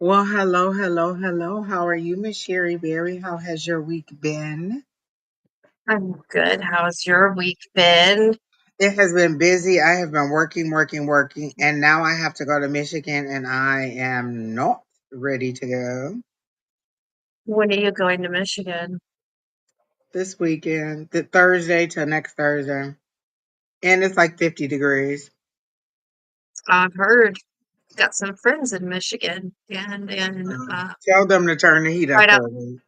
Well, hello, hello, hello. How are you, Miss Sheri Beery? How has your week been? I'm good. How's your week been? It has been busy. I have been working, working, working, and now I have to go to Michigan, and I am not ready to go When are you going to Michigan? this weekend, the Thursday to next Thursday, and it's like 50 degrees. I've heard got some friends in Michigan and Tell them to turn the heat up right out. for me.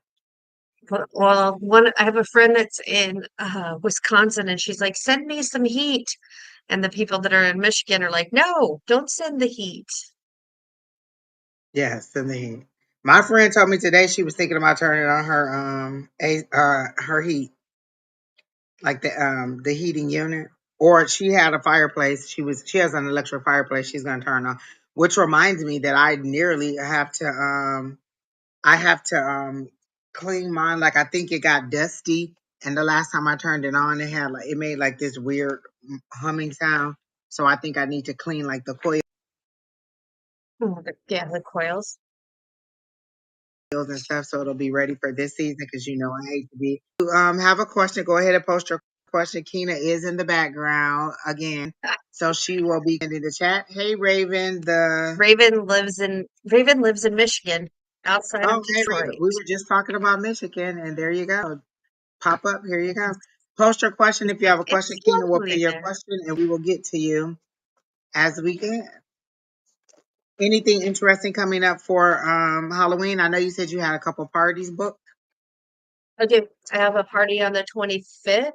Well, one I have a friend that's in Wisconsin, and she's like, "Send me some heat." And the people that are in Michigan are like, "No, don't send the heat." Yes, in the heat. My friend told me today she was thinking about turning on her her heat, like the heating unit, or she had a fireplace. She has an electric fireplace she's gonna turn on, which reminds me that I nearly have to clean mine. Like I think it got dusty, and the last time I turned it on, it made like this weird humming sound. So I think I need to clean like the coils Yeah, the coils. and stuff, so it'll be ready for this season. Because I hate to be. Have a question? Go ahead and post your question. Keena is in the background again, so she will be in the chat. Hey, Raven. Raven lives in Michigan, outside of Hey, Raven. Detroit. We were just talking about Michigan, and there you go. Pop up. Here you go. Post your question if you have a question. It's Keena will pay lovely your there. question, and we will get to you as we can. Anything interesting coming up for Halloween? I know you said you had a couple parties booked. Okay, I have a party on the 25th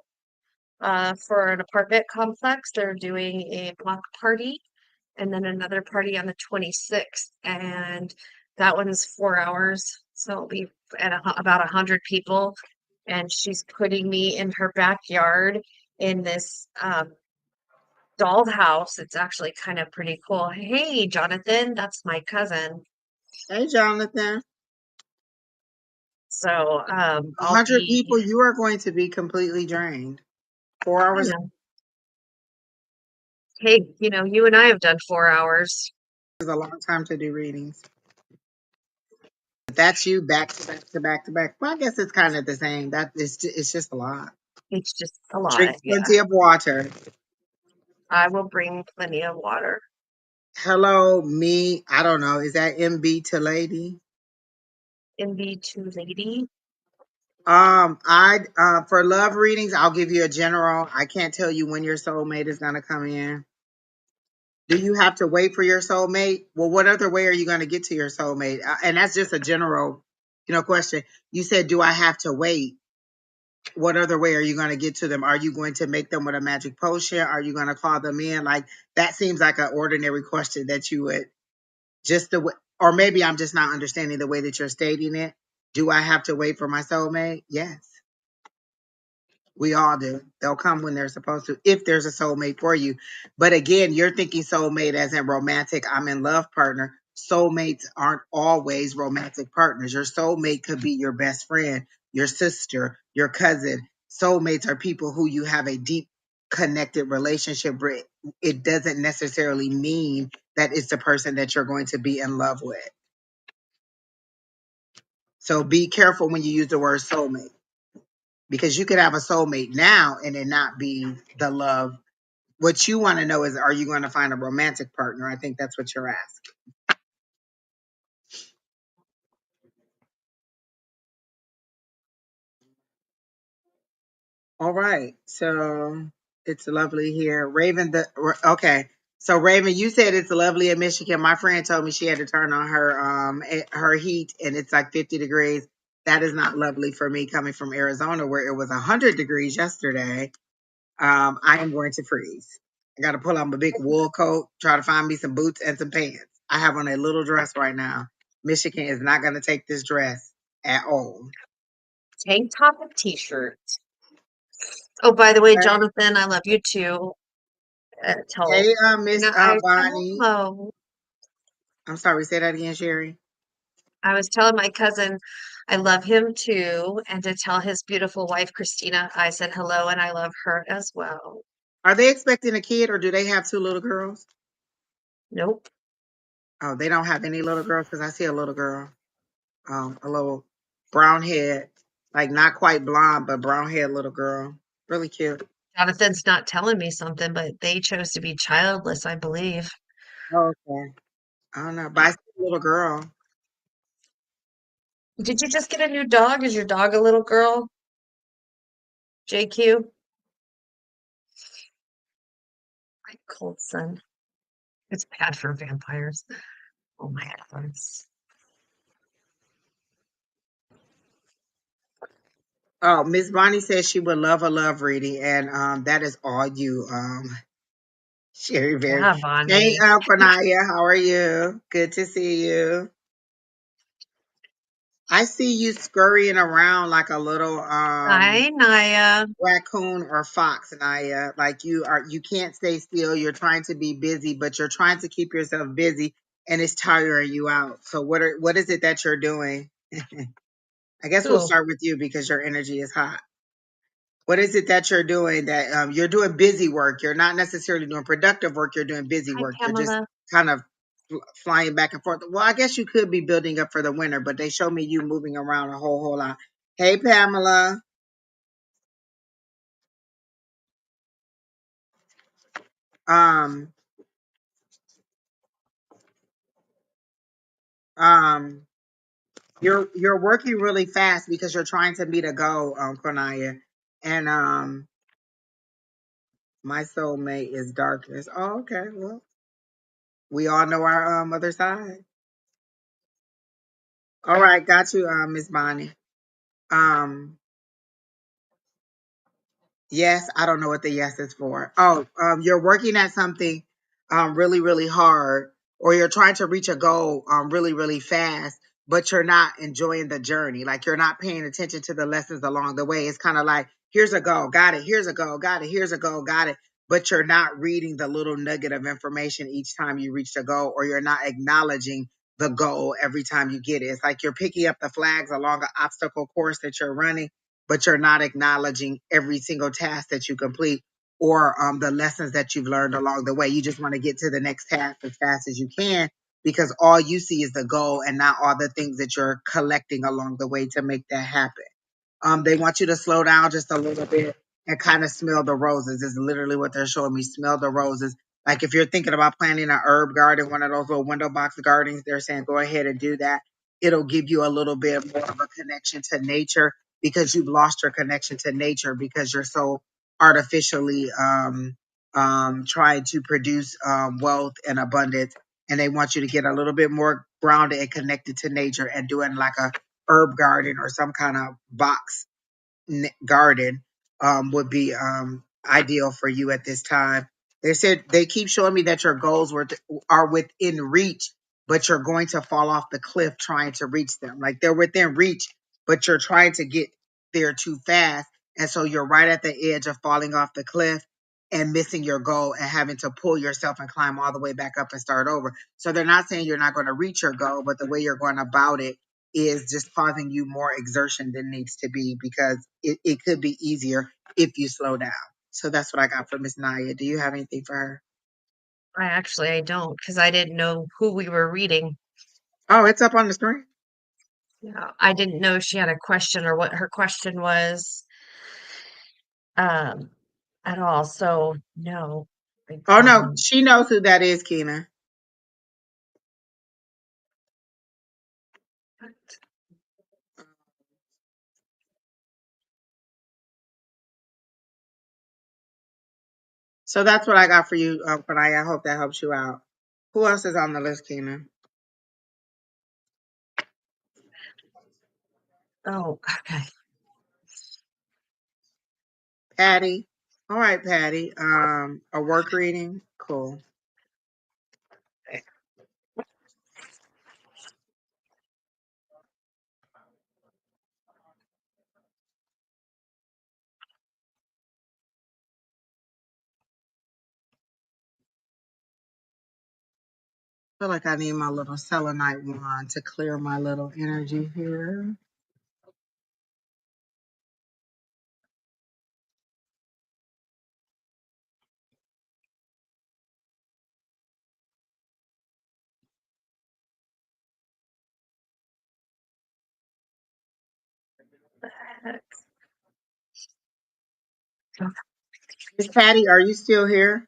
for an apartment complex. They're doing a block party and then another party on the 26th. And that one's 4 hours. So it'll be about 100 people. And she's putting me in her backyard in this dollhouse. It's actually kind of pretty cool. Hey, Jonathan, that's my cousin. Hey, Jonathan. So A I'll hundred be, people, you are going to be completely drained. I 4 hours know. Hey, you and I have done 4 hours. is a long time to do readings. If that's you back to back to back to back. Well, I guess it's kind of the same. It's just a lot. It's just a Drink lot. Yeah. plenty of water. I will bring plenty of water. Hello, me. I don't know. Is that MB to lady? MB2 lady. I for love readings, I'll give you a general. I can't tell you when your soulmate is gonna come in. Do you have to wait for your soulmate? Well, what other way are you gonna get to your soulmate? And that's just a general, question. You said, do I have to wait? What other way are you going to get to them? Are you going to make them with a magic potion? Are you going to call them in? Like that seems like an ordinary question that you would just the way, or maybe I'm just not understanding the way that you're stating it. Do I have to wait for my soulmate? Yes. We all do. They'll come when they're supposed to, if there's a soulmate for you. But again, you're thinking soulmate as in romantic, I'm in love partner. Soulmates aren't always romantic partners. Your soulmate could be your best friend, your sister, your cousin. Soulmates are people who you have a deep connected relationship with. It doesn't necessarily mean that it's the person that you're going to be in love with. So be careful when you use the word soulmate because you could have a soulmate now and it not be the love. What you want to know is, are you going to find a romantic partner? I think that's what you're asking. All right. So it's lovely here. Raven, okay. So Raven, you said it's lovely in Michigan. My friend told me she had to turn on her heat and it's like 50 degrees. That is not lovely for me coming from Arizona where it was 100 degrees yesterday. I am going to freeze. I got to pull on my big wool coat, try to find me some boots and some pants. I have on a little dress right now. Michigan is not going to take this dress at all. Tank top and t-shirt. Oh, by the way, Okay. Jonathan, I love you too. Tell Hey, Miss I said Bonnie. hello. I'm sorry, say that again, Sherry. I was telling my cousin I love him too, and to tell his beautiful wife Christina, I said hello and I love her as well. Are they expecting a kid or do they have two little girls? Nope. Oh, they don't have any little girls because I see a little girl, a little brown head, like not quite blonde, but brown head little girl. Really cute. Jonathan's not telling me something, but they chose to be childless, I believe. Oh, okay. I don't know, but I see a little girl. Did you just get a new dog? Is your dog a little girl? JQ? My cold son. It's bad for vampires. Oh my heavens. Oh, Miss Bonnie says she would love a love reading, and that is all you, Sherry Beery. Yeah, Hey, Bonnie. Panaya, how are you? Good to see you. I see you scurrying around like a little Hi, Naya. raccoon or fox, Naya. Like you can't stay still. You're trying to be busy, but you're trying to keep yourself busy and it's tiring you out. So what is it that you're doing? I guess we'll Who? start with you because your energy is hot. What is it that you're doing that you're doing busy work? You're not necessarily doing productive work, you're doing busy Hi, work. You're just Pamela. kind of flying back and forth. Well, I guess you could be building up for the winter, but they show me you moving around a whole lot. Hey, Pamela. Um, um, you're working really fast because you're trying to meet a goal, Konaya. And my soulmate is darkness. Oh, okay. Well, we all know our other side. All right, got you, Miss Bonnie. Um, Yes, I don't know what the yes is for. Oh, you're working at something really, really hard, or you're trying to reach a goal really, really fast, but you're not enjoying the journey. Like you're not paying attention to the lessons along the way. It's kind of like, here's a goal, got it. Here's a goal, got it. Here's a goal, got it. But you're not reading the little nugget of information each time you reach the goal, or you're not acknowledging the goal every time you get it. It's like you're picking up the flags along an obstacle course that you're running, but you're not acknowledging every single task that you complete or the lessons that you've learned along the way. You just want to get to the next task as fast as you can because all you see is the goal and not all the things that you're collecting along the way to make that happen. They want you to slow down just a little bit and kind of smell the roses. Is literally what they're showing me. Smell the roses. Like if you're thinking about planting an herb garden, one of those little window box gardens, they're saying go ahead and do that. It'll give you a little bit more of a connection to nature because you've lost your connection to nature because you're so artificially trying to produce wealth and abundance. And they want you to get a little bit more grounded and connected to nature and doing like a herb garden or some kind of box garden would be ideal for you at this time. They said they keep showing me that your goals are within reach, but you're going to fall off the cliff trying to reach them. Like they're within reach, but you're trying to get there too fast. And so you're right at the edge of falling off the cliff and missing your goal and having to pull yourself and climb all the way back up and start over. So they're not saying you're not going to reach your goal, but the way you're going about it is just causing you more exertion than needs to be because it could be easier if you slow down. So that's what I got for Miss Naya. Do you have anything for her? I don't because I didn't know who we were reading. Oh, it's up on the screen. Yeah, I didn't know she had a question or what her question was um at all. So no, I Oh no, don't. she knows who that is, Keena. So that's what I got for you, Panaya. I hope that helps you out. Who else is on the list, Keena? Oh, okay. Patty. All right, Patty. A work reading. Cool. I feel like I need my little selenite wand to clear my little energy here. Miss Patty, are you still here?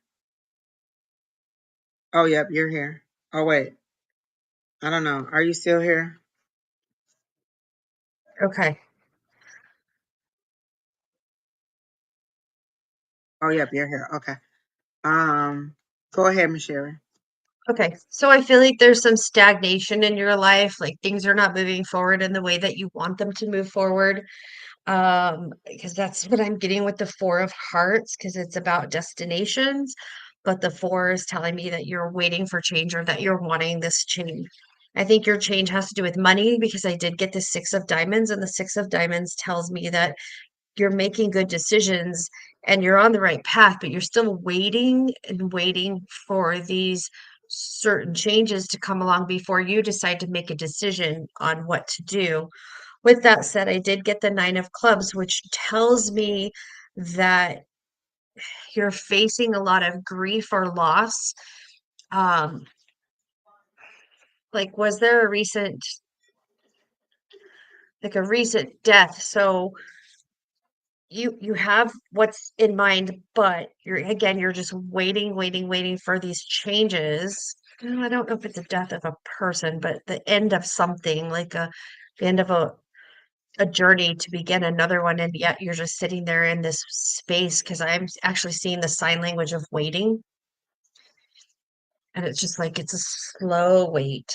Oh, yep, you're here. Oh, wait. I don't know. Are you still here? Okay. Oh, yep, you're here. Okay. Go ahead, Miss Sherry. Okay. So I feel like there's some stagnation in your life, like things are not moving forward in the way that you want them to move forward. Because that's what I'm getting with the Four of Hearts, because it's about destinations, but the four is telling me that you're waiting for change or that you're wanting this change. I think your change has to do with money because I did get the Six of Diamonds, and the Six of Diamonds tells me that you're making good decisions and you're on the right path, but you're still waiting and waiting for these certain changes to come along before you decide to make a decision on what to do. With that said, I did get the Nine of Clubs, which tells me that you're facing a lot of grief or loss. Um, like, was there a recent death? So you have what's in mind, but you're just waiting for these changes. I don't know if it's a death of a person, but the end of something, like the end of a journey to begin another one, and yet you're just sitting there in this space because I'm actually seeing the sign language of waiting, and it's just like it's a slow wait.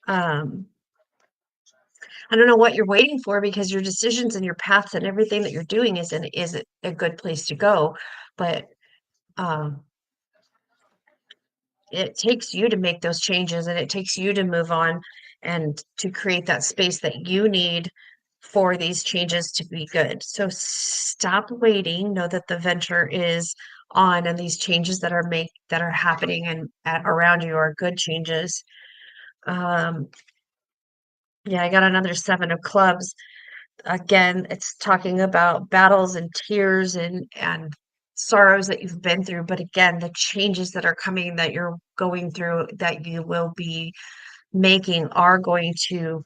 Um, I don't know what you're waiting for because your decisions and your paths and everything that you're doing is a good place to go, but um, it takes you to make those changes and it takes you to move on and to create that space that you need for these changes to be good. So stop waiting. Know that the venture is on and these changes that are happening and around you are good changes. Um, yeah, I got another Seven of Clubs. Again, it's talking about battles and tears and sorrows that you've been through, but again, the changes that are coming that you're going through that you will be making are going to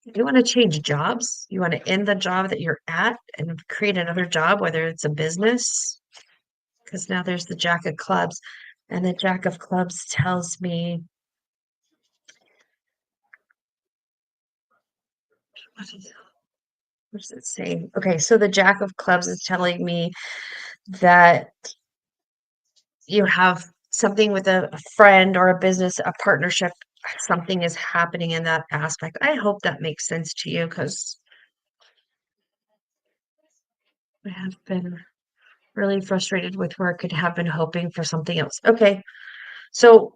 you want to change jobs, you want to end the job that you're at and create another job, whether it's a business, because now there's the Jack of Clubs, and the Jack of Clubs tells me what is, what does it say? Okay, so the Jack of Clubs is telling me that you have something with a friend or a business, a partnership, something is happening in that aspect. I hope that makes sense to you because I have been really frustrated with work and have been hoping for something else. Okay. So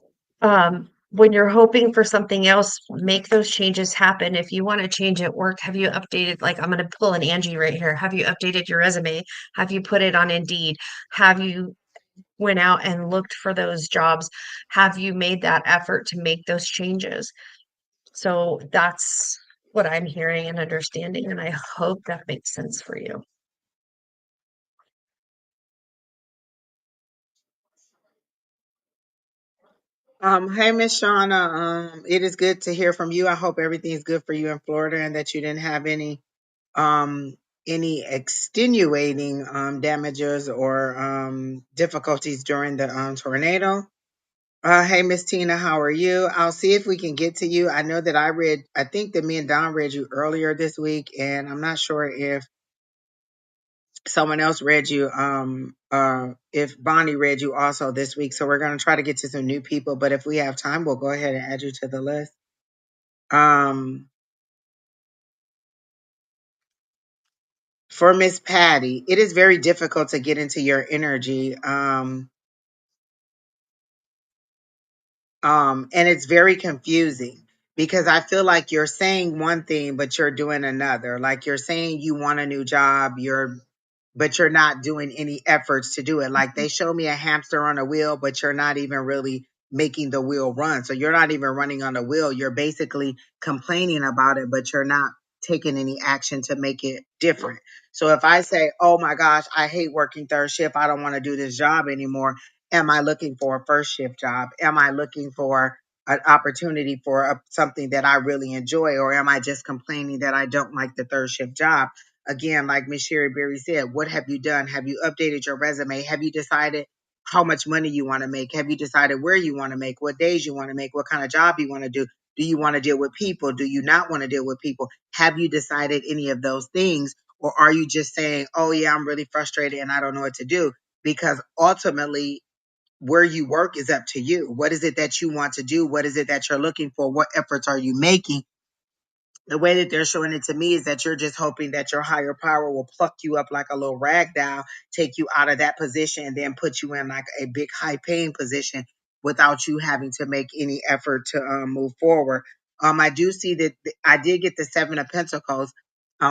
when you're hoping for something else, make those changes happen. If you want to change at work, have you updated, like I'm going to pull an Angie right here. Have you updated your resume? Have you put it on Indeed? Have you went out and looked for those jobs? Have you made that effort to make those changes? So that's what I'm hearing and understanding, and I hope that makes sense for you. Hey, Miss Shauna. It is good to hear from you. I hope everything's good for you in Florida and that you didn't have um any extenuating damages or difficulties during the tornado. Hey, Miss Tina, how are you? I'll see if we can get to you. I know that I think that me and Don read you earlier this week, and I'm not sure if someone else read you, if Bonnie read you also this week. So we're going to try to get to some new people, but if we have time, we'll go ahead and add you to the list. Um, for Miss Patty, it is very difficult to get into your energy. And it's very confusing because I feel like you're saying one thing, but you're doing another. Like you're saying you want a new job, but you're not doing any efforts to do it. Like they show me a hamster on a wheel, but you're not even really making the wheel run. So you're not even running on the wheel. You're basically complaining about it, but you're not taking any action to make it different. So if I say, oh my gosh, I hate working third shift, I don't want to do this job anymore. Am I looking for a first shift job? Am I looking for an opportunity for something that I really enjoy, or am I just complaining that I don't like the third shift job? Again, like Miss Sheri Beery said, what have you done? Have you updated your resume? Have you decided how much money you want to make? Have you decided where you want to make, what days you want to make, what kind of job you want to do? Do you want to deal with people? Do you not want to deal with people? Have you decided any of those things? Or are you just saying, oh, yeah, I'm really frustrated and I don't know what to do? Because ultimately, where you work is up to you. What is it that you want to do? What is it that you're looking for? What efforts are you making? The way that they're showing it to me is that you're just hoping that your higher power will pluck you up like a little rag doll, take you out of that position, and then put you in like a big high paying position without you having to make any effort to move forward. I do see that I did get the Seven of Pentacles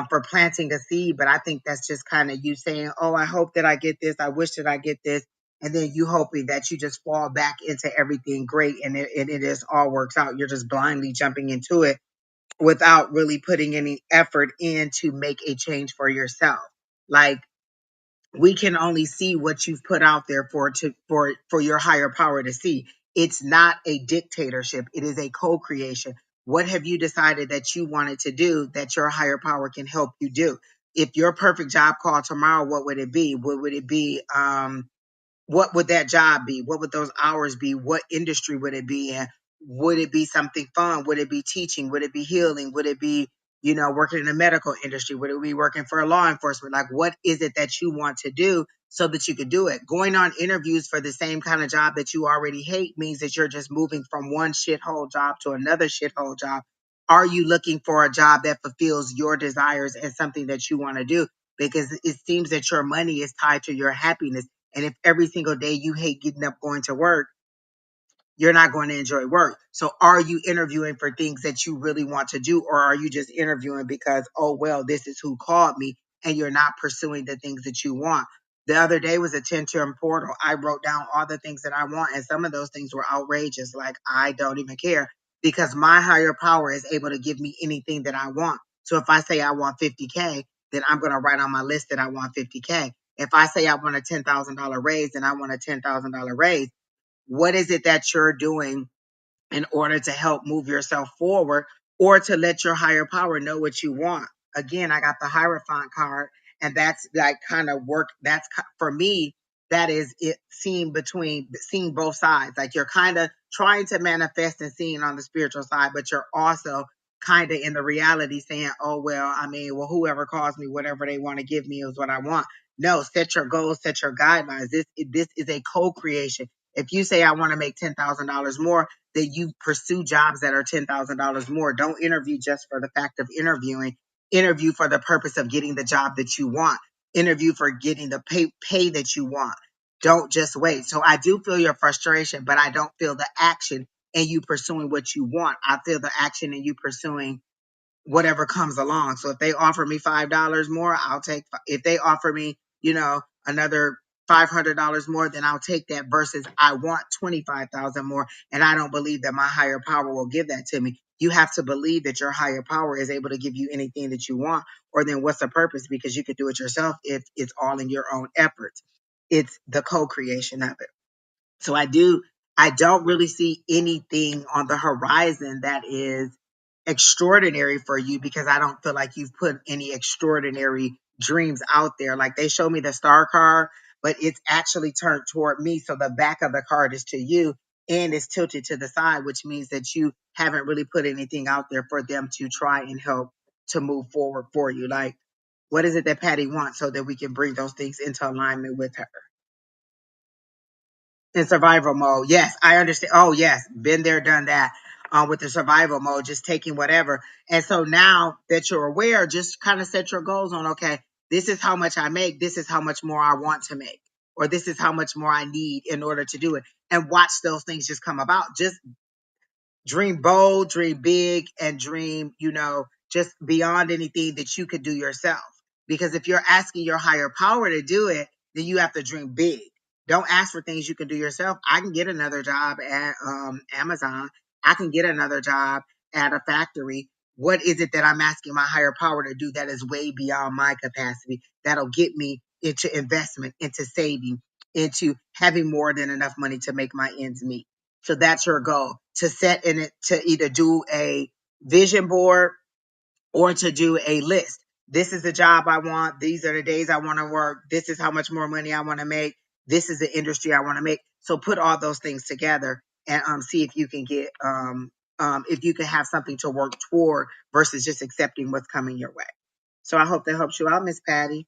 for planting a seed, but I think that's just kind of you saying, "Oh, I hope that I get this. I wish that I get this." And then you hoping that you just fall back into everything great and it just all works out. You're just blindly jumping into it without really putting any effort in to make a change for yourself. Like, we can only see what you've put out there for your higher power to see. It's not a dictatorship. It is a co-creation. What have you decided that you wanted to do that your higher power can help you do? If your perfect job call tomorrow, what would it be? What would it be? What would that job be? What would those hours be? What industry would it be in? Would it be something fun? Would it be teaching? Would it be healing? Would it be, working in the medical industry? Would it be working for law enforcement? Like, what is it that you want to do so that you could do it? Going on interviews for the same kind of job that you already hate means that you're just moving from one shithole job to another shithole job. Are you looking for a job that fulfills your desires and something that you want to do? Because it seems that your money is tied to your happiness, and if every single day you hate getting up going to work, you're not going to enjoy work. So are you interviewing for things that you really want to do, or are you just interviewing because, oh, well, this is who called me, and you're not pursuing the things that you want? The other day was a 10-term portal. I wrote down all the things that I want, and some of those things were outrageous. Like, I don't even care because my higher power is able to give me anything that I want. So if I say I want 50K, then I'm going to write on my list that I want 50K. If I say I want a $10,000 raise, then I want a $10,000 raise. What is it that you're doing in order to help move yourself forward or to let your higher power know what you want? Again, I got the Hierophant card, and that's like kind of work. For me, that is it, seeing both sides. Like, you're kind of trying to manifest and seeing on the spiritual side, but you're also kind of in the reality saying, oh, well, I mean, well, whoever calls me, whatever they want to give me is what I want. No, set your goals, set your guidelines. This is a co-creation. If you say I want to make $10,000 more, that you pursue jobs that are $10,000 more. Don't interview just for the fact of interviewing. Interview for the purpose of getting the job that you want. Interview for getting the pay that you want. Don't just wait. So I do feel your frustration, but I don't feel the action in you pursuing what you want. I feel the action in you pursuing whatever comes along. So if they offer me $5 more, I'll take. If they offer me, another $500 more, then I'll take that. Versus I want 25,000 more, and I don't believe that my higher power will give that to me. You have to believe that your higher power is able to give you anything that you want, or then what's the purpose? Because you could do it yourself if it's all in your own efforts. It's the co-creation of it. So I don't really see anything on the horizon that is extraordinary for you, because I don't feel like you've put any extraordinary dreams out there. Like, they show me the star card, but it's actually turned toward me. So the back of the card is to you and it's tilted to the side, which means that you haven't really put anything out there for them to try and help to move forward for you. Like, what is it that Patty wants so that we can bring those things into alignment with her? In survival mode. Yes, I understand. Oh, yes, been there, done that. With the survival mode, just taking whatever. And so now that you're aware, just kind of set your goals on, okay, this is how much I make. This is how much more I want to make, or this is how much more I need in order to do it. And watch those things just come about. Just dream bold, dream big, and dream, just beyond anything that you could do yourself. Because if you're asking your higher power to do it, then you have to dream big. Don't ask for things you can do yourself. I can get another job at Amazon. I can get another job at a factory. What is it that I'm asking my higher power to do that is way beyond my capacity? That'll get me into investment, into saving, into having more than enough money to make my ends meet. So that's your goal, to set in it, to either do a vision board or to do a list. This is the job I want. These are the days I want to work. This is how much more money I want to make. This is the industry I want to make. So put all those things together and see if you can get if you can have something to work toward versus just accepting what's coming your way. So I hope that helps you out, Miss Patty.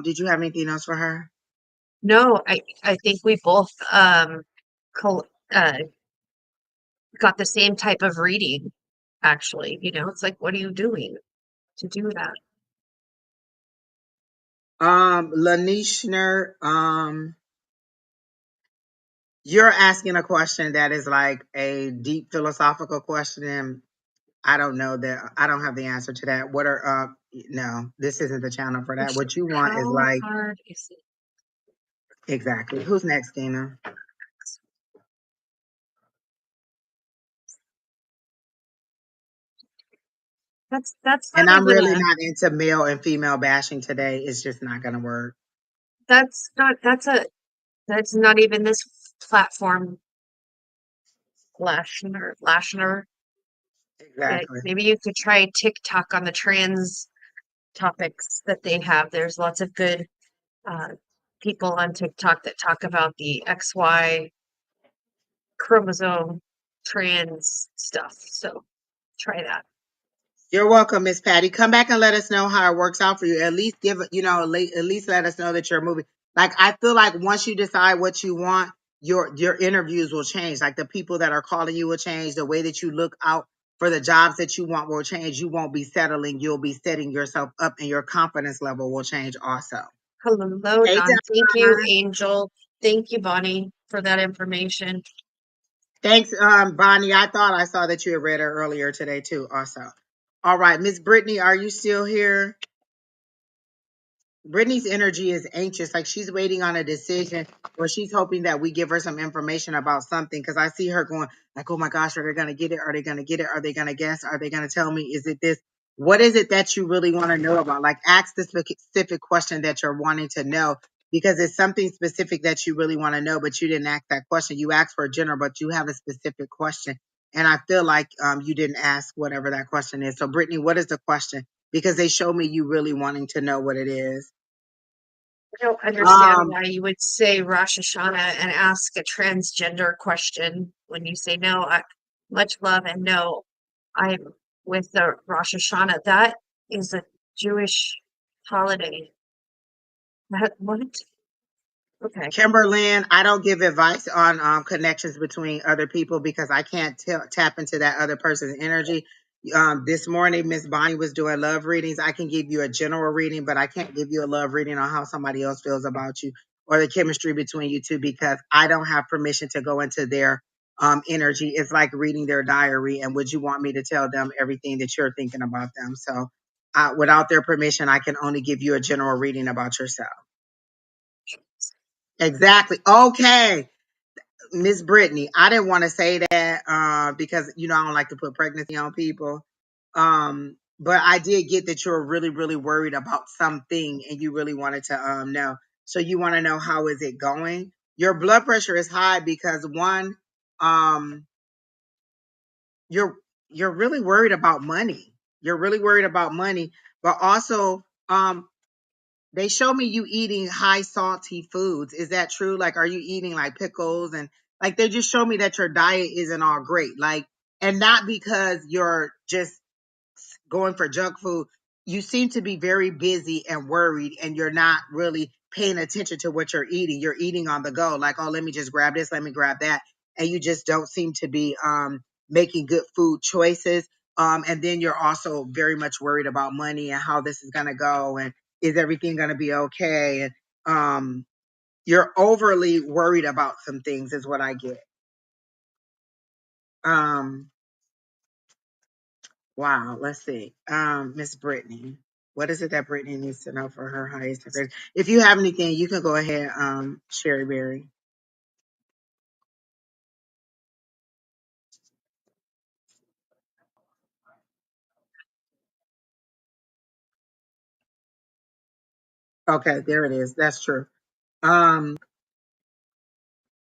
Did you have anything else for her? No, I think we both col got the same type of reading, actually. It's like, what are you doing to do that? Lanishner, you're asking a question that is like a deep philosophical question, and I don't know that. I don't have the answer to that. What are no, this isn't the channel for that. What you want is How like hard is it? exactly. Who's next, Dina? That's And not I'm even really a not into male and female bashing today. It's just not gonna work. that's not even this platform. Lashner. Yeah, Exactly. maybe you could try TikTok on the trans topics that they have. There's lots of good uh, people on TikTok that talk about the XY chromosome trans stuff. So try that. You're welcome, Miss Patty. Come back and let us know how it works out for you. At least give it, at least let us know that you're moving. Like I feel like once you decide what you want, your interviews will change. Like the people that are calling you will change. The way that you look out for the jobs that you want will change. You won't be settling. You'll be setting yourself up, and your confidence level will change also. Hello, Hey, Don. Thank you, Don. Angel. Thank you, Bonnie, for that information. Thanks, Bonnie. I thought I saw that you had read it earlier today too. Also, all right, Miss Brittany, are you still here? Brittany's energy is anxious, like she's waiting on a decision, or she's hoping that we give her some information about something. Because I see her going, like, "Oh my gosh, are they going to get it? Are they going to get it? Are they going to guess? Are they going to tell me? Is it this? What is it that you really want to know about? Like, ask the specific question that you're wanting to know, because it's something specific that you really want to know, but you didn't ask that question. You asked for a general, but you have a specific question, and I feel like you didn't ask whatever that question is. So, Brittany, what is the question? Because they show me you really wanting to know what it is. I don't understand Um, why you would say Rosh Hashanah and ask a transgender question when you say no. Much love and no. I'm with the Rosh Hashanah. That is a Jewish holiday. What? Okay. Kimberlyn, I don't give advice on connections between other people because I can't tap into that other person's energy. This morning, Miss Bonnie was doing love readings. I can give you a general reading, but I can't give you a love reading on how somebody else feels about you or the chemistry between you two because I don't have permission to go into their energy. It's like reading their diary. And would you want me to tell them everything that you're thinking about them? So, without their permission, I can only give you a general reading about yourself. Exactly. Okay. Miss Brittany, I didn't want to say that because I don't like to put pregnancy on people. But I did get that you're really, really worried about something and you really wanted to know. So you want to know how is it going? Your blood pressure is high because one, um, you're you're really worried about money. You're really worried about money, but also they show me you eating high salty foods. Is that true? Like, are you eating like pickles and like they just show me that your diet isn't all great. Like, and not because you're just going for junk food. You seem to be very busy and worried, and you're not really paying attention to what you're eating. You're eating on the go, like, oh, let me just grab this, let me grab that. And you just don't seem to be making good food choices. And then you're also very much worried about money and how this is going to go. And is everything going to be okay? And you're overly worried about some things, is what I get. Um, Wow, let's see. Miss Brittany. What is it that Brittany needs to know for her highest degree? If you have anything, you can go ahead, Sherry Berry. Okay, there it is. That's true. Um,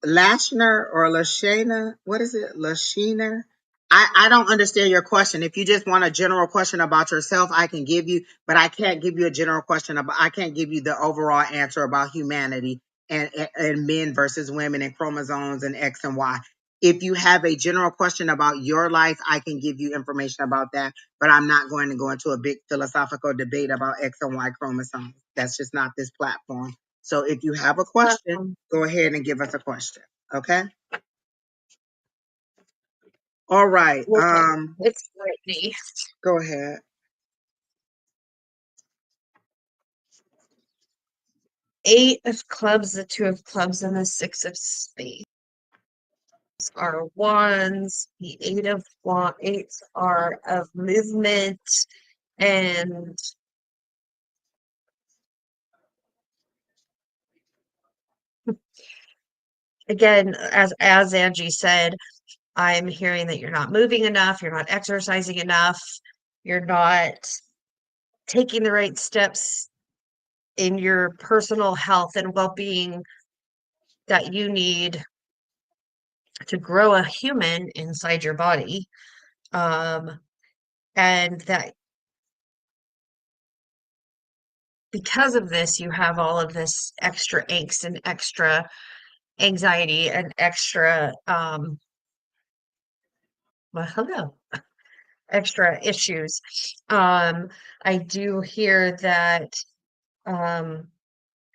Lashner or Lashana. What is it? Lashiner? I don't understand your question. If you just want a general question about yourself, I can give you, but I can't give you a general question about, I can't give you the overall answer about humanity and men versus women and chromosomes and X and Y. If you have a general question about your life, I can give you information about that, but I'm not going to go into a big philosophical debate about X and Y chromosomes. That's just not this platform. So if you have a question, Um, go ahead and give us a question. Okay. All right. okay, it's Brittany. Go ahead. 8 of clubs, the 2 of clubs, and the 6 of spades are wands. The eights are of movement, and again, as Angie said, I'm hearing that you're not moving enough, you're not exercising enough, you're not taking the right steps in your personal health and well-being that you need to grow a human inside your body. Um, and that because of this, you have all of this extra angst and extra anxiety and extra, well, hello, extra issues. I do hear um,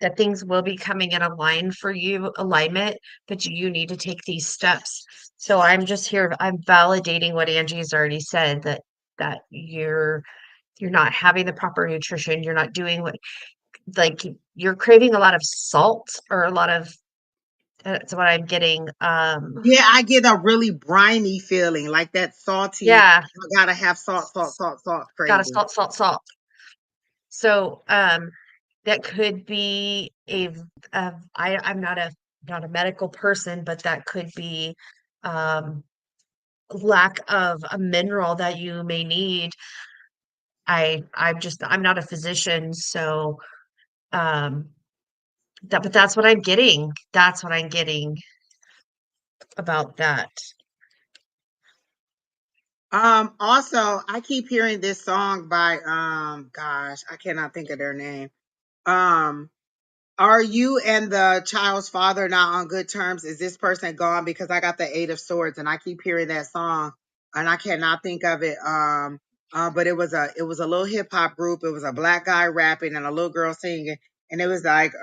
that things will be coming in alignment, but you need to take these steps. So I'm just here, I'm validating what Angie's already said, that you're not having the proper nutrition, you're not doing what, like, you're craving a lot of salt or a lot of, that's what I'm getting. Yeah, I get a really briny feeling, like that salty. Yeah, I gotta have salt, salt, salt, salt gotta craving. salt, salt, salt. So, that could be I'm not a medical person, but that could be um, lack of a mineral that you may need. I'm not a physician, so um, but that's what I'm getting. That's what I'm getting about that. Also, I keep hearing this song by gosh, I cannot think of their name. Um, Are you and the child's father not on good terms? Is this person gone? Because I got the Eight of Swords and I keep hearing that song and I cannot think of it. But it was a little hip hop group. It was a black guy rapping and a little girl singing, and it was like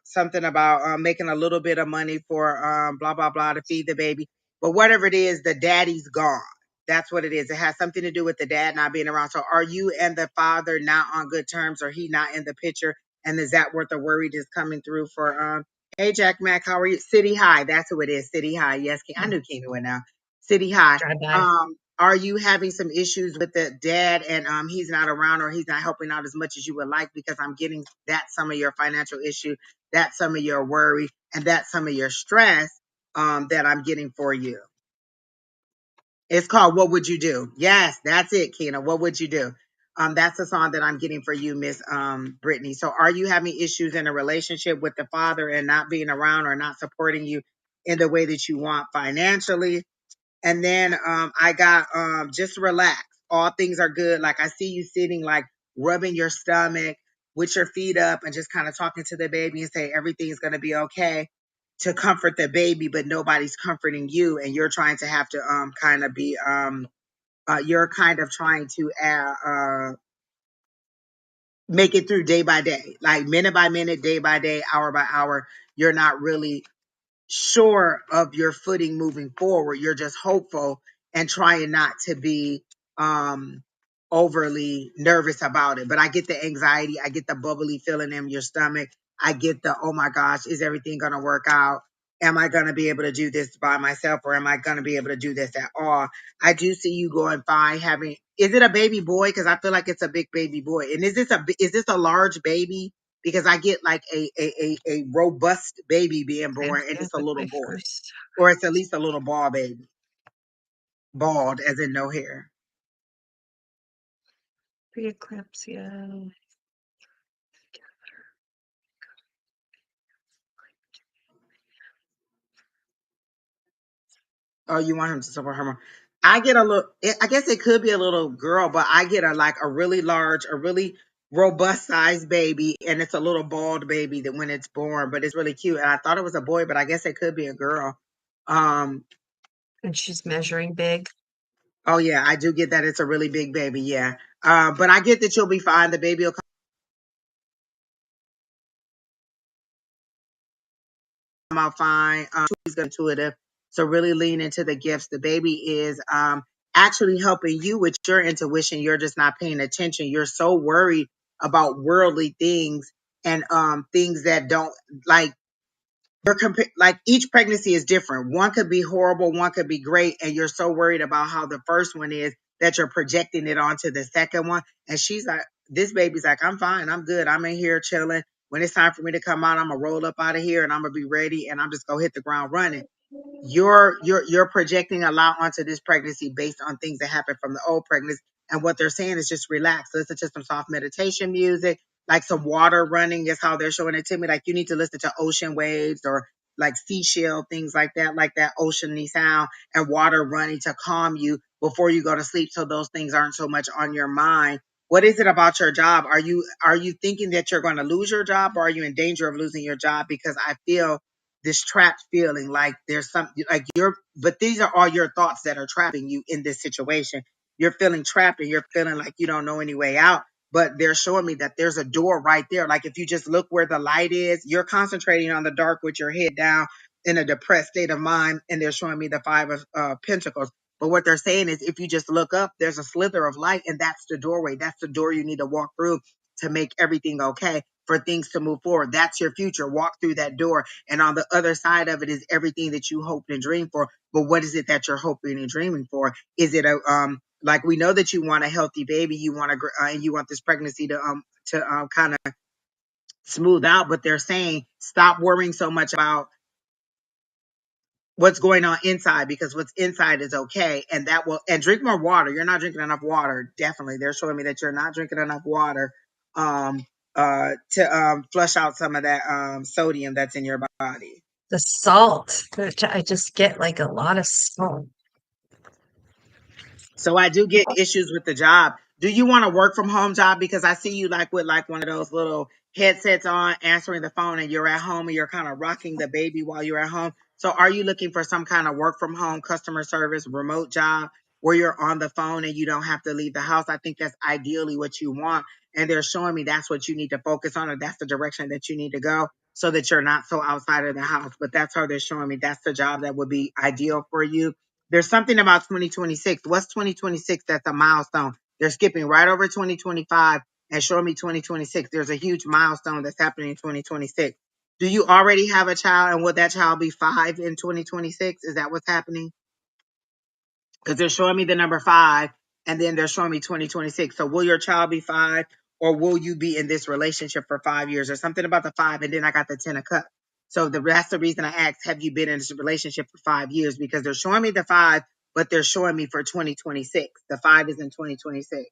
something about making a little bit of money for blah blah blah to feed the baby. But whatever it is, the daddy's gone. That's what it is. It has something to do with the dad not being around. So are you and the father not on good terms, or he not in the picture? And is that worth the worry just coming through for hey Jack Mac, how are you? City High, that's who it is. City High. Yes, I knew King went now. City High. Drive by. Are you having some issues with the dad and he's not around or he's not helping out as much as you would like? Because I'm getting that some of your financial issue, that's some of your worry, and that's some of your stress that I'm getting for you. It's called What Would You Do? Yes, that's it, Kina. What would you do? That's the song that I'm getting for you, Miss Brittany. So are you having issues in a relationship with the father and not being around or not supporting you in the way that you want financially? And then I got just relax. All things are good. Like I see you sitting like rubbing your stomach with your feet up and just kind of talking to the baby and say everything's gonna be okay to comfort the baby, but nobody's comforting you, and you're trying to have to kind of be you're kind of trying to make it through day by day, like minute by minute, day by day, hour by hour. You're not really sure of your footing moving forward. You're just hopeful and trying not to be um overly nervous about it. But I get the anxiety, I get the bubbly feeling in your stomach. I get the oh my gosh, is everything gonna work out? Am I gonna be able to do this by myself or am I gonna be able to do this at all? I do see you going fine having is it a baby boy? Because I feel like it's a big baby boy. And is this a large baby? Because I get like a robust baby being I'm born, and good it's a with little my boy, first or it's at least a little ball baby, bald as in no hair. preeclampsia. Oh, you want him to support her more. I get a little. I guess it could be a little girl, but I get a like a really large, a really robust sized baby, and it's a little bald baby that when it's born, but it's really cute. And I thought it was a boy, but I guess it could be a girl. Um. And she's measuring big. Oh yeah, I do get that it's a really big baby. Yeah. But I get that you'll be fine. The baby will come out fine. She's intuitive. So really lean into the gifts. The baby is actually helping you with your intuition. You're just not paying attention. You're so worried about worldly things and things that don't like like each pregnancy is different. One could be horrible, one could be great, and you're so worried about how the first one is that you're projecting it onto the second one. And she's like, this baby's like, I'm fine, I'm good, I'm in here chilling. When it's time for me to come out, I'm gonna roll up out of here and I'm gonna be ready and I'm just gonna hit the ground running. You're projecting a lot onto this pregnancy based on things that happened from the old pregnancy. And what they're saying is just relax. Listen to some soft meditation music, like some water running is how they're showing it to me. Like you need to listen to ocean waves or like seashell, things like that oceany sound and water running to calm you before you go to sleep so those things aren't so much on your mind. What is it about your job? Are you thinking that you're going to lose your job or are you in danger of losing your job? Because I feel this trapped feeling like there's something like but these are all your thoughts that are trapping you in this situation. You're feeling trapped and you're feeling like you don't know any way out, but they're showing me that there's a door right there. Like if you just look where the light is, you're concentrating on the dark with your head down in a depressed state of mind, and they're showing me the five of pentacles. But what they're saying is if you just look up, there's a slither of light, and that's the doorway. That's the door you need to walk through to make everything okay, for things to move forward. That's your future. Walk through that door. And on the other side of it is everything that you hoped and dreamed for. But what is it that you're hoping and dreaming for? Is it a like we know that you want a healthy baby, you want you want this pregnancy to kind of smooth out, but they're saying stop worrying so much about what's going on inside because what's inside is okay, and that will and drink more water. You're not drinking enough water. Definitely, they're showing me that you're not drinking enough water um to flush out some of that sodium that's in your body. The salt, which I just get like a lot of salt. So I do get issues with the job. Do you want to work from home job? Because I see you like with like one of those little headsets on, answering the phone, and you're at home and you're kind of rocking the baby while you're at home. So are you looking for some kind of work from home, customer service, remote job where you're on the phone and you don't have to leave the house? I think that's ideally what you want. And they're showing me that's what you need to focus on, or that's the direction that you need to go so that you're not so outside of the house. But that's how they're showing me that's the job that would be ideal for you. There's something about 2026. What's 2026 that's a milestone? They're skipping right over 2025 and showing me 2026. There's a huge milestone that's happening in 2026. Do you already have a child and will that child be 5 in 2026? Is that what's happening? Because they're showing me the number 5 and then they're showing me 2026. So will your child be 5 or will you be in this relationship for 5 years or something about the 5? And then I got the 10 of cups. So that's the reason I asked, have you been in this relationship for 5 years? Because they're showing me the 5, but they're showing me for 2026. The 5 is in 2026.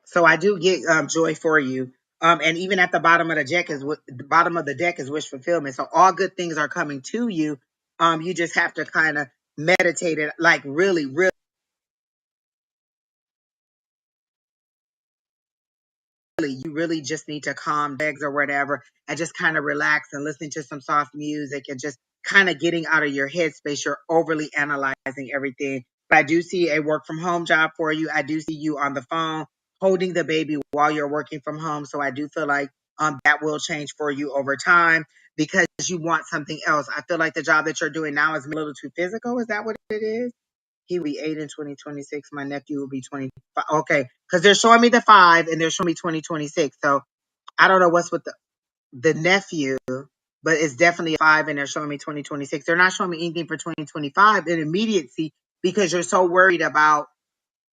So I do get joy for you. And even at the bottom of the deck is the bottom of the deck is wish fulfillment. So all good things are coming to you. You just have to kind of meditate it, like really, really. You really just need to calm legs or whatever and just kind of relax and listen to some soft music and just kind of getting out of your headspace. You're overly analyzing everything. But I do see a work from home job for you. I do see you on the phone holding the baby while you're working from home. So I do feel like that will change for you over time because you want something else. I feel like the job that you're doing now is a little too physical. Is that what it is? He will be 8 in 2026. My nephew will be 25. Okay, because they're showing me the 5 and they're showing me 2026. So I don't know what's with the nephew, but it's definitely a 5 and they're showing me 2026. They're not showing me anything for 2025 in immediacy because you're so worried about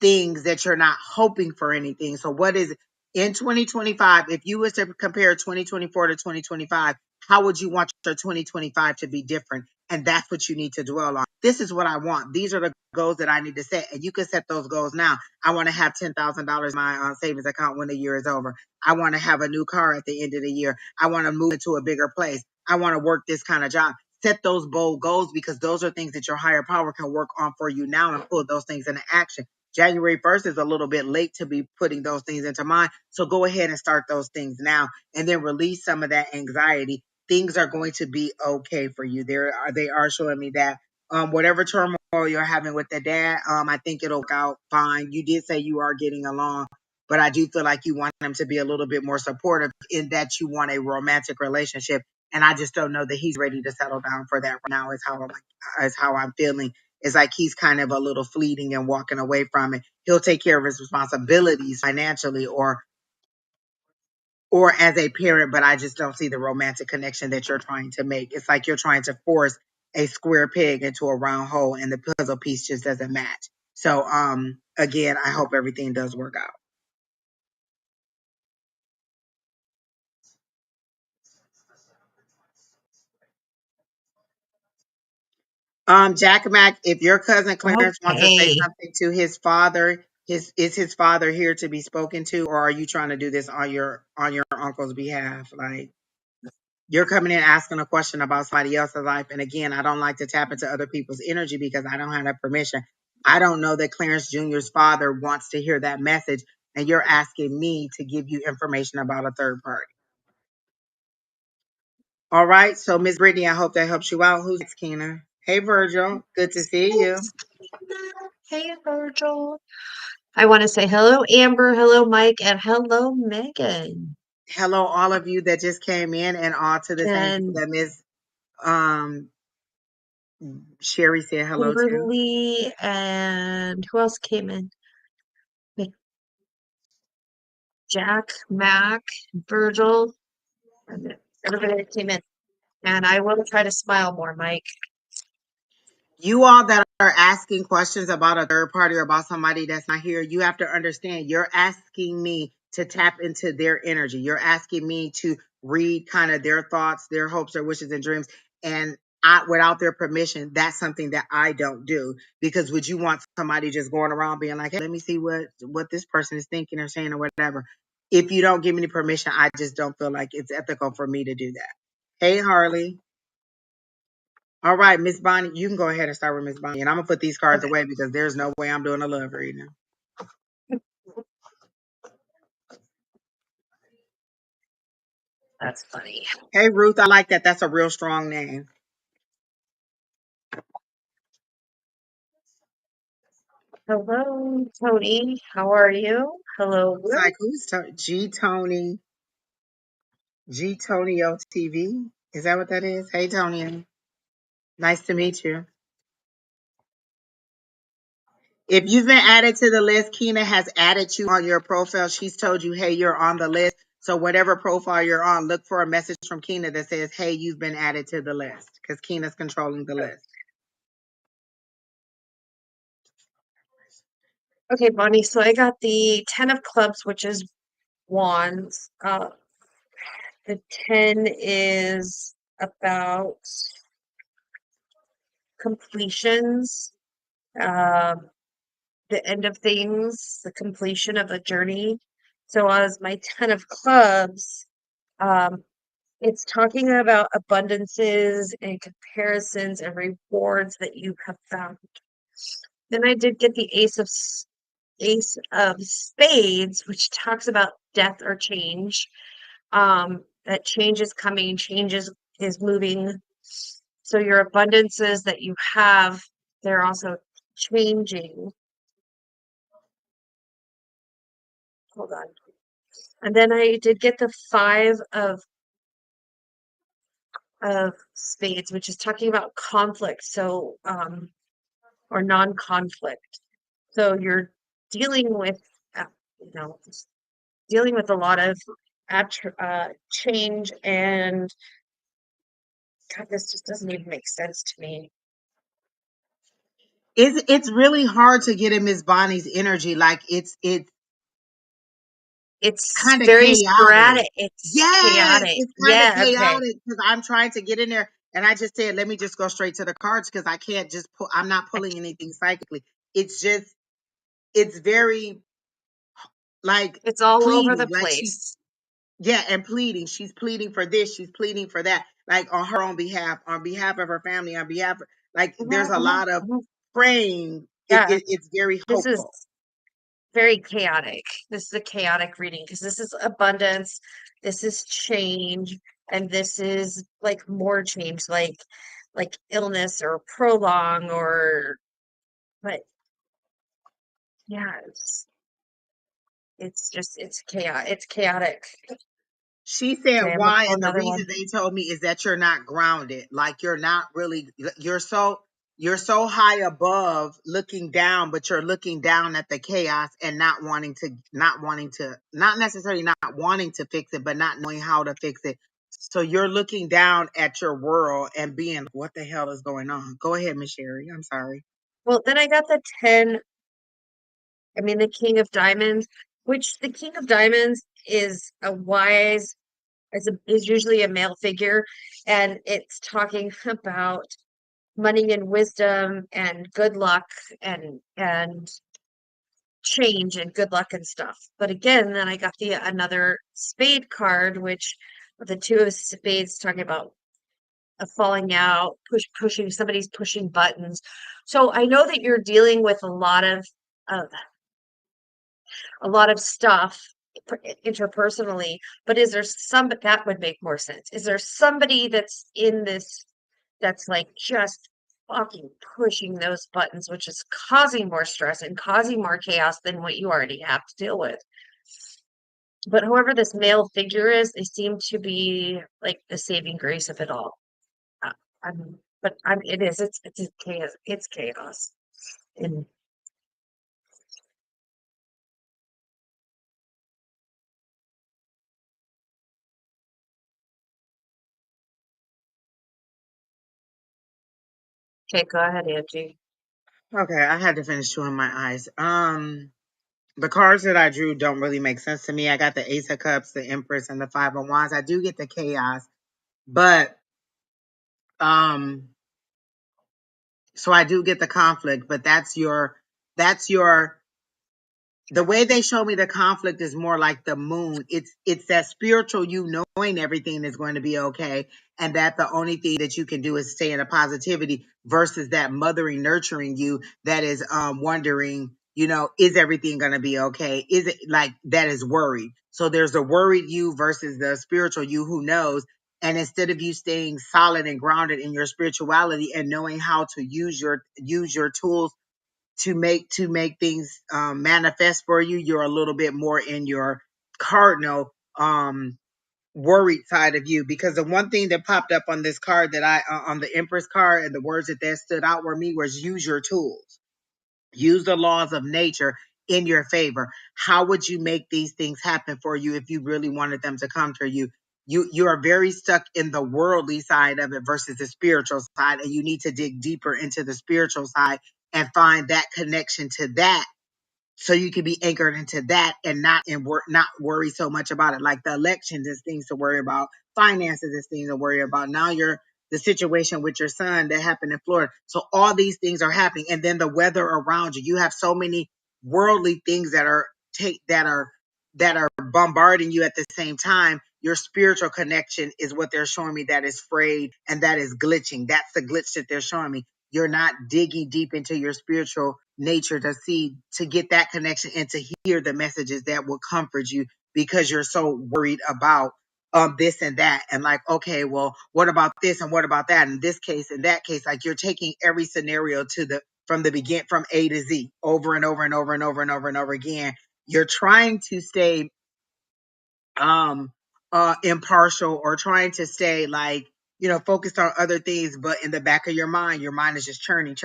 things that you're not hoping for anything. So what is in 2025, if you was to compare 2024 to 2025, How would you want your 2025 to be different? And that's what you need to dwell on. This is what I want. These are the goals that I need to set. And you can set those goals now. I want to have $10,000 in my savings account when the year is over. I want to have a new car at the end of the year. I want to move into a bigger place. I want to work this kind of job. Set those bold goals because those are things that your higher power can work on for you now and put those things into action. January 1st is a little bit late to be putting those things into mind. So go ahead and start those things now and then release some of that anxiety. Things are going to be okay for you. They are showing me that whatever turmoil you're having with the dad, I think it'll work out fine. You did say you are getting along, but I do feel like you want him to be a little bit more supportive in that you want a romantic relationship. And I just don't know that he's ready to settle down for that right now. Is how I'm feeling. It's like he's kind of a little fleeting and walking away from it. He'll take care of his responsibilities financially or as a parent, but I just don't see the romantic connection that you're trying to make. It's like you're trying to force a square peg into a round hole and the puzzle piece just doesn't match. So again, I hope everything does work out. Jack Mac, if your cousin Clarence wants to say Okay. something to his father, is his father here to be spoken to, or are you trying to do this on your uncle's behalf? Like you're coming in asking a question about somebody else's life. And again, I don't like to tap into other people's energy because I don't have that permission. I don't know that Clarence Jr.'s father wants to hear that message. And you're asking me to give you information about a third party. All right. So, Miss Brittany, I hope that helps you out. Who's next, Keena? Hey, Virgil. Good to see you. Thanks, Tina. Hey, Virgil. I want to say hello, Amber. Hello, Mike. And hello, Megan. Hello, all of you that just came in, and all to the same people And that Miss um, Sherry said hello to. Kimberly. And who else came in? Like Jack, Mac, Virgil. And everybody that came in. And I will try to smile more, Mike. You all that are asking questions about a third party or about somebody that's not here, you have to understand you're asking me to tap into their energy. You're asking me to read kind of their thoughts, their hopes, their wishes, and dreams. And without their permission, that's something that I don't do. Because would you want somebody just going around being like, hey, let me see what this person is thinking or saying or whatever? If you don't give me permission, I just don't feel like it's ethical for me to do that. Hey, Harley. All right, Miss Bonnie, you can go ahead and start with Miss Bonnie. And I'm gonna put these cards Okay, away because there's no way I'm doing a love reading. that's funny. Hey Ruth, I like that. That's a real strong name. Hello, Tony. How are you? Hello, It's like Ruth. who's G Tony OTV? Is that what that is? Hey Tony, nice to meet you. If you've been added to the list, Keena has added you on your profile. She's told you, hey, you're on the list. So whatever profile you're on, look for a message from Keena that says, hey, you've been added to the list because Keena's controlling the list. Okay, Bonnie. So I got the 10 of clubs, which is wands. The 10 is about completions, um, the end of things, the completion of a journey. So as my 10 of clubs, um, it's talking about abundances and comparisons and rewards that you have found. Then I did get the Ace of Spades, which talks about death or change. That change is coming, is moving. So your abundances that you have, they're also changing. Hold on. And then I did get the five of spades, which is talking about conflict. So or non-conflict. So you're dealing with uh, you know dealing with a lot of change and God, this just doesn't even make sense to me. It's really hard to get in Miss Bonnie's energy. Like It's kind of very chaotic. sporadic. It's Yes, chaotic. it's kind of Yeah, okay. chaotic because I'm trying to get in there, and I just said, let me just go straight to the cards because I can't just pull. I'm not pulling anything psychically. It's just, it's very like It's all over pleading, the like she's, place. yeah, and pleading. She's pleading for this. She's pleading for that, like on her own behalf, on behalf of her family, on behalf of, like there's Mhm, a mhm, lot of mhm. praying. Yeah, It's very this is hopeful. very chaotic. This is a chaotic reading because this is abundance, this is change, and this is like more change, like illness or prolong or but yeah, it's just it's chaotic. She said Okay, I'm gonna why, pull and the another reason one. they told me is that you're not grounded. Like you're not really, you're so high above looking down, but you're looking down at the chaos and not necessarily not wanting to fix it, but not knowing how to fix it. So you're looking down at your world and being, what the hell is going on? Go ahead, Miss Sherry. I'm sorry. Well, then I got the 10, I mean the King of Diamonds, which the King of Diamonds is a wise is usually a male figure, and it's talking about money and wisdom and good luck and change and good luck and stuff. But again, then I got the another spade card, which the two of spades talking about a falling out, pushing somebody's pushing buttons. So I know that you're dealing with of a lot of stuff interpersonally, but is there some that would make more sense? Is there somebody that's in this that's like just fucking pushing those buttons, which is causing more stress and causing more chaos than what you already have to deal with? But whoever this male figure is, they seem to be like the saving grace of it all. Uh, it is, it's chaos, it's chaos. And okay, go ahead, Angie. Okay, I had to finish chewing my eyes. The cards that I drew don't really make sense to me. I got the Ace of Cups, the Empress, and the Five of Wands. I do get the chaos, but um, so I do get the conflict. But that's your the way they show me the conflict is more like the moon. It's that spiritual you knowing everything is going to be okay, and that the only thing that you can do is stay in a positivity versus that mothering, nurturing you that is wondering, is everything going to be okay? Is it like that is worried? So there's the worried you versus the spiritual you who knows. And instead of you staying solid and grounded in your spirituality and knowing how to use your tools to make things manifest for you, you're a little bit more in your cardinal worried side of you. Because the one thing that popped up on this card that I on the Empress card, and the words that stood out were me was use your tools, use the laws of nature in your favor. How would you make these things happen for you if you really wanted them to come to you? You are very stuck in the worldly side of it versus the spiritual side, and you need to dig deeper into the spiritual side and find that connection to that, so you can be anchored into that and not worry so much about it. Like the elections is things to worry about, finances is things to worry about. Now you're the situation with your son that happened in Florida. So all these things are happening, and then the weather around you. You have so many worldly things take that are bombarding you at the same time. Your spiritual connection is what they're showing me that is frayed and that is glitching. That's the glitch that they're showing me. You're not digging deep into your spiritual nature to get that connection and to hear the messages that will comfort you, because you're so worried about this and that, and like, okay, well, what about this and what about that, in this case, in that case, like you're taking every scenario to the from the begin from A to Z over and over and over and over and over and over again. You're trying to stay um impartial, or trying to stay like, focused on other things, but in the back of your mind is just churning.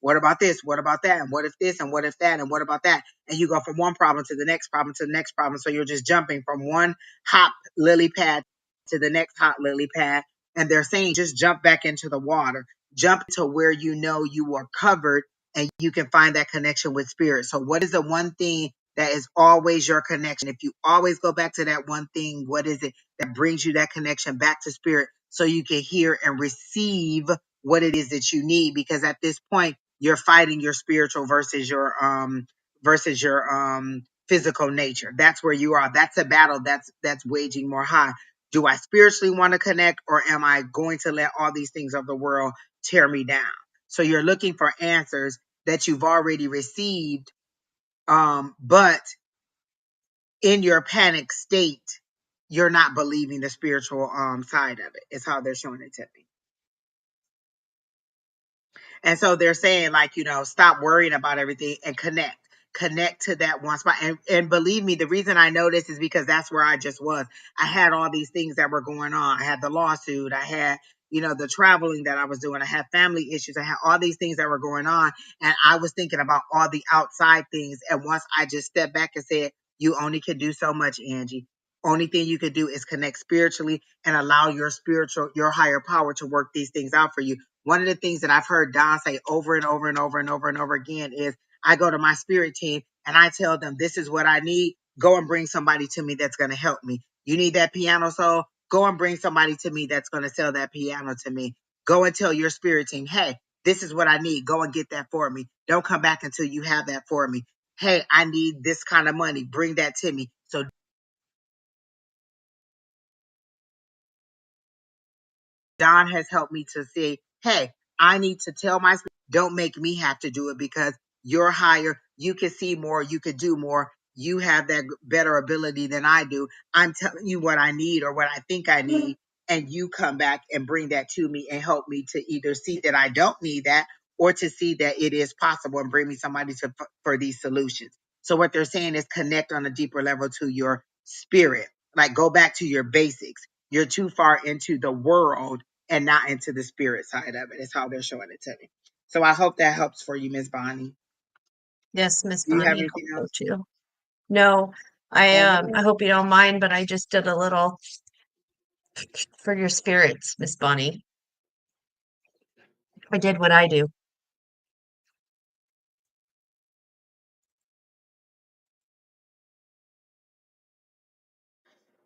What about this, what about that, and what if this, and what if that, and what about that, and you go from one problem to the next problem to the next problem. So you're just jumping from one hot lily pad to the next hot lily pad, and they're saying just jump back into the water, jump to where you know you are covered, and you can find that connection with spirit. So what is the one thing That is always your connection. If you always go back to that one thing, what is it that brings you that connection back to spirit so you can hear and receive what it is that you need? Because at this point, you're fighting your spiritual versus your physical nature. That's where you are. That's a battle that's waging more high. Do I spiritually want to connect, or am I going to let all these things of the world tear me down? So you're looking for answers that you've already received, but in your panic state, you're not believing the spiritual side of it. Is how they're showing it to me. And so they're saying, like, stop worrying about everything and connect. Connect to that one spot. And believe me, the reason I know this is because that's where I just was. I had all these things that were going on. I had the lawsuit. I had, the traveling that I was doing. I had family issues. I had all these things that were going on. And I was thinking about all the outside things. And once I just stepped back and said, you only can do so much, Angie. Only thing you could do is connect spiritually and allow your higher power to work these things out for you. One of the things that I've heard Don say over and over and over and over and over again is, I go to my spirit team and I tell them, this is what I need. Go and bring somebody to me that's going to help me. You need that piano solo? Go and bring somebody to me that's going to sell that piano to me. Go and tell your spirit team, hey, this is what I need. Go and get that for me. Don't come back until you have that for me. Hey, I need this kind of money. Bring that to me. So Don has helped me to say, hey, I need to tell my spirit, don't make me have to do it because you're higher. You can see more. You could do more. You have that better ability than I do. I'm telling you what I need or what I think I need. And you come back and bring that to me and help me to either see that I don't need that or to see that it is possible and bring me somebody for these solutions. So what they're saying is connect on a deeper level to your spirit. Like go back to your basics. You're too far into the world and not into the spirit side of it. Is how they're showing it to me. So I hope that helps for you, Miss Bonnie. Yes, Miss Do you have Bonnie, anything hope so else? too. No, I All I right. hope you don't mind, but I just did a little for your spirits, Miss Bonnie. I did what I do.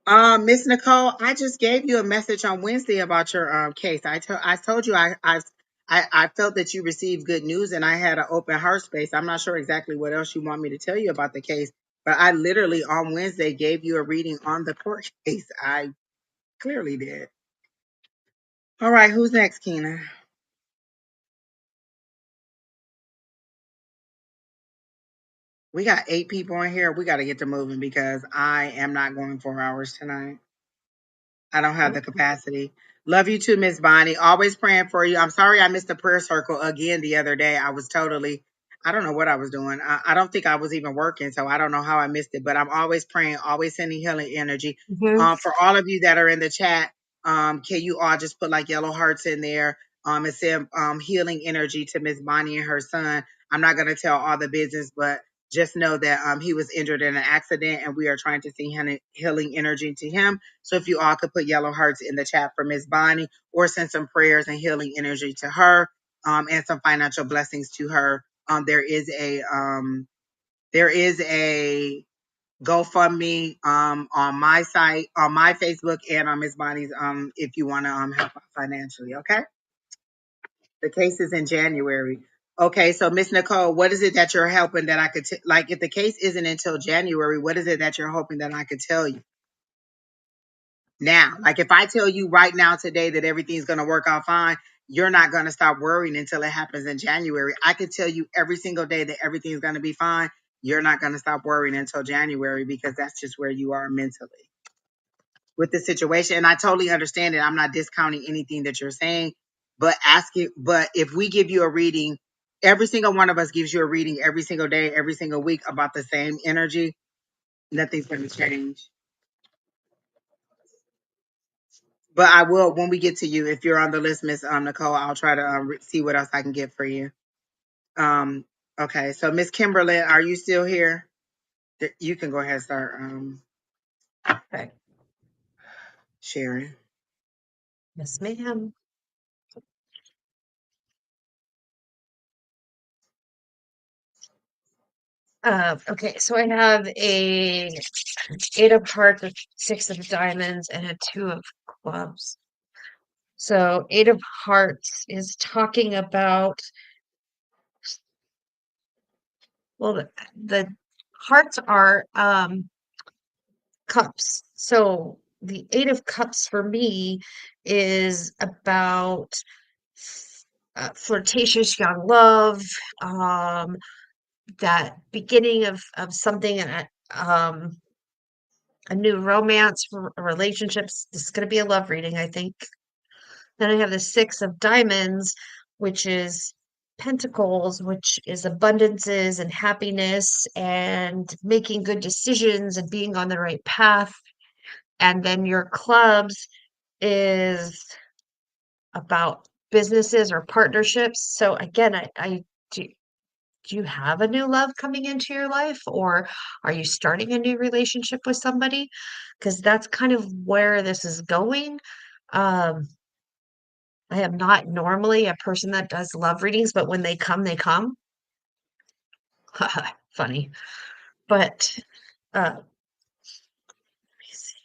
Miss Nicole, I just gave you a message on Wednesday about your case. I told you I felt that you received good news and I had an open heart space. I'm not sure exactly what else you want me to tell you about the case, but I literally on Wednesday gave you a reading on the court case. I clearly did. All right, who's next, Keena? We got 8 people in here. We got to get to moving because I am not going 4 hours tonight. I don't have the capacity. Love you too, Miss Bonnie. Always praying for you. I'm sorry I missed the prayer circle again the other day. I don't know what I was doing. I don't think I was even working, so I don't know how I missed it. But I'm always praying, always sending healing energy. Mhm. For all of you that are in the chat, can you all just put like yellow hearts in there? And send healing energy to Miss Bonnie and her son. I'm not gonna tell all the business, but just know that he was injured in an accident, and we are trying to send healing energy to him. So if you all could put yellow hearts in the chat for Miss Bonnie or send some prayers and healing energy to her, and some financial blessings to her. There is a GoFundMe on my site, on my Facebook, and on Miss Bonnie's if you want to help out financially. Okay. The case is in January. Okay, so Miss Nicole, what is it that you're helping that I could like? If the case isn't until January, what is it that you're hoping that I could tell you now? Like if I tell you right now today that everything's going to work out fine, you're not going to stop worrying until it happens in January. I could tell you every single day that everything's going to be fine. You're not going to stop worrying until January because that's just where you are mentally with the situation. And I totally understand it. I'm not discounting anything that you're saying, but but if we give you a reading, every single one of us gives you a reading every single day, every single week about the same energy, nothing's going to change. But I will, when we get to you, if you're on the list, Miss Nicole, I'll try to see what else I can get for you. Um, okay, so Miss Kimberly, are you still here? You can go ahead and start Okay. sharing. Yes, ma'am. Okay, so I have a eight of hearts, a six of diamonds, and a two of clubs. So eight of hearts is talking about, well, the hearts are cups. So the eight of cups for me is about flirtatious young love, um, that beginning of something, a new romance, relationships. This is going to be a love reading, I think. Then I have the six of diamonds, which is pentacles, which is abundances and happiness and making good decisions and being on the right path. And then your clubs is about businesses or partnerships. So again, I do you have a new love coming into your life, or are you starting a new relationship with somebody? Because that's kind of where this is going. Um, I am not normally a person that does love readings, but when they come, they come. Funny. But let me see.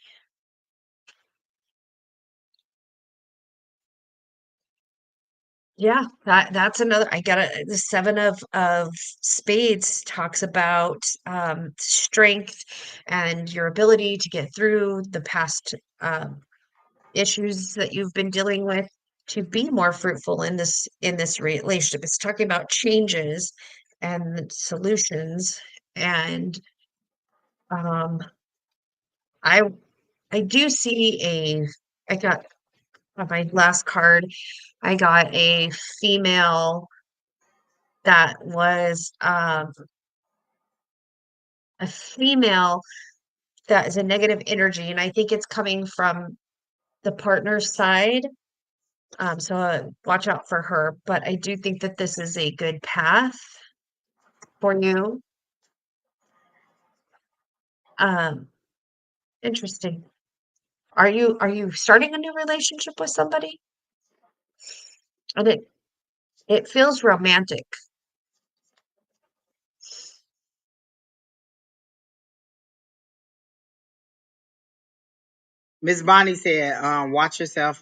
Yeah, that's another. I got the seven of spades talks about strength and your ability to get through the past issues that you've been dealing with to be more fruitful in this relationship. It's talking about changes and solutions. And um I I do see I got on my last card, I got a female that was a female that is a negative energy, and I think it's coming from the partner's side. So watch out for her. But I do think that this is a good path for you. Um, Interesting. Are you starting a new relationship with somebody? And it feels romantic. Miss Bonnie said, watch yourself,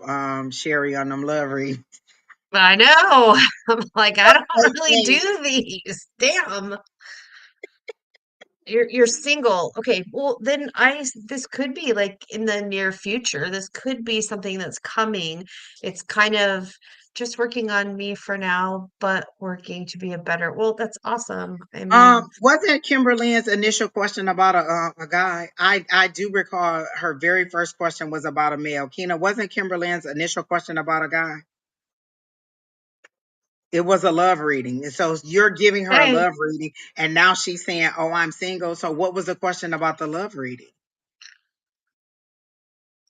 Sherry, on them love reads. I know. I'm like, I don't Hey, really hey, do these. Damn. You're single. Okay, well then this could be like in the near future. This could be something that's coming. It's kind of just working on me for now, but working to be a better. Well, that's awesome. I mean, wasn't Kimberly's initial question about a guy? I do recall her very first question was about a male. Kina, wasn't Kimberly's initial question about a guy? It was a love reading. And so you're giving her a hey, love reading, and now she's saying, "Oh, I'm single." So what was the question about the love reading?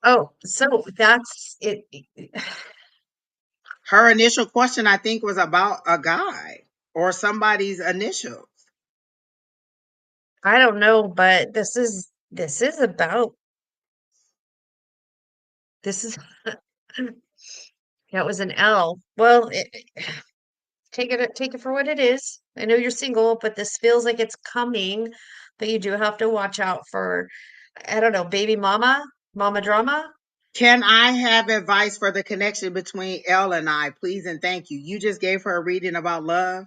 oh, so that's it. Her initial question, I think, was about a guy or somebody's initials. I don't know, but this is about this is that was an L. Well, take it for what it is. I know you're single, but this feels like it's coming, but you do have to watch out for, I don't know, baby mama drama. Can I have advice for the connection between Elle and I, please and thank you? You just gave her a reading about love.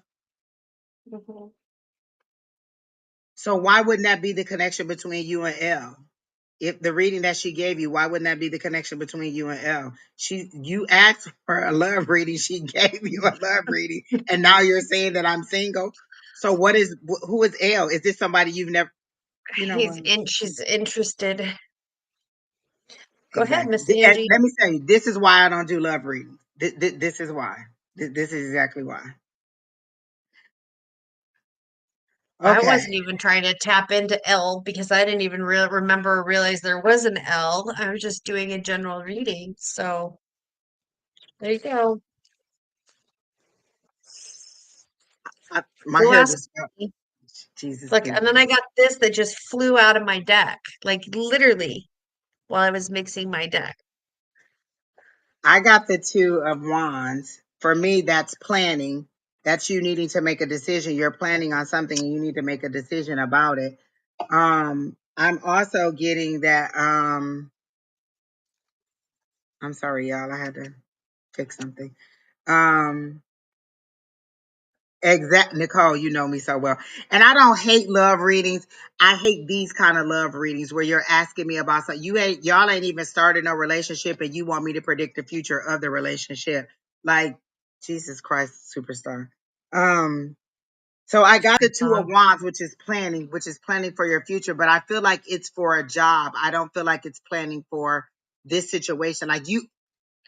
Mhm. So why wouldn't that be the connection between you and Elle? If the reading that she gave you, why wouldn't that be the connection between you and Elle? You asked for a love reading, she gave you a love reading, and now you're saying that I'm single. So who is Elle? Is this somebody you've never, you know what? She's interested. Go ahead, Exactly. Miss And Angie. let me tell you, this is why I don't do love readings. This is why. This is exactly why. I Okay. wasn't even trying to tap into L because I didn't even remember or realize there was an L. I was just doing a general reading. So there you go. My Go hair ask just, me. Jesus, Look, and then I got this that just flew out of my deck, like literally while I was mixing my deck. I got the two of wands. For me, that's planning. That's you needing to make a decision. You're planning on something and you need to make a decision about it. I'm also getting that I'm sorry, y'all, I had to fix something. Um Exact, Nicole, you know me so well. And I don't hate love readings. I hate these kind of love readings where you're asking me about something. Y'all ain't even started no relationship and you want me to predict the future of the relationship. Like, Jesus Christ, superstar. Um, so I got the two of Um, wands, which is planning for your future, but I feel like it's for a job. I don't feel like it's planning for this situation. Like you,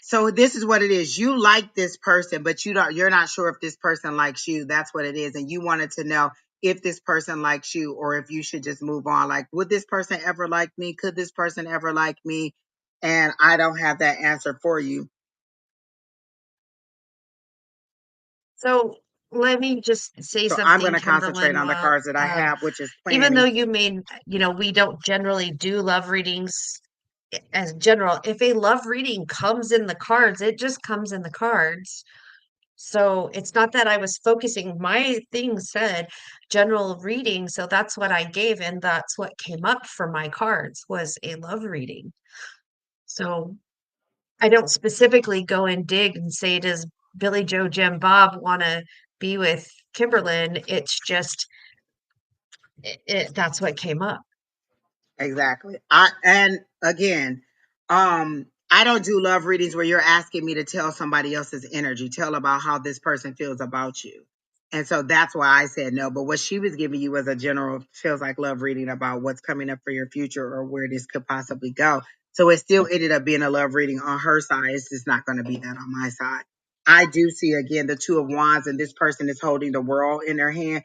so this is what it is. You like this person, but you're not sure if this person likes you. That's what it is. And you wanted to know if this person likes you or if you should just move on. Like, would this person ever like me? Could this person ever like me? And I don't have that answer for you. so let me just say So I'm going something, to concentrate Kimberlyn, on the while cards that I have, which is even though planning. you may, we don't generally do love readings as general, if a love reading comes in the cards, it just comes in the cards. So it's not that I was focusing, my thing said general reading, so that's what I gave, and that's what came up for my cards was a love reading. So I don't specifically go and dig and say, does Billy Joe Jim Bob want to be with Kimberlyn? It's just that's what came up. Exactly. And again, I don't do love readings where you're asking me to tell somebody else's energy, tell about how this person feels about you. And so that's why I said no. But what she was giving you was a general feels like love reading about what's coming up for your future or where this could possibly go. So it still ended up being a love reading on her side. It's just not going to be that on my side. I do see again the two of wands, and this person is holding the world in their hand,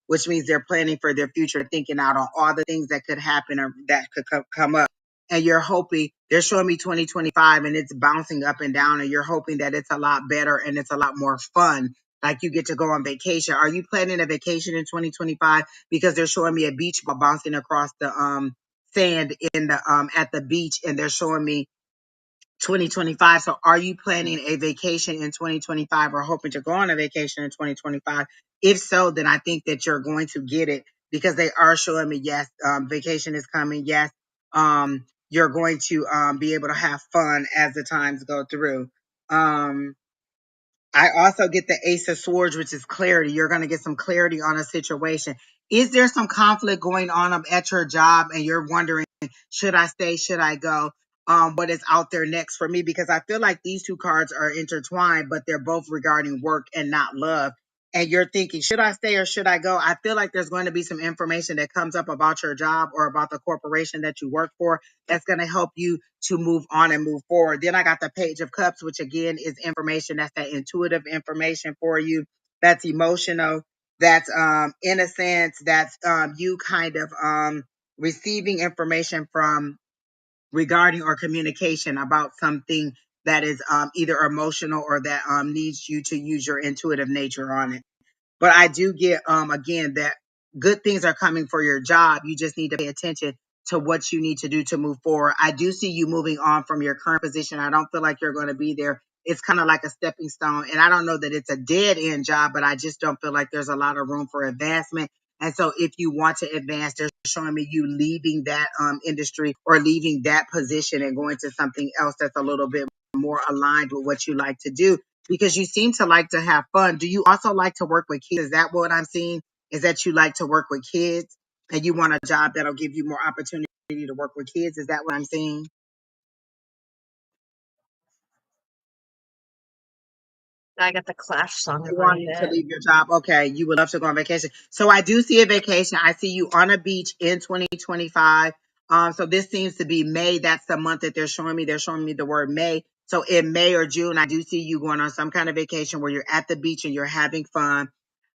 which means they're planning for their future, thinking out on all the things that could happen or that could come up. And you're hoping, they're showing me 2025 and it's bouncing up and down, and you're hoping that it's a lot better and it's a lot more fun. Like you get to go on vacation. Are you planning a vacation in 2025? Because they're showing me a beach ball bouncing across the sand in the at the beach, and they're showing me 2025. So are you planning a vacation in 2025 or hoping to go on a vacation in 2025? If so, then I think that you're going to get it because they are showing me, yes, vacation is coming. Yes, you're going to be able to have fun as the times go through. Um, I also get the Ace of Swords, which is clarity. You're going to get some clarity on a situation. Is there some conflict going on at your job and you're wondering, should I stay? Should I go? What is out there next for me? Because I feel like these two cards are intertwined, but they're both regarding work and not love. And you're thinking, should I stay or should I go? I feel like there's going to be some information that comes up about your job or about the corporation that you work for that's going to help you to move on and move forward. Then I got the Page of Cups, which again is information that's that intuitive information for you. That's emotional. That's innocence. That's you kind of receiving information from regarding or communication about something that is either emotional or that needs you to use your intuitive nature on it. But I do get again that good things are coming for your job. You just need to pay attention to what you need to do to move forward. I do see you moving on from your current position. I don't feel like you're going to be there. It's kind of like a stepping stone. And I don't know that it's a dead end job, but I just don't feel like there's a lot of room for advancement. And so if you want to advance, they're showing me you leaving that industry or leaving that position and going to something else that's a little bit more aligned with what you like to do, because you seem to like to have fun. Do you also like to work with kids? Is that what I'm seeing? Is that you like to work with kids and you want a job that'll give you more opportunity to work with kids? Is that what I'm seeing? I got the Clash song in You my wanting to head. leave your job. Okay. You would love to go on vacation. So I do see a vacation. I see you on a beach in 2025. So this seems to be May. That's the month that they're showing me. They're showing me the word May. So in May or June, I do see you going on some kind of vacation where you're at the beach and you're having fun.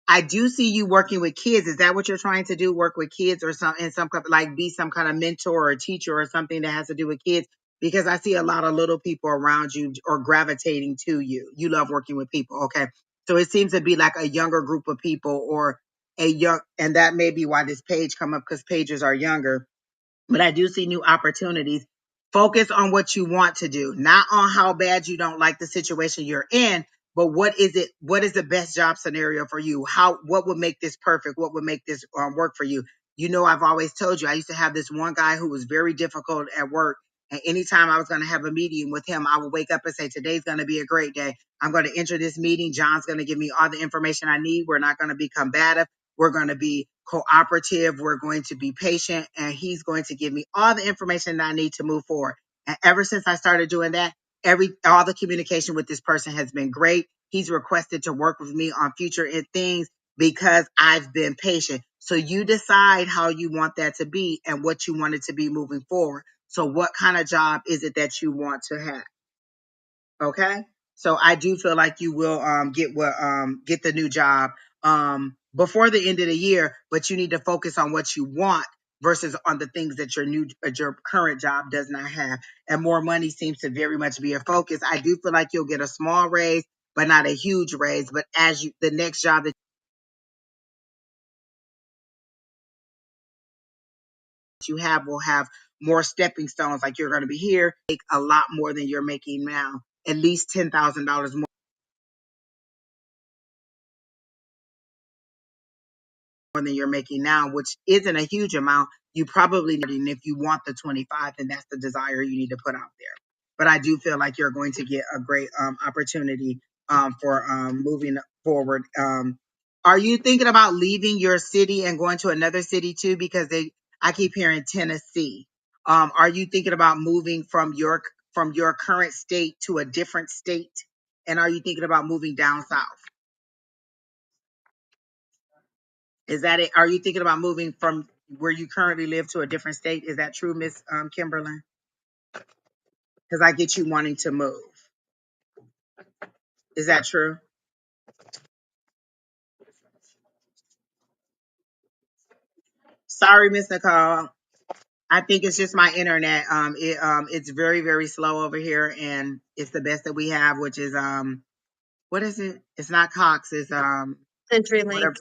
I do see you working with kids. Is that what you're trying to do? Work with kids or some in some like be some kind of mentor or teacher or something that has to do with kids? Because I see a lot of little people around you or gravitating to you. You love working with people. Okay. So it seems to be like a younger group of people or a young, and that may be why this page come up because pages are younger, but I do see new opportunities. Focus on what you want to do, not on how bad you don't like the situation you're in, but what is the best job scenario for you? What would make this perfect? What would make this work for you? I've always told you, I used to have this one guy who was very difficult at work. And anytime I was going to have a meeting with him, I would wake up and say, today's going to be a great day. I'm going to enter this meeting. John's going to give me all the information I need. We're not going to be combative. We're going to be cooperative. We're going to be patient. And he's going to give me all the information that I need to move forward. And ever since I started doing that, all the communication with this person has been great. He's requested to work with me on future things because I've been patient. So you decide how you want that to be and what you want it to be moving forward. So what kind of job is it that you want to have? Okay. So I do feel like you will get the new job before the end of the year, but you need to focus on what you want versus on the things that your current job does not have. And more money seems to very much be a focus. I do feel like you'll get a small raise, but not a huge raise. But the next job that you have will have more stepping stones. Like you're going to be here, make a lot more than you're making now, at least $10,000 more than you're making now, which isn't a huge amount. You probably need, and if you want the 25, then that's the desire you need to put out there. But I do feel like you're going to get a great opportunity for moving forward. Are you thinking about leaving your city and going to another city too? Because I keep hearing Tennessee. Are you thinking about moving from your current state to a different state? And are you thinking about moving down south? Is that it? Are you thinking about moving from where you currently live to a different state? Is that true, Miss Kimberly? Because I get you wanting to move. Is that true? Sorry, Miss Nicole. I think it's just my internet. It's very, very slow over here, and it's the best that we have, which is what is it? It's not Cox. It's CenturyLink. whatever,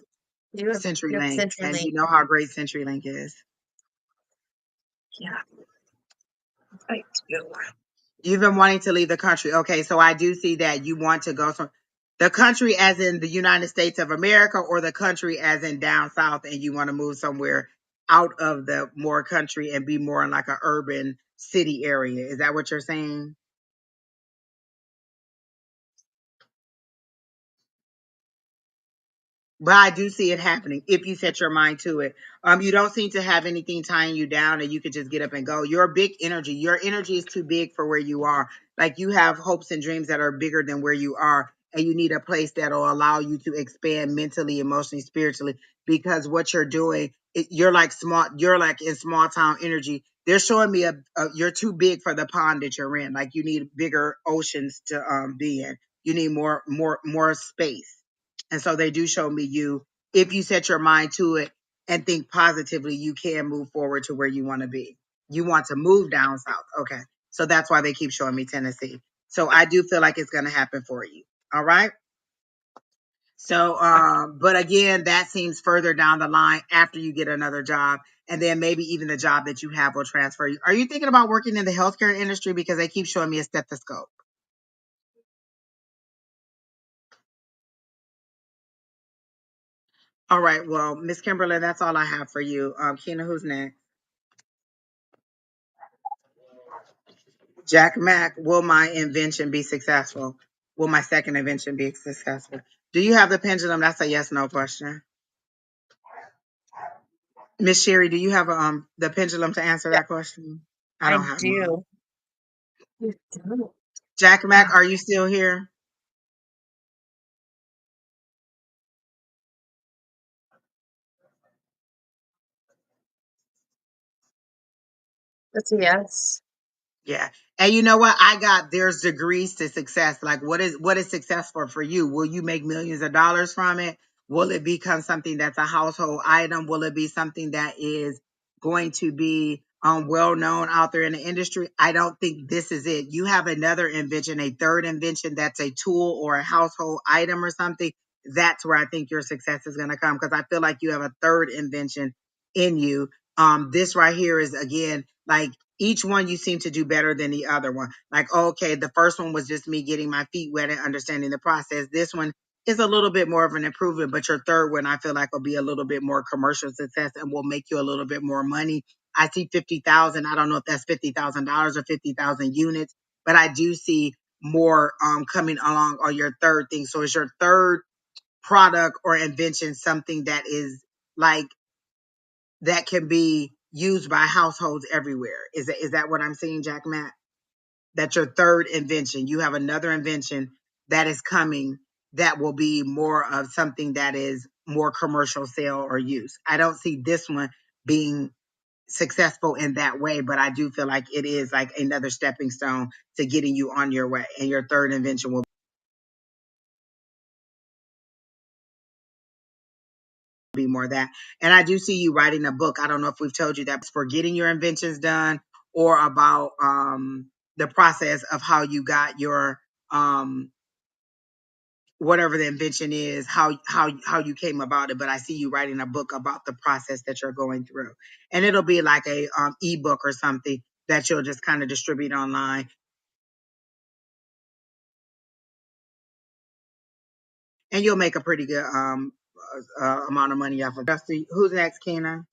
You have CenturyLink, and CenturyLink. you know how great CenturyLink is. Yeah, I do. You've been wanting to leave the country. Okay, so I do see that you want to go from the country as in the United States of America or the country as in down south and you want to move somewhere out of the more country and be more in like an urban city area. Is that what you're saying? But I do see it happening if you set your mind to it. You don't seem to have anything tying you down and you could just get up and go. You're a big energy. Your energy is too big for where you are. Like you have hopes and dreams that are bigger than where you are. And you need a place that'll allow you to expand mentally, emotionally, spiritually. Because what you're doing, you're like in small town energy. They're showing me you're too big for the pond that you're in. Like you need bigger oceans to be in. You need more space. And so they do show me if you set your mind to it and think positively, you can move forward to where you want to be. You want to move down south. Okay. So that's why they keep showing me Tennessee. So I do feel like it's going to happen for you. All right. So, but again, that seems further down the line after you get another job. And then maybe even the job that you have will transfer you. Are you thinking about working in the healthcare industry? Because they keep showing me a stethoscope. All right. Well, Miss Kimberly, that's all I have for you. Keena, who's next? Jack Mack, will my invention be successful? Will my second invention be successful? Do you have the pendulum? That's a yes no question. Miss Sherry, do you have the pendulum to answer Yeah, that question? I I don't have mine. do. You do. Jack Mack, Ah, are you still here? that's a yes. Yeah. And you know what? There's degrees to success. Like what is successful for you? Will you make millions of dollars from it? Will it become something that's a household item? Will it be something that is going to be well known out there in the industry? I don't think this is it. You have another invention, a third invention that's a tool or a household item or something. That's where I think your success is going to come because I feel like you have a third invention in you. This right here is again like each one you seem to do better than the other one. Like, okay, the first one was just me getting my feet wet and understanding the process. This one is a little bit more of an improvement, but your third one I feel like will be a little bit more commercial success and will make you a little bit more money. I see 50,000. I don't know if that's $50,000 or 50,000 units, but I do see more coming along on your third thing. So is your third product or invention something that is like that can be used by households everywhere? Is that what I'm saying, Jack Matt? That's your third invention. You have another invention that is coming that will be more of something that is more commercial sale or use. I don't see this one being successful in that way, but I do feel like it is like another stepping stone to getting you on your way. And your third invention will be more of that. And I do see you writing a book. I don't know if we've told you that, but for getting your inventions done or about the process of how you got your um whatever the invention is, how you came about it. But I see you writing a book about the process that you're going through, and it'll be like a ebook or something that you'll just kind of distribute online, and you'll make a pretty good amount of money off of it. Who's next, Keena?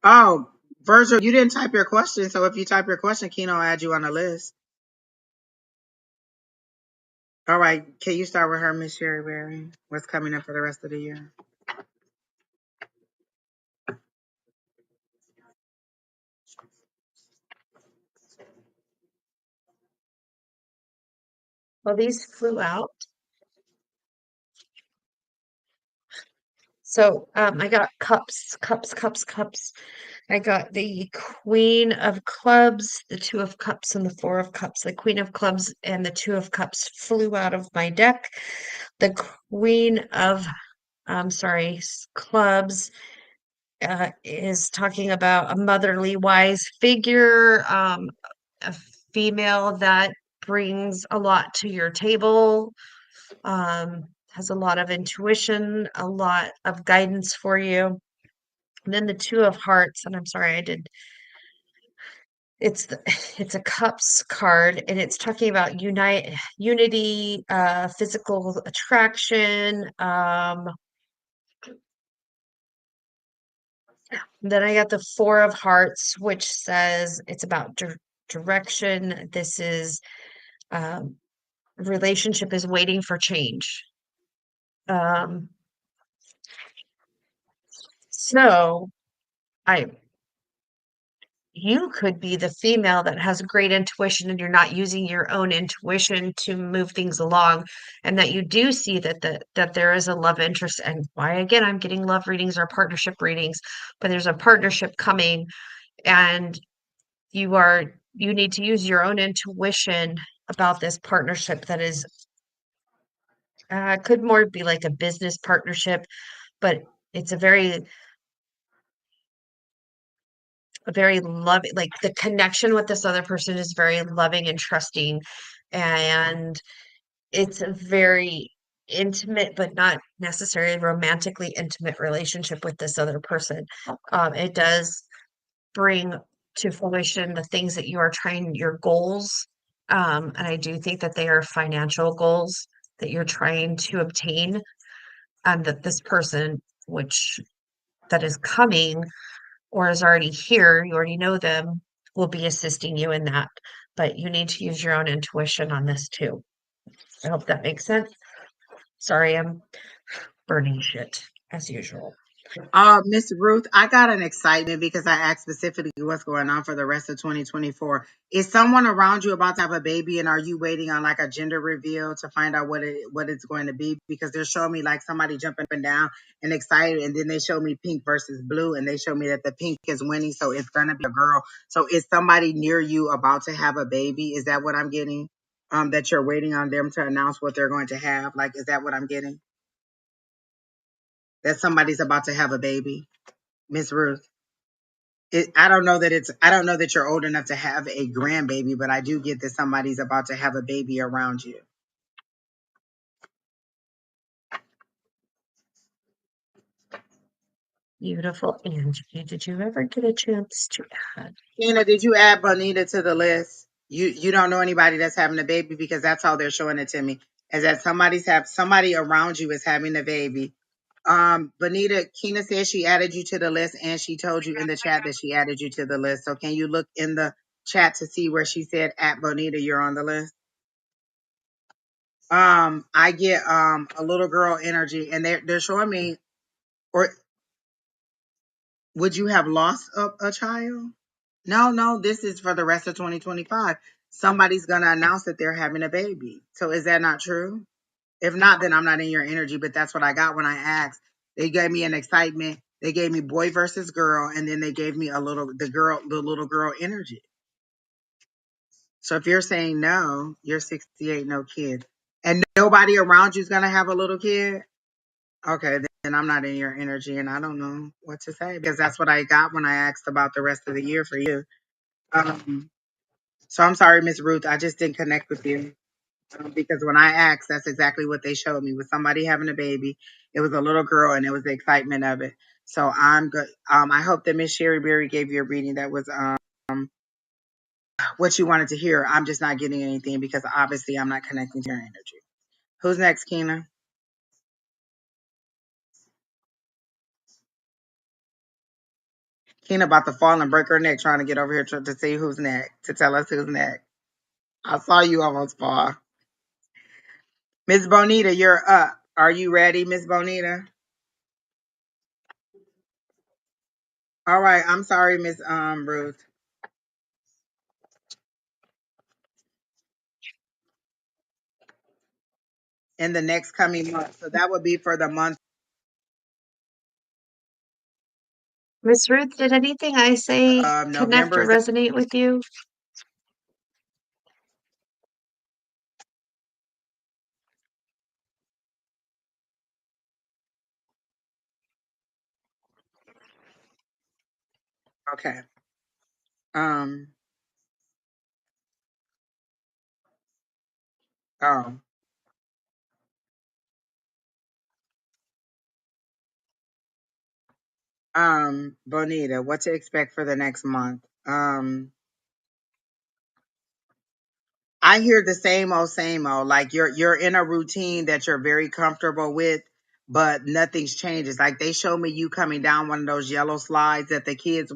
Oh, Virgil, you didn't type your question, so if you type your question, Keena will add you on the list. All right, can you start with her, Miss Sheri Beery? What's coming up for the rest of the year? Well, these flew out. So I got cups, cups, cups, cups. I got the Queen of Clubs, the Two of Cups, and the Four of Cups. The Queen of Clubs and the Two of Cups flew out of my deck. The Queen of, Clubs is talking about a motherly, wise figure, a female that brings a lot to your table, has a lot of intuition, a lot of guidance for you. And then the Two of Hearts, and I'm sorry, I did. It's the, it's a cups card, and it's talking about unity, physical attraction. Then I got the Four of Hearts, which says it's about direction. This is um, relationship is waiting for change. Um, so I you could be the female that has great intuition and you're not using your own intuition to move things along, and that you do see that there is a love interest. And why again I'm getting love readings or partnership readings, but there's a partnership coming, and you need to use your own intuition about this partnership that is could more be like a business partnership, but it's a very loving, like the connection with this other person is very loving and trusting, and it's a very intimate but not necessarily romantically intimate relationship with this other person. It does bring to fruition the things that you are trying, your goals, and I do think that they are financial goals that you're trying to obtain, and that this person, which that is coming or is already here, you already know them, will be assisting you in that. But you need to use your own intuition on this too. I hope that makes sense. Sorry, I'm burning shit as usual. Miss Ruth, I got an excitement because I asked specifically what's going on for the rest of 2024. Is someone around you about to have a baby, and are you waiting on like a gender reveal to find out what it's going to be? Because they're showing me like somebody jumping up and down and excited, and then they show me pink versus blue, and they show me that the pink is winning, so it's gonna be a girl. So is somebody near you about to have a baby? Is that what I'm getting? That you're waiting on them to announce what they're going to have? Like, is that what I'm getting? That somebody's about to have a baby, Miss Ruth? I don't know that you're old enough to have a grandbaby, but I do get that somebody's about to have a baby around you. Beautiful Angie. Did you ever get a chance to add? Tina, did you add Bonita to the list? You don't know anybody that's having a baby because that's how they're showing it to me. Is that somebody around you is having a baby. Bonita, Kina says she added you to the list and she told you in the chat that she added you to the list. So can you look in the chat to see where she said at Bonita you're on the list? I get a little girl energy and they're showing me, or would you have lost a child? No, no, this is for the rest of 2025. Somebody's going to announce that they're having a baby. So is that not true? If not, then I'm not in your energy, but that's what I got when I asked. They gave me an excitement. They gave me boy versus girl, and then they gave me the little girl energy. So if you're saying no, you're 68, no kid. And nobody around you is going to have a little kid. Okay, then I'm not in your energy and I don't know what to say because that's what I got when I asked about the rest of the year for you. Um, So I'm sorry, Miss Ruth. I just didn't connect with you because when I asked, that's exactly what they showed me. With somebody having a baby, it was a little girl, and it was the excitement of it. So I'm good. I hope that Miss Sheri Beery gave you a reading that was what you wanted to hear. I'm just not getting anything because obviously I'm not connecting to your energy. Who's next, Keena? Keena about to fall and break her neck trying to get over here to see who's next, to tell us who's next. I saw you almost fall. Miss Bonita, you're up. Are you ready, Miss Bonita? All right. I'm sorry, Miss Ruth. In the next coming month. So that would be for the month Miss Ruth, did anything I say of connect November. or Is that resonate with you? okay? Um. Oh. Bonita, what to expect for the next month? I hear the same old. Like you're in a routine that you're very comfortable with, but nothing's changed. It's like they show me you coming down one of those yellow slides that the kids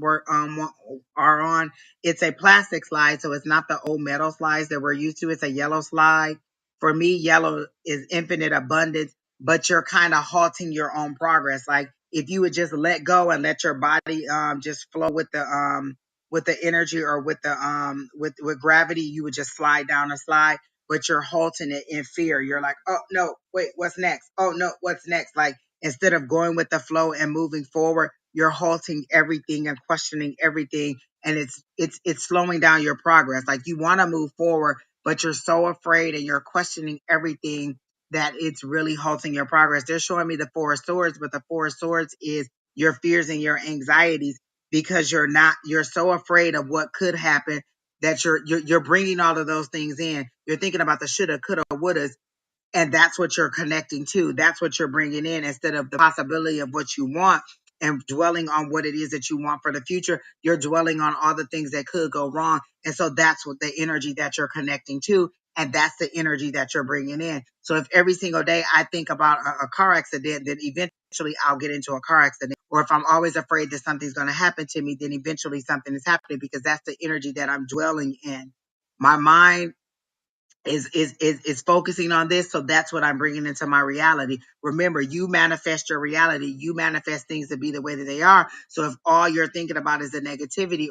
are on. It's a plastic slide, so it's not the old metal slides that we're used to. It's a yellow slide. For me, yellow is infinite abundance, but you're kind of halting your own progress. Like if you would just let go and let your body just flow with the energy or with the with gravity, you would just slide down a slide, but you're halting it in fear. You're like, oh no, wait, what's next? Oh no, what's next? Like instead of going with the flow and moving forward, you're halting everything and questioning everything, and it's slowing down your progress. Like you want to move forward, but you're so afraid and you're questioning everything that it's really halting your progress. They're showing me the Four of Swords, but the Four of Swords is your fears and your anxieties because you're so afraid of what could happen that you're bringing all of those things in. You're thinking about the shoulda, coulda, wouldas, and that's what you're connecting to. That's what you're bringing in instead of the possibility of what you want and dwelling on what it is that you want for the future. You're dwelling on all the things that could go wrong. And so that's what the energy that you're connecting to. And that's the energy that you're bringing in. So if every single day I think about a car accident, then eventually I'll get into a car accident. Or if I'm always afraid that something's going to happen to me, then eventually something is happening because that's the energy that I'm dwelling in. My mind is focusing on this, so that's what I'm bringing into my reality. Remember, you manifest your reality. You manifest things to be the way that they are. So if all you're thinking about is the negativity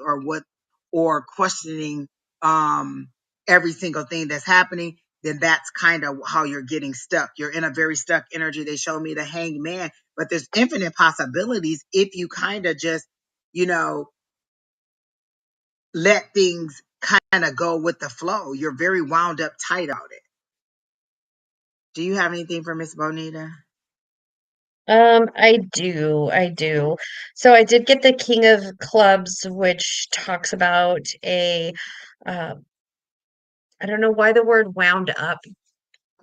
or questioning um every single thing that's happening, then that's kind of how you're getting stuck. You're in a very stuck energy. They show me the hanged man, but there's infinite possibilities if you kind of just you know let things kind of go with the flow. You're very wound up tight on it. Do you have anything for Miss Bonita? I do. So I did get the King of Clubs, which talks about uh, I don't know why the word wound up.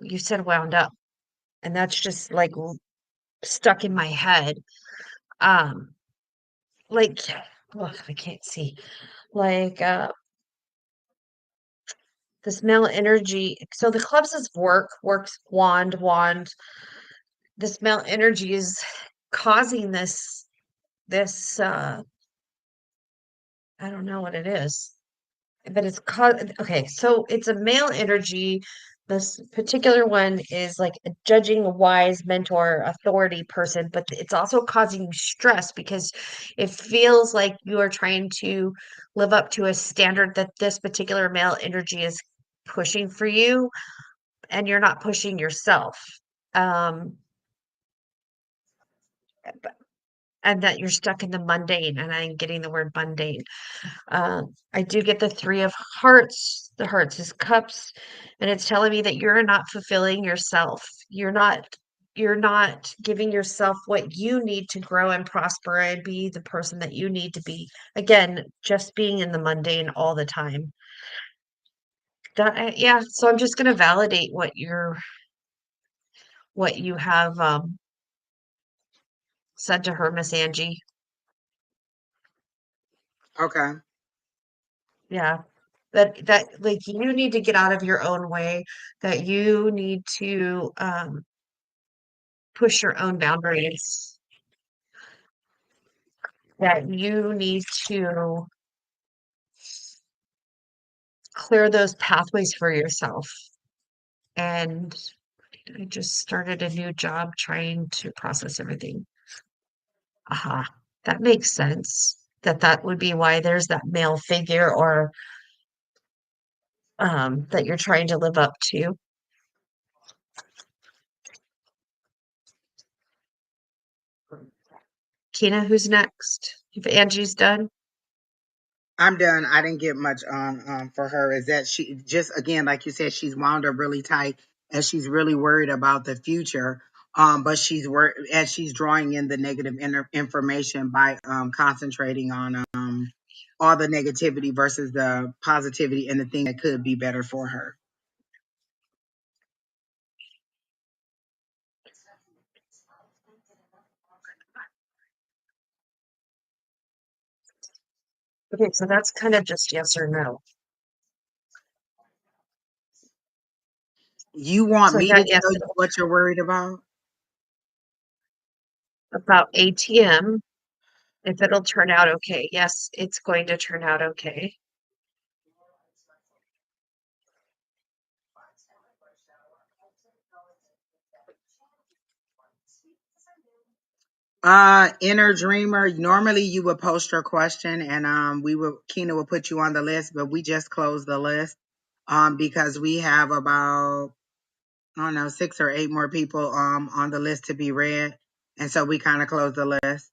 You said wound up, and that's just like stuck in my head. like, well, I can't see. Like, this male energy. So the clubs is works, wand. This male energy is causing this I don't know what it is, but it's called okay, so it's a male energy. This particular one is like a judging, a wise mentor, authority person, but it's also causing you stress because it feels like you are trying to live up to a standard that this particular male energy is pushing for you, and you're not pushing yourself. Um, and that you're stuck in the mundane, and I'm getting the word mundane. I do get the three of hearts. The hearts is cups, and it's telling me that you're not fulfilling yourself. You're not giving yourself what you need to grow and prosper and be the person that you need to be. Again, just being in the mundane all the time. Yeah, so I'm just gonna validate what you have said to her, Miss Angie. Okay. Yeah. That like you need to get out of your own way, that you need to push your own boundaries, that you need to clear those pathways for yourself. And I just started a new job trying to process everything. Aha, that makes sense. That would be why there's that male figure or that you're trying to live up to. Kina, who's next? If Angie's done. I'm done. I didn't get much on for her. Is that she just again, like you said, she's wound up really tight and she's really worried about the future. But she's worried as she's drawing in the negative information by concentrating on all the negativity versus the positivity and the thing that could be better for her. Okay, so that's kind of just yes or no. You want So I me to got yes tell you what you're worried about? about ATM, if it'll turn out okay. Yes, it's going to turn out okay. Inner dreamer. Normally you would post your question and Kina would put you on the list, but we just closed the list because we have about I don't know 6 or 8 more people on the list to be read, and so we kind of closed the list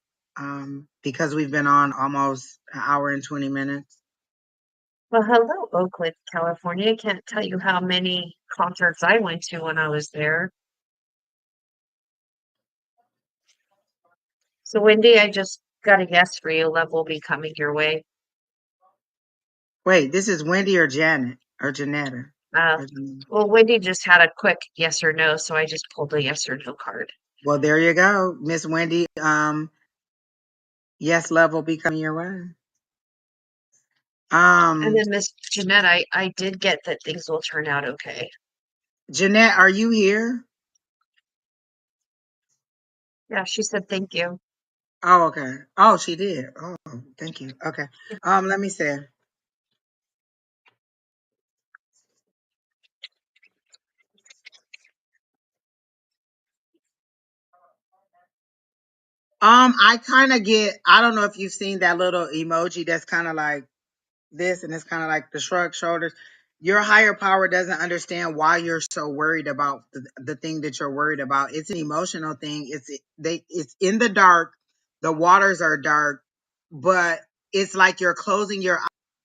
because we've been on almost an hour and 20 minutes. Well, hello, Oakland, California. I can't tell you how many concerts I went to when I was there. So, Wendy, I just got a yes for you. Love will be coming your way. Wait, this is Wendy or Janet or Janetta? Uh, Or Janetta? well, Wendy just had a quick yes or no, so I just pulled a yes or no card. Well, there you go, Miss Wendy. Yes, love will be coming your way. And Um, then Miss Jeanette, I did get that things will turn out okay. Jeanette, are you here? Yeah, she said thank you. Oh, okay. Oh, she did. Oh, thank you. Okay. Let me see. I kind of get. I don't know if you've seen that little emoji that's kind of like this, and it's kind of like the shrug shoulders. Your higher power doesn't understand why you're so worried about the thing that you're worried about. It's an emotional thing. It's in the dark. The waters are dark, but it's like you're closing your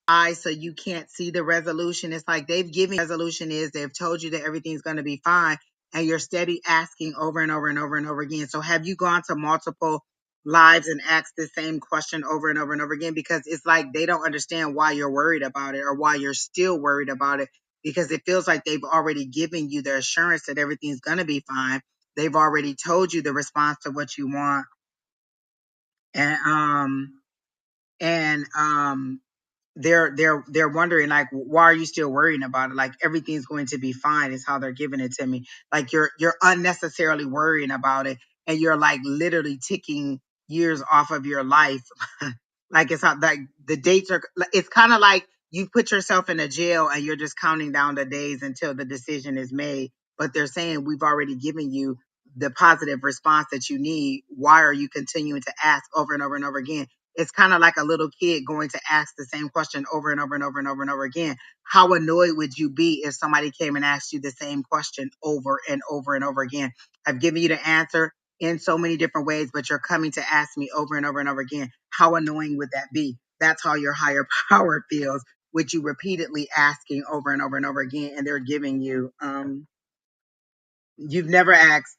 eyes so you can't see the resolution. It's like they've given you resolution is they've told you that everything's going to be fine, and you're steady asking over and over and over and over again. So have you gone to multiple lives and asked the same question over and over and over again? Because it's like they don't understand why you're worried about it or why you're still worried about it, because it feels like they've already given you the assurance that everything's going to be fine. They've already told you the response to what you want. And and they're wondering like, why are you still worrying about it? Like everything's going to be fine is how they're giving it to me. Like you're unnecessarily worrying about it, and you're like literally ticking years off of your life. Like it's how like the dates are. It's kind of like you put yourself in a jail and you're just counting down the days until the decision is made. But they're saying we've already given you the positive response that you need. Why are you continuing to ask over and over and over again? It's kind of like a little kid going to ask the same question over and over and over and over and over again. How annoyed would you be if somebody came and asked you the same question over and over and over again? I've given you the answer in so many different ways, but you're coming to ask me over and over and over again. How annoying would that be? That's how your higher power feels, with you repeatedly asking over and over and over again, and they're giving you. You've never asked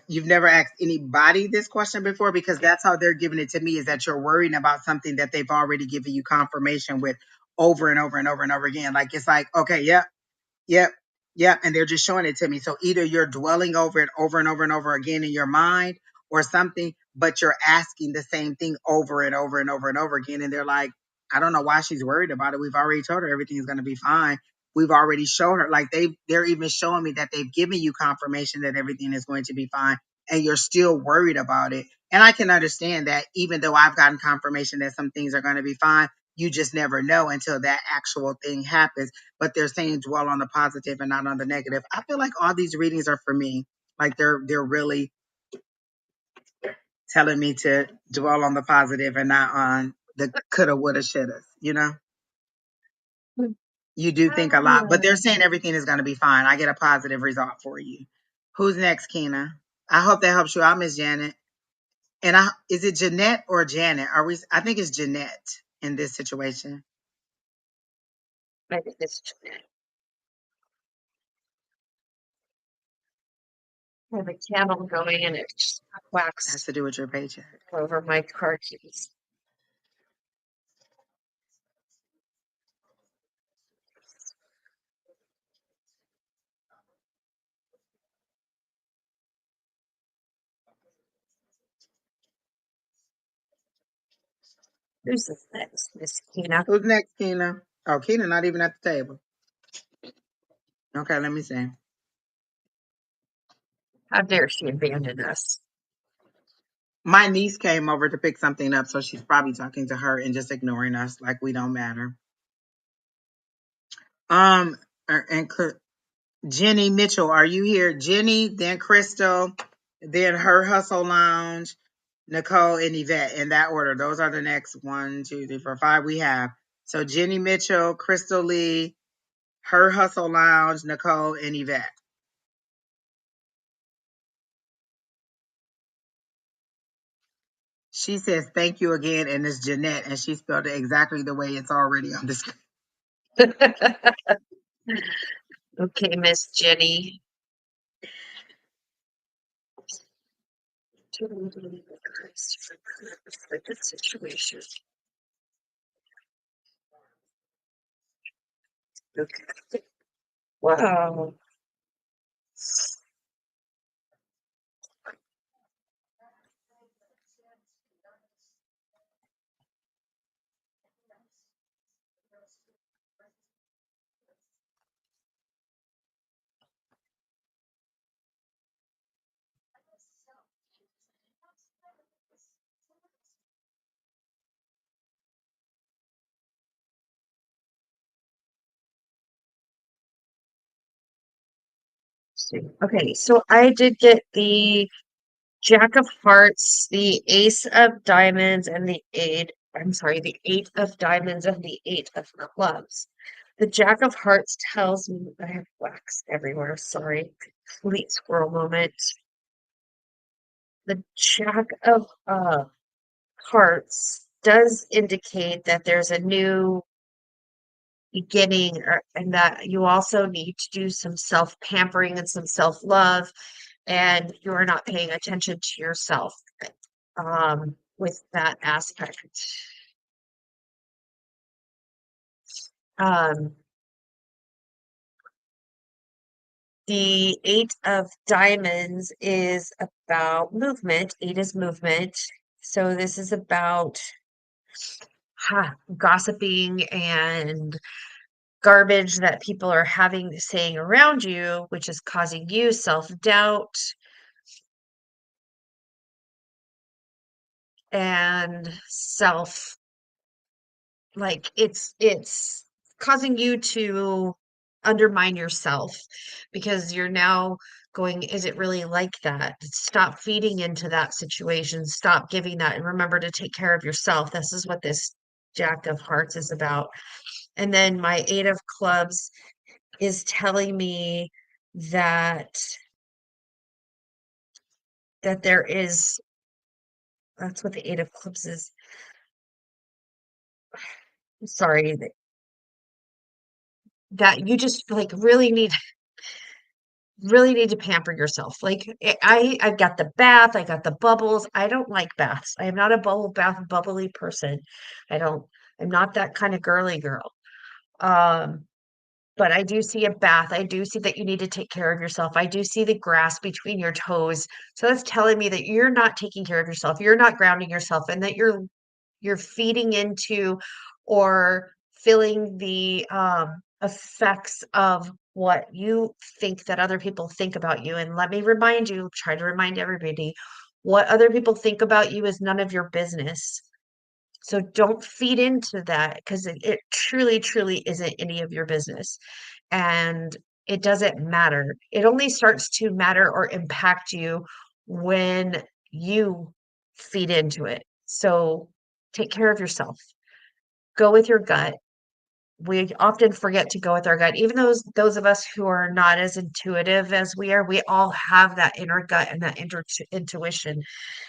you've never asked anybody this question before, because that's how they're giving it to me, is that you're worrying about something that they've already given you confirmation with over and over and over and over again. Like it's like, okay, yep, yep, yep. And they're just showing it to me. So either you're dwelling over it over and over and over again in your mind or something, but you're asking the same thing over and over and over and over again. And they're like, I don't know why she's worried about it. We've already told her everything's going to be fine. We've already shown her, like they're even showing me that they've given you confirmation that everything is going to be fine, and you're still worried about it. And I can understand that, even though I've gotten confirmation that some things are going to be fine, you just never know until that actual thing happens. But they're saying dwell on the positive and not on the negative. I feel like all these readings are for me. Like they're really telling me to dwell on the positive and not on the coulda, woulda, shoulda. You know, you do think a lot, but they're saying everything is going to be fine. I get a positive result for you. Who's next, Keena? I hope that helps you out, Miss Janet. And is it Jeanette or Janet? Are we? I think it's Jeanette in this situation. I think it's I have a candle going and it just Has waxed to do with your paycheck. over my car keys. Who's this next, Miss Kina? Who's next, Keena? Oh, Keena not even at the table. Okay, let me see. How dare she abandon us? My niece came over to pick something up, so she's probably talking to her and just ignoring us like we don't matter. Um, and Jenny Mitchell, are you here? Jenny, then Crystal, then Her Hustle Lounge, Nicole, and Yvette, in that order. Those are the next 1, 2, 3, 4, 5 we have. So Jenny Mitchell, Crystal Lee, Her Hustle Lounge, Nicole, and Yvette. She says thank you again, and it's Jeanette, and she spelled it exactly the way it's already on the screen. Okay, Miss Jenny. Totally for this situation. Okay. Wow. Okay, so I did get the Jack of Hearts, the Ace of Diamonds, and the Eight of Diamonds and the Eight of Clubs. The Jack of Hearts tells me I have wax everywhere. Sorry. Complete squirrel moment. The Jack of Hearts does indicate that there's a new beginning, and that you also need to do some self-pampering and some self-love, and you're not paying attention to yourself with that aspect. Um, the Eight of Diamonds is about movement. Eight is movement. So this is about gossiping and garbage that people are having saying around you, which is causing you self-doubt and self like it's causing you to undermine yourself because you're now going, is it really like that? Stop feeding into that situation. Stop giving that and remember to take care of yourself. This is what this Jack of Hearts is about. And then my Eight of Clubs is telling me that there is, that's what the Eight of Clubs is. Sorry, that you just like really need to pamper yourself. Like I've got the bath, I got the bubbles. I don't like baths. I am not a bubble bath bubbly person. I don't, I'm not that kind of girly girl. Um, but I do see a bath. I do see that you need to take care of yourself. I do see the grass between your toes. So that's telling me that you're not taking care of yourself. You're not grounding yourself and that you're feeding into or feeling the effects of what you think that other people think about you. And let me remind you, try to remind everybody, what other people think about you is none of your business. So don't feed into that because it truly, truly isn't any of your business. And it doesn't matter. It only starts to matter or impact you when you feed into it. So take care of yourself. Go with your gut. We often forget to go with our gut. Even those of us who are not as intuitive as we are, we all have that inner gut and that intuition.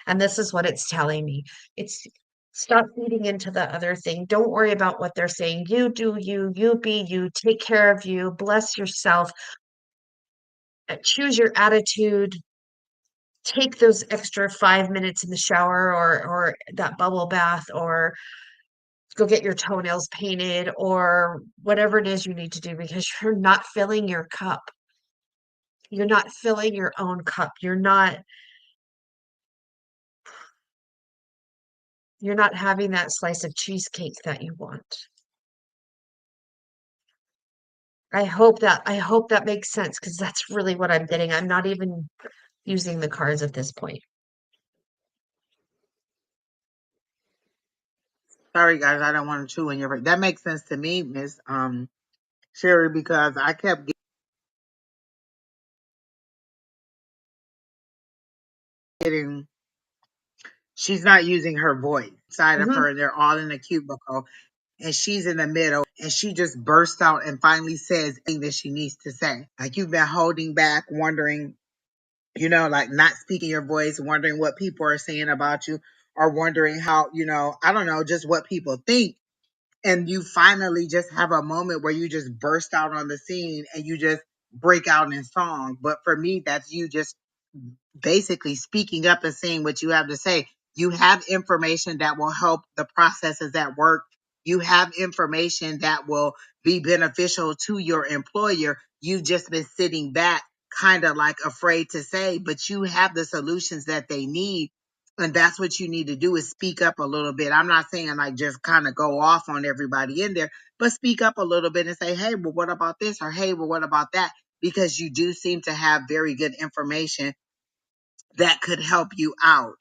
And this is what it's telling me. It's stop feeding into the other thing. Don't worry about what they're saying. You do you, you be you, take care of you, bless yourself, choose your attitude, take those extra 5 minutes in the shower or that bubble bath or go get your toenails painted or whatever it is you need to do because you're not filling your cup. You're not filling your own cup. You're not having that slice of cheesecake that you want. I hope that makes sense because that's really what I'm getting. I'm not even using the cards at this point. Sorry, guys, I don't want to chew in your. That makes sense to me, Miss Sherry, because I kept getting. She's not using her voice side of Mhm. her, and they're all in a cubicle, and she's in the middle, and she just bursts out and finally says everything that she needs to say. Like you've been holding back, wondering, like not speaking your voice, wondering what people are saying about you, or wondering how, I don't know, just what people think. And you finally just have a moment where you just burst out on the scene and you just break out in song. But for me, that's you just basically speaking up and saying what you have to say. You have information that will help the processes at work. You have information that will be beneficial to your employer. You've just been sitting back, kind of like afraid to say, but you have the solutions that they need. And that's what you need to do is speak up a little bit. I'm not saying like just kind of go off on everybody in there, but speak up a little bit and say, hey, well, what about this? Or hey, well, what about that? Because you do seem to have very good information that could help you out.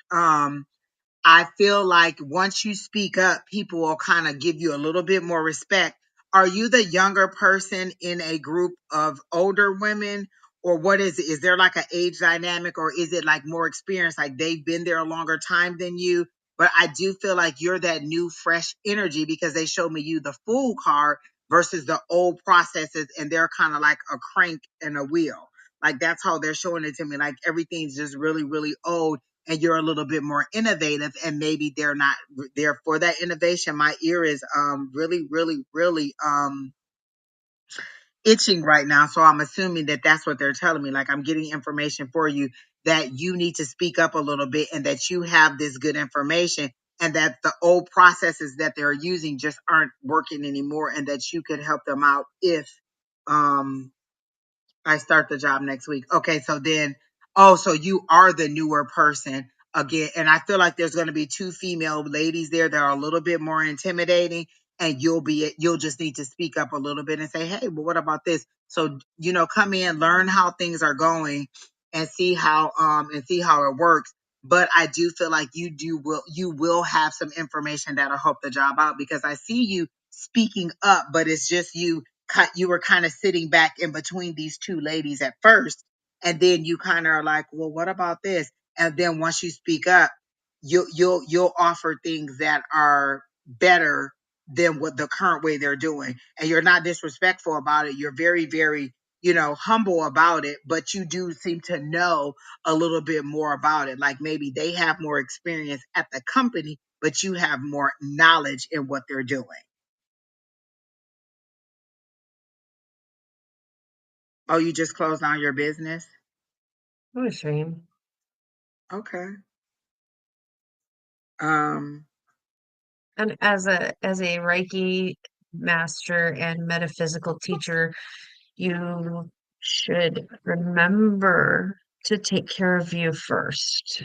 I feel like once you speak up, people will kind of give you a little bit more respect. Are you the younger person in a group of older women? Or what is it? Is there like an age dynamic or is it like more experience? Like they've been there a longer time than you? But I do feel like you're that new, fresh energy because they showed me you the fool card versus the old processes and they're kind of like a crank and a wheel. Like that's how they're showing it to me. Like everything's just really, really old and you're a little bit more innovative and maybe they're not there for that innovation. My ear is really, really, really itching right now. So I'm assuming that that's what they're telling me. Like I'm getting information for you that you need to speak up a little bit and that you have this good information and that the old processes that they're using just aren't working anymore and that you could help them out if um I start the job next week. Okay, so then, oh, so you are the newer person. again, and I feel like there's going to be two female ladies there that are a little bit more intimidating, and you'll just need to speak up a little bit and say, hey, but what about this? So, come in, learn how things are going, and see how it works. But I do feel like you will have some information that'll help the job out, because I see you speaking up, but it's just you were kind of sitting back in between these two ladies at first, and then you kind of are like, well, what about this? And then once you speak up, you'll offer things that are better than what the current way they're doing, and you're not disrespectful about it. You're very, very, humble about it, but you do seem to know a little bit more about it. Like maybe they have more experience at the company, but you have more knowledge in what they're doing. Oh, you just closed down your business? What a shame. Okay. Um, And as a Reiki master and metaphysical teacher, you should remember to take care of you first.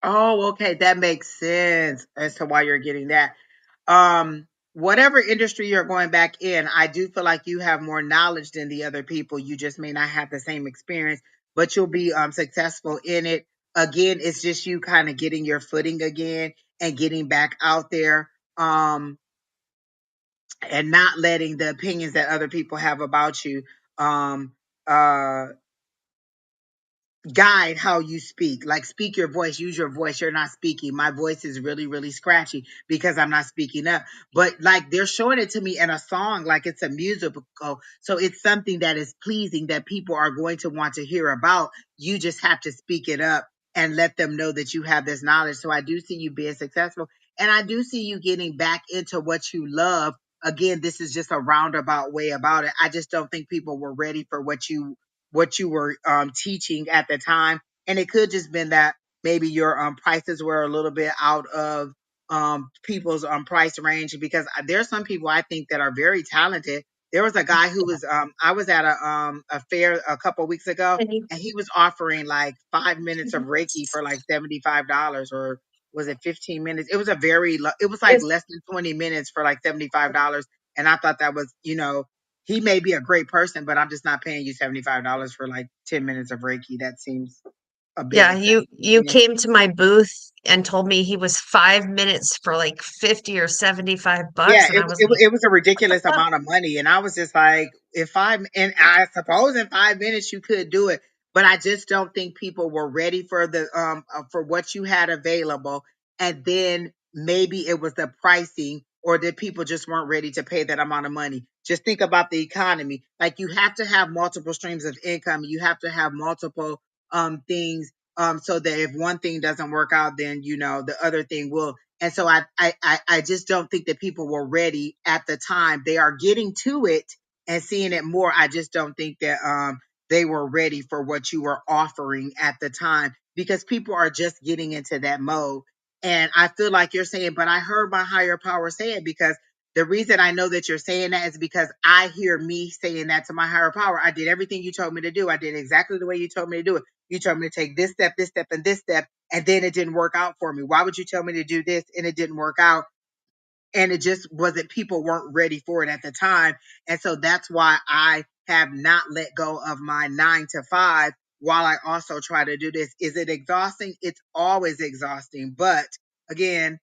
oh, okay. That makes sense as to why you're getting that. Whatever industry you're going back in, I do feel like you have more knowledge than the other people. You just may not have the same experience, but you'll be successful in it. Again, it's just you kind of getting your footing again and getting back out there. And not letting the opinions that other people have about you um uh guide how you speak. Like, speak your voice, use your voice. You're not speaking. My voice is really, really scratchy because I'm not speaking up. But like, they're showing it to me in a song, like it's a musical. So it's something that is pleasing that people are going to want to hear about. You just have to speak it up and let them know that you have this knowledge. So I do see you being successful, and I do see you getting back into what you love. Again, this is just a roundabout way about it. I just don't think people were ready for what you were teaching at the time. And it could just been that maybe your prices were a little bit out of people's price range, because there's some people I think that are very talented. There was a guy who was I was at a fair a couple weeks ago, And you, and he was offering like 5 minutes of Reiki for like $75, or was it 15 minutes? It was it was like it's less than 20 minutes for like $75. And I thought that was, he may be a great person, but I'm just not paying you $75 for like 10 minutes of Reiki. That seems a bit Yeah, excessive you to me. came to my booth and told me he was 5 minutes for like 50 or 75 Yeah, bucks, and I was like, it was a what the ridiculous fuck? amount of money, and I was just like, and I suppose in 5 minutes you could do it, but I just don't think people were ready for the for what you had available, and then maybe it was the pricing, or that people just weren't ready to pay that amount of money. Just think about the economy. Like, you have to have multiple streams of income. You have to have multiple things, so that if one thing doesn't work out, then the other thing will. And so I just don't think that people were ready at the time. They are getting to it and seeing it more. I just don't think that they were ready for what you were offering at the time, because people are just getting into that mode. And I feel like you're saying, but I heard my higher power say it, because the reason I know that you're saying that is because I hear me saying that to my higher power. I did everything you told me to do. I did exactly the way you told me to do it. You told me to take this step, and this step, and then it didn't work out for me. Why would you tell me to do this and it didn't work out? And it just wasn't, people weren't ready for it at the time. And so that's why I have not let go of my 9 to 5, while I also try to do this. Is it exhausting? It's always exhausting. But again,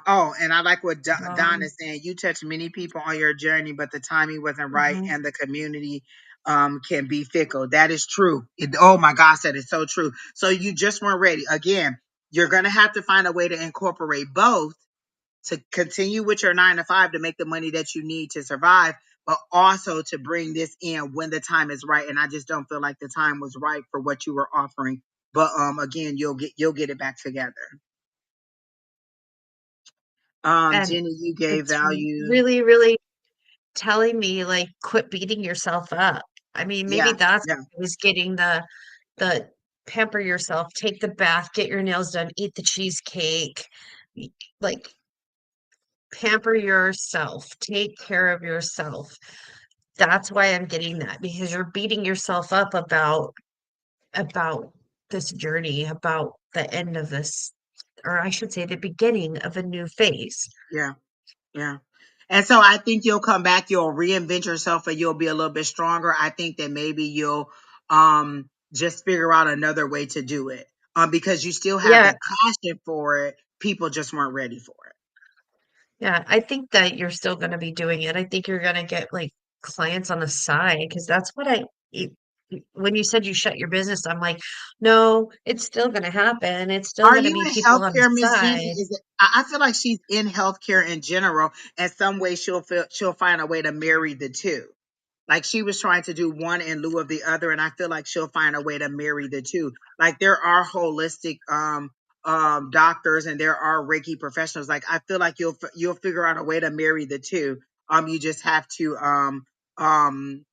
oh, and I like what Don is saying. You touch many people on your journey, but the timing wasn't right, Mhm. and the community can be fickle. That is true. Oh my gosh, that is so true. So you just weren't ready. Again, you're gonna have to find a way to incorporate both, to continue with your 9 to 5 to make the money that you need to survive, but also to bring this in when the time is right. And I just don't feel like the time was right for what you were offering. But again, you'll get it back together. And Jenny, you gave it's value. really, really telling me, like, quit beating yourself up. I mean, maybe Yeah, that's yeah. what I was getting the pamper yourself, take the bath, get your nails done, eat the cheesecake, y- like pamper yourself, take care of yourself. That's why I'm getting that, because you're beating yourself up about about this journey, about the end of this, or I should say, the beginning of a new phase. Yeah. Yeah. And so I think you'll come back, you'll reinvent yourself and you'll be a little bit stronger. I think that maybe you'll just figure out another way to do it. Because you still have Yeah, the passion for it. People just weren't ready for it. yeah, I think that you're still going to be doing it. I think you're going to get like clients on the side because that's what when you said you shut your business, I'm like, no, it's still going to happen. It's still Are going to you be in people on the healthcare, Miss Jenny? side. Is it, I feel like she's in healthcare in general, and some way she'll find a way to marry the two. Like she was trying to do one in lieu of the other, and I feel like she'll find a way to marry the two. Like there are holistic doctors and there are Reiki professionals. Like I feel like you'll figure out a way to marry the two. You just have to um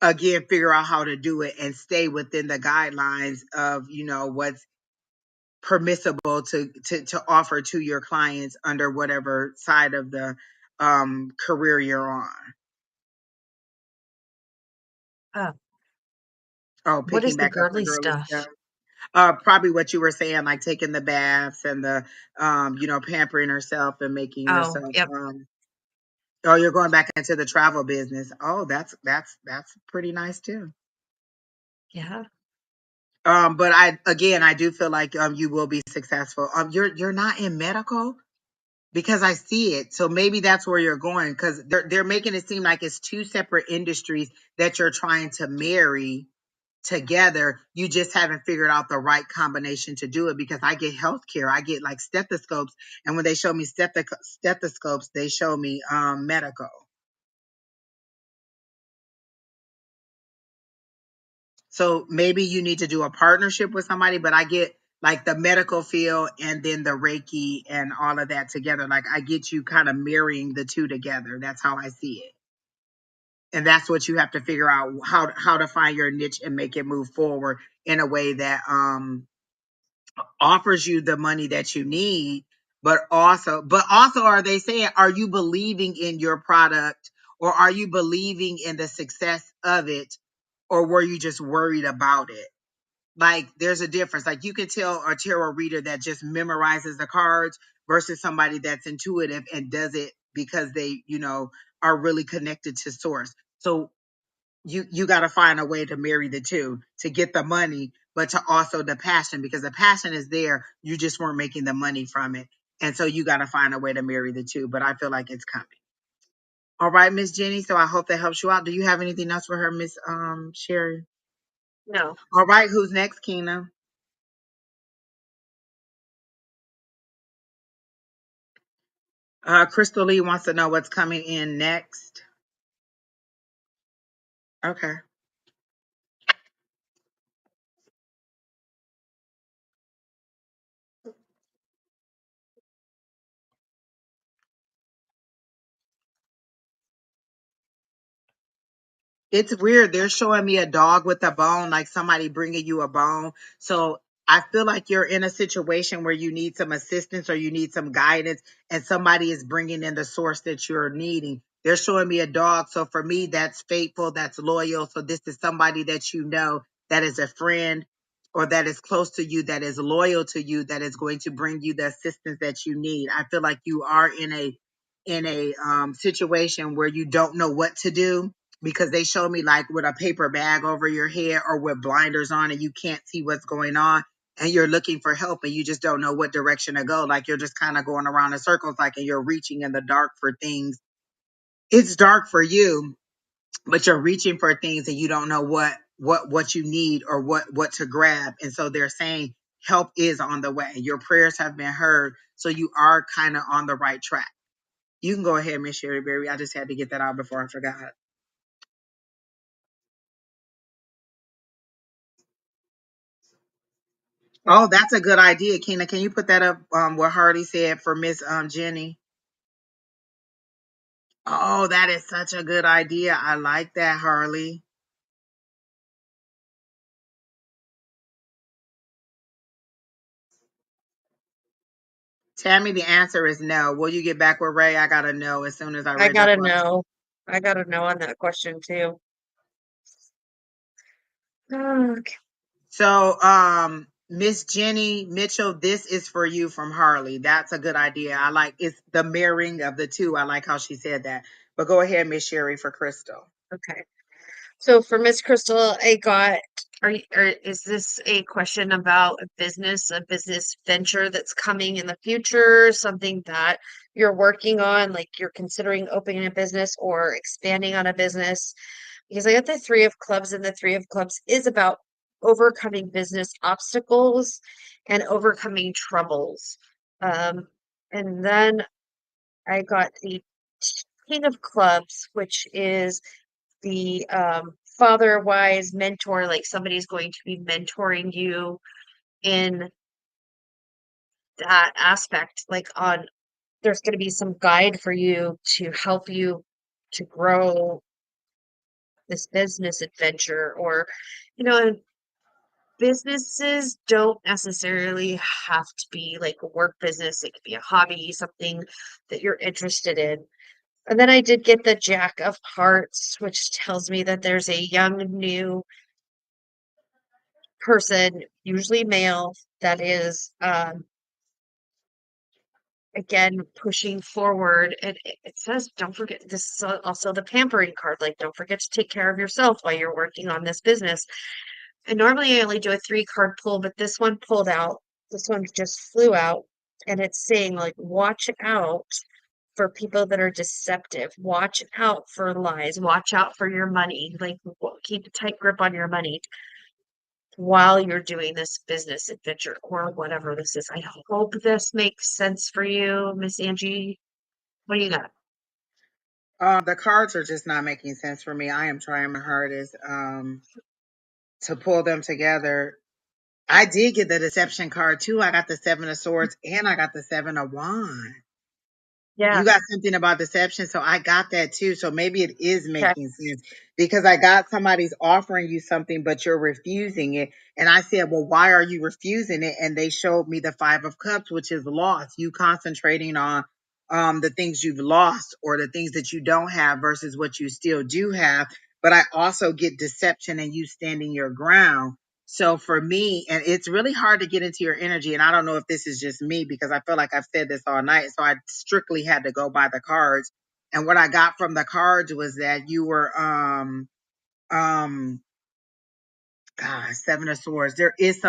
again figure out how to do it and stay within the guidelines of what's permissible to offer to your clients under whatever side of the career you're on. Uh, Oh, what picking is the back up the girly girly stuff? stuff. Probably what you were saying, like taking the baths and the pampering herself and making Oh, yourself yep, oh, you're going back into the travel business. Oh, that's pretty nice too. yeah. But I do feel like you will be successful. You're not in medical because I see it. So maybe that's where you're going because they're making it seem like it's two separate industries that you're trying to marry together. You just haven't figured out the right combination to do it because I get healthcare. I get like stethoscopes. And when they show me stethoscopes, they show me medical. So maybe you need to do a partnership with somebody, but I get like the medical field and then the Reiki and all of that together. Like I get you kind of marrying the two together. That's how I see it. And that's what you have to figure out how to find your niche and make it move forward in a way that offers you the money that you need, but also are they saying, are you believing in your product or are you believing in the success of it or were you just worried about it? Like there's a difference. Like you can tell a tarot reader that just memorizes the cards versus somebody that's intuitive and does it because they, are really connected to source. So you got to find a way to marry the two to get the money but to also the passion because the passion is there, you just weren't making the money from it, and so you got to find a way to marry the two, but I feel like it's coming. All right, Miss Jenny, so I hope that helps you out. Do you have anything else for her, Miss Sheri? No, All right, who's next, Keena? Crystal Lee wants to know what's coming in next. Okay. It's weird. They're showing me a dog with a bone, like somebody bringing you a bone. So I feel like you're in a situation where you need some assistance or you need some guidance, and somebody is bringing in the source that you're needing. They're showing me a dog. So for me, that's faithful, that's loyal. So this is somebody that you know that is a friend or that is close to you, that is loyal to you, that is going to bring you the assistance that you need. I feel like you are in a situation where you don't know what to do because they show me like with a paper bag over your head or with blinders on and you can't see what's going on and you're looking for help and you just don't know what direction to go. Like you're just kind of going around in circles, like, and you're reaching in the dark for things. It's dark for you, but you're reaching for things and you don't know what you need or what to grab. And so they're saying help is on the way. Your prayers have been heard. So you are kind of on the right track. You can go ahead, Miss Sheri Beery. I just had to get that out before I forgot. Oh, that's a good idea, Keena. Can you put that up? What Hardy said for Miss Jenny. Oh, that is such a good idea. I like that, Harley. Tammy, the answer is no. Will you get back with Ray? I gotta know as soon as I I read your gotta question. know. I gotta know on that question too. Okay. So, Miss Jenny Mitchell, this is for you from Harley. That's a good idea. I like it's the mirroring of the two. I like how she said that. But go ahead, Miss Sheri, for Crystal. Okay. So for Miss Crystal, I got, is this a question about a business venture that's coming in the future, something that you're working on, like you're considering opening a business or expanding on a business? Because I got the Three of Clubs, and the Three of Clubs is about overcoming business obstacles and overcoming troubles. Um, and then I got the King of Clubs, which is the father wise mentor, like somebody's going to be mentoring you in that aspect, like on there's going to be some guide for you to help you to grow this business adventure. Or you know, businesses don't necessarily have to be like a work business. It could be a hobby, something that you're interested in. And then I did get the Jack of Hearts, which tells me that there's a young new person, usually male, that is again pushing forward. And it says, don't forget, this is also the pampering card. Like, don't forget to take care of yourself while you're working on this business. And normally I only do a 3 card pull, but this one pulled out. This one just flew out, and it's saying like, watch out for people that are deceptive. Watch out for lies. Watch out for your money. Like, keep a tight grip on your money while you're doing this business adventure or whatever this is. I hope this makes sense for you, Miss Angie. What do you got? The cards are just not making sense for me. I am trying my hardest to pull them together. I did get the deception card too. I got the Seven of Swords and I got the Seven of Wands. Yeah. You got something about deception, so I got that too. So maybe it is Okay. making sense because I got somebody's offering you something, but you're refusing it. And I said, well, why are you refusing it? And they showed me the Five of Cups, which is loss. You concentrating on the things you've lost or the things that you don't have versus what you still do have. But I also get deception and you standing your ground. So for me, and it's really hard to get into your energy, and I don't know if this is just me because I feel like I've said this all night. So I strictly had to go by the cards. And what I got from the cards was that you were um God, Seven of Swords. There is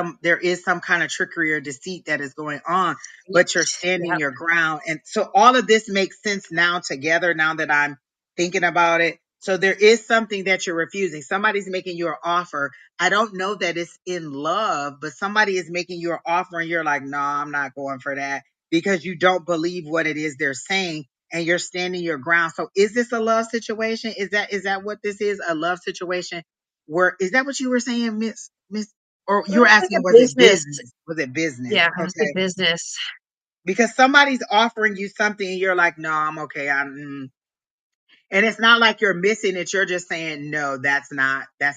some kind of trickery or deceit that is going on, but you're standing Yep. your ground. And so all of this makes sense now together, now that I'm thinking about it. So there is something that you're refusing. Somebody's making you an offer. I don't know that it's in love, but somebody is making you an offer and you're like, no, I'm not going for that because you don't believe what it is they're saying and you're standing your ground. So is this a love situation? Is that what this is? A love situation? Where is that what you were saying, Miss? Or you were It's like asking, a was it business. business? Was it business? Yeah, it's a Okay, business. because somebody's offering you something and you're like, no, I'm okay. And it's not like you're missing it. You're just saying, no, that's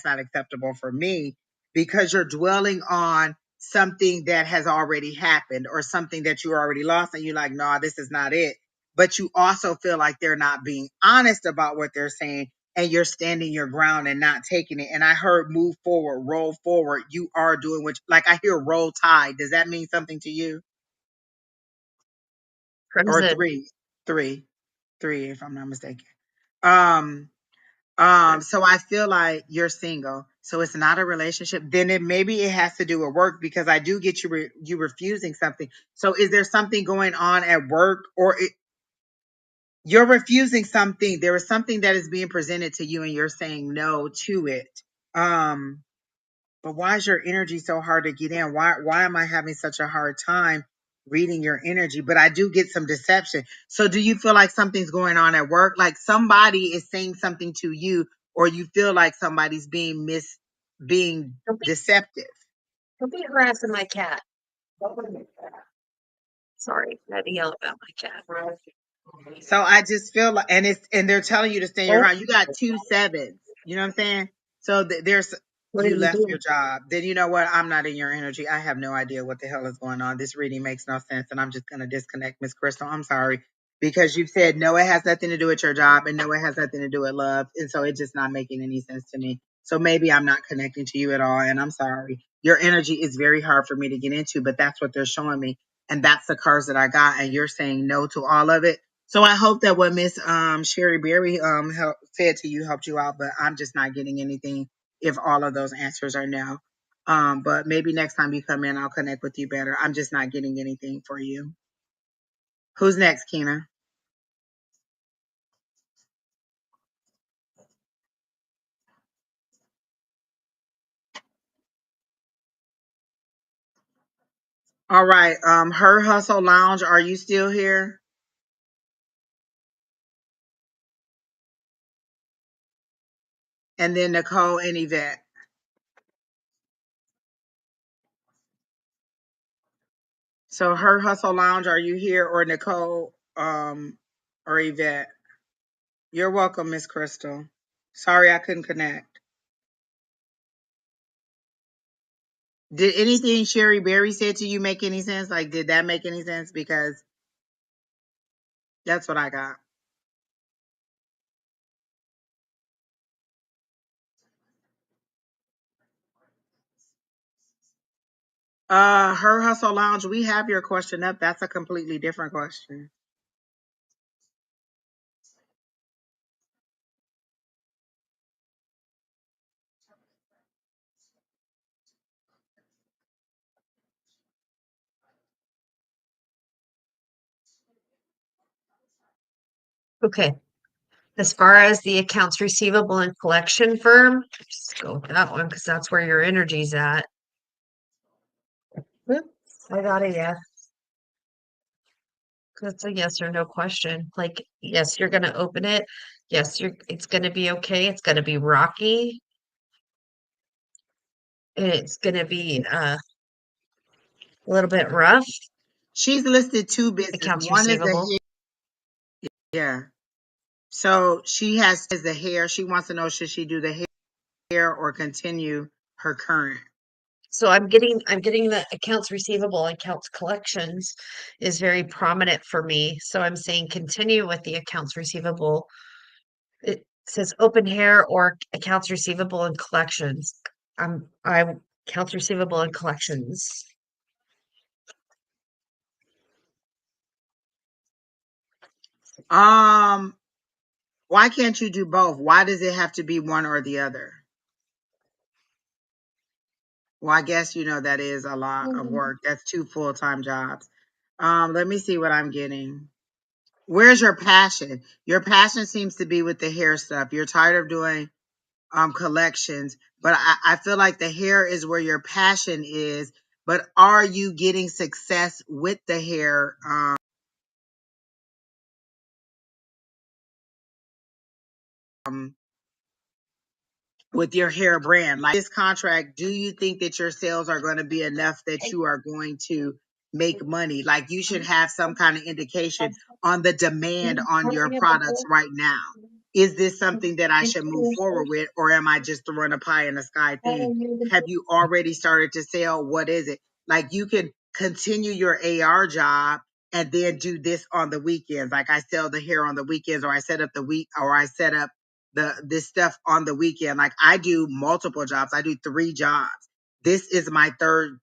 not acceptable for me because you're dwelling on something that has already happened or something that you already lost. And you're like, no, this is not it. But you also feel like they're not being honest about what they're saying and you're standing your ground and not taking it. And I heard move forward, roll forward. You are doing what, like I hear roll tide. Does that mean something to you? Or Crimson. three, three, if I'm not mistaken. Um, so I feel like you're single. So it's not a relationship. Then maybe it has to do with work because I do get you refusing something. So is there something going on at work or you're refusing something? There is something that is being presented to you and you're saying no to it. Um, but why is your energy so hard to get in? Why am I having such a hard time reading your energy? But I do get some deception. So do you feel like something's going on at work? Like somebody is saying something to you, or you feel like somebody's being Don't be deceptive? don't be harassing my cat. Sorry, I had to yell about my cat. So I just feel like, and they're telling you to stand your Oh, ground. You got two sevens. You know what I'm saying? So there's what you did you left do? your job. Then you know what? I'm not in your energy. I have no idea what the hell is going on. This reading makes no sense, and I'm just gonna disconnect, Miss Crystal. I'm sorry because you said no, it has nothing to do with your job, and no, it has nothing to do with love, and so it's just not making any sense to me. So maybe I'm not connecting to you at all, and I'm sorry. your energy is very hard for me to get into, but that's what they're showing me. And that's the cards that I got. And you're saying no to all of it. So I hope that what Miss Sheri Beery said to you helped you out, but I'm just not getting anything if all of those answers are no. But maybe next time you come in, I'll connect with you better. I'm just not getting anything for you. Who's next, Keena? All right. Her Hustle Lounge, are you still here? And then Nicole and Yvette. So Her Hustle Lounge, are you here, or Nicole or Yvette? You're welcome, Miss Crystal. Sorry I couldn't connect. Did anything Sheri Berry said to you make any sense? Like, did that make any sense? Because that's what I got. Her Hustle Lounge, we have your question up. That's a completely different question. Okay. As far as the accounts receivable and collection firm, just go with that one because that's where your energy's at. Whoop, I got a yes. That's a yes or no question. Like, yes, you're gonna open it. Yes, it's gonna be okay. It's gonna be rocky. And it's gonna be a little bit rough. She's listed two businesses. Accounts One is receivable. the hair. So she has the hair. She wants to know, should she do the hair or continue her current? So I'm getting the accounts receivable, accounts collections is very prominent for me. So I'm saying continue with the accounts receivable. It says open hair or accounts receivable and collections. I accounts receivable and collections. Um, why can't you do both? Why does it have to be one or the other? Well, I guess you know that is a lot of work. That's two full-time jobs. Let me see what I'm getting. Where's your passion? Your passion seems to be with the hair stuff. You're tired of doing collections, but I feel like the hair is where your passion is. But are you getting success with the hair? Um, with your hair brand, like this contract, do you think that your sales are going to be enough that you are going to make money? Like, you should have some kind of indication on the demand on your products right now. Is this something that I should move forward with, or am I just throwing a pie in the sky thing? Have you already started to sell? What is it? Like, you can continue your AR job and then do this on the weekends. Like, I sell the hair on the weekends, or I set up I set up this stuff on the weekend. Like, I do multiple jobs. I do 3 jobs. This is my third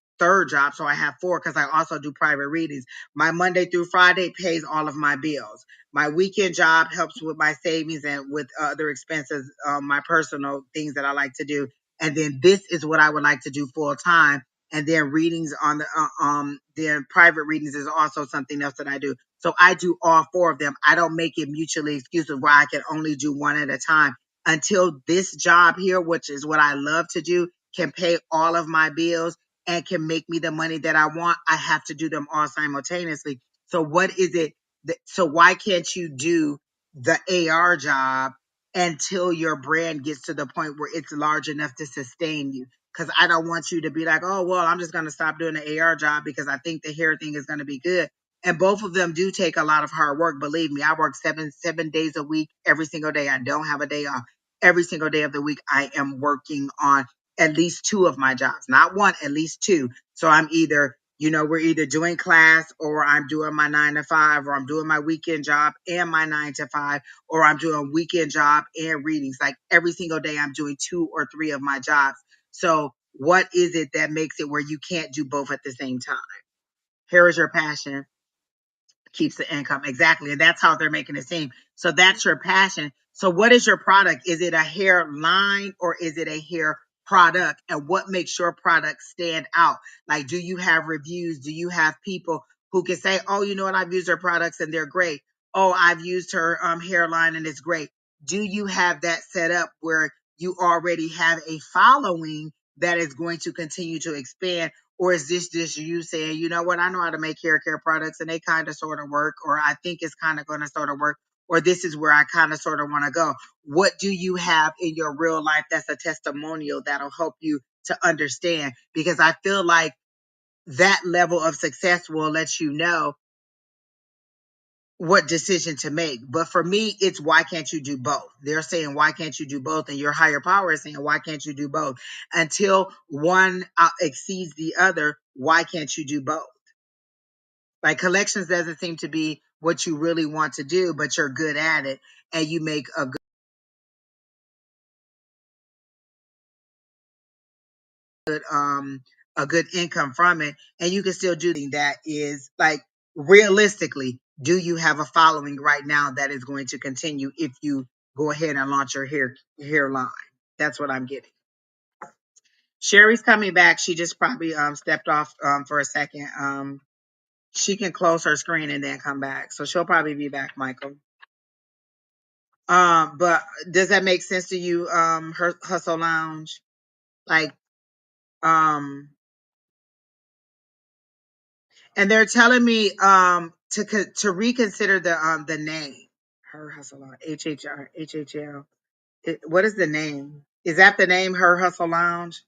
job, so I have 4 because I also do private readings. My Monday through Friday pays all of my bills. My weekend job helps with my savings and with other expenses, my personal things that I like to do. And then this is what I would like to do full time. And then readings on the then private readings is also something else that I do. So I do all 4 of them. I don't make it mutually exclusive where I can only do one at a time until this job here, which is what I love to do, can pay all of my bills and can make me the money that I want. I have to do them all simultaneously. So what is it? So why can't you do the AR job until your brand gets to the point where it's large enough to sustain you? Because I don't want you to be like, oh, well, I'm just going to stop doing the AR job because I think the hair thing is going to be good. And both of them do take a lot of hard work. Believe me, I work seven days a week, every single day. I don't have a day off. Every single day of the week, I am working on at least 2 of my jobs, not one, at least 2. So I'm either, we're either doing class, or I'm doing my 9 to 5, or I'm doing my weekend job and my 9 to 5, or I'm doing weekend job and readings. Like, every single day, I'm doing 2 or 3 of my jobs. So What is it that makes it where you can't do both at the same time? Here is your passion, keeps the income. Exactly. And that's how they're making it seem. So that's your passion. So what is your product? Is it a hair line or is it a hair product? And what makes your product stand out? Like, do you have reviews? Do you have people who can say, oh, you know what? I've used her products and they're great. Oh, I've used her hairline and it's great. Do you have that set up where you already have a following that is going to continue to expand? Or is this just you saying, you know what, I know how to make hair care products and they kind of sort of work, or I think it's kind of going to sort of work, or this is where I kind of sort of want to go. What do you have in your real life that's a testimonial that'll help you to understand? Because I feel like that level of success will let you know what decision to make. But for me, it's why can't you do both? They're saying, why can't you do both? And your higher power is saying, why can't you do both? Until one exceeds the other, why can't you do both? Like collections doesn't seem to be what you really want to do, but you're good at it and you make a good income from it, and you can still do that. Is like, realistically, do you have a following right now that is going to continue if you go ahead and launch your hair line? That's what I'm getting. Sheri's coming back. She just probably stepped off for a second. She can close her screen and then come back, so she'll probably be back, Michael. But does that make sense to you? Her Hustle Lounge, like, um, and they're telling me to reconsider the name. Her Hustle Lounge, HHL. What is the name? Is that the name? Her Hustle Lounge.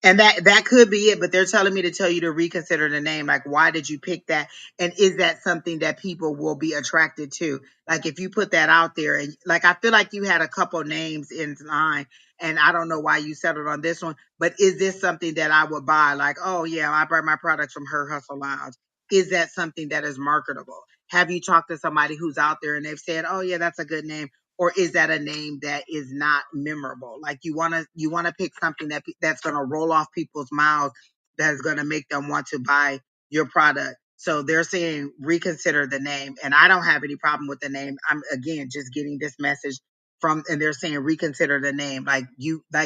And that could be it, but they're telling me to tell you to reconsider the name. Like, why did you pick that? And is that something that people will be attracted to? Like, if you put that out there, and like, I feel like you had a couple names in line, and I don't know why you settled on this one. But is this something that I would buy? Like, oh yeah, I buy my products from Her Hustle Lounge. Is that something that is marketable? Have you talked to somebody who's out there and they've said, oh yeah, that's a good name? Or is that a name that is not memorable? Like, you want to pick something that's going to roll off people's mouths, that's going to make them want to buy your product. So they're saying reconsider the name, and I don't have any problem with the name. I'm, again, just getting this message from, and they're saying reconsider the name. Like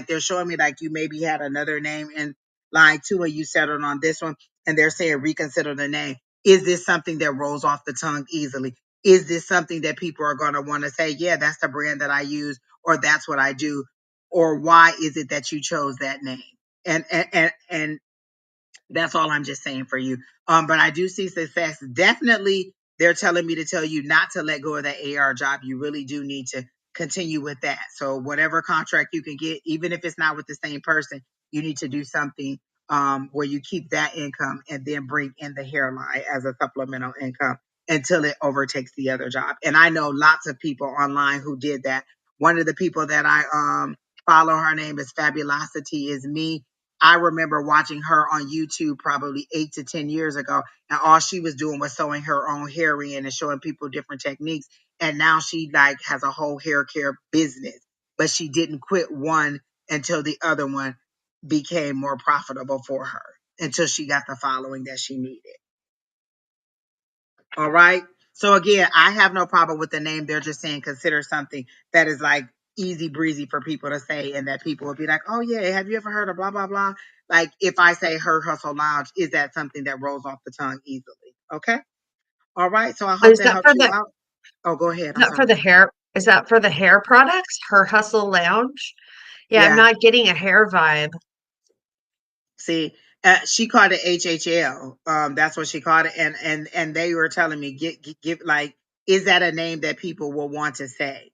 they're showing me like you maybe had another name in line two and you settled on this one, and they're saying reconsider the name. Is this something that rolls off the tongue easily? Is this something that people are going to want to say, yeah, that's the brand that I use, or that's what I do? Or why is it that you chose that name? And that's all I'm just saying for you. But I do see success. Definitely, they're telling me to tell you not to let go of that AR job. You really do need to continue with that. So whatever contract you can get, even if it's not with the same person, you need to do something where you keep that income and then bring in the hairline as a supplemental income until it overtakes the other job. And I know lots of people online who did that. One of the people that I follow, her name is Fabulosity is Me. I remember watching her on YouTube probably 8 to 10 years ago, and all she was doing was sewing her own hair in and showing people different techniques. And now she like has a whole hair care business, but she didn't quit one until the other one became more profitable for her, until she got the following that she needed. All right. So again, I have no problem with the name. They're just saying consider something that is like easy breezy for people to say, and that people will be like, oh yeah, have you ever heard of blah blah blah? Like, if I say Her Hustle Lounge, is that something that rolls off the tongue easily? Okay. All right. So I hope Is that that helps for you out. Oh, go ahead. I'm sorry. the hair? Is that for the hair products? Her Hustle Lounge? Yeah, I'm Yeah. not getting a hair vibe. See, she called it HHL. That's what she called it, and they were telling me give like, is that a name that people will want to say?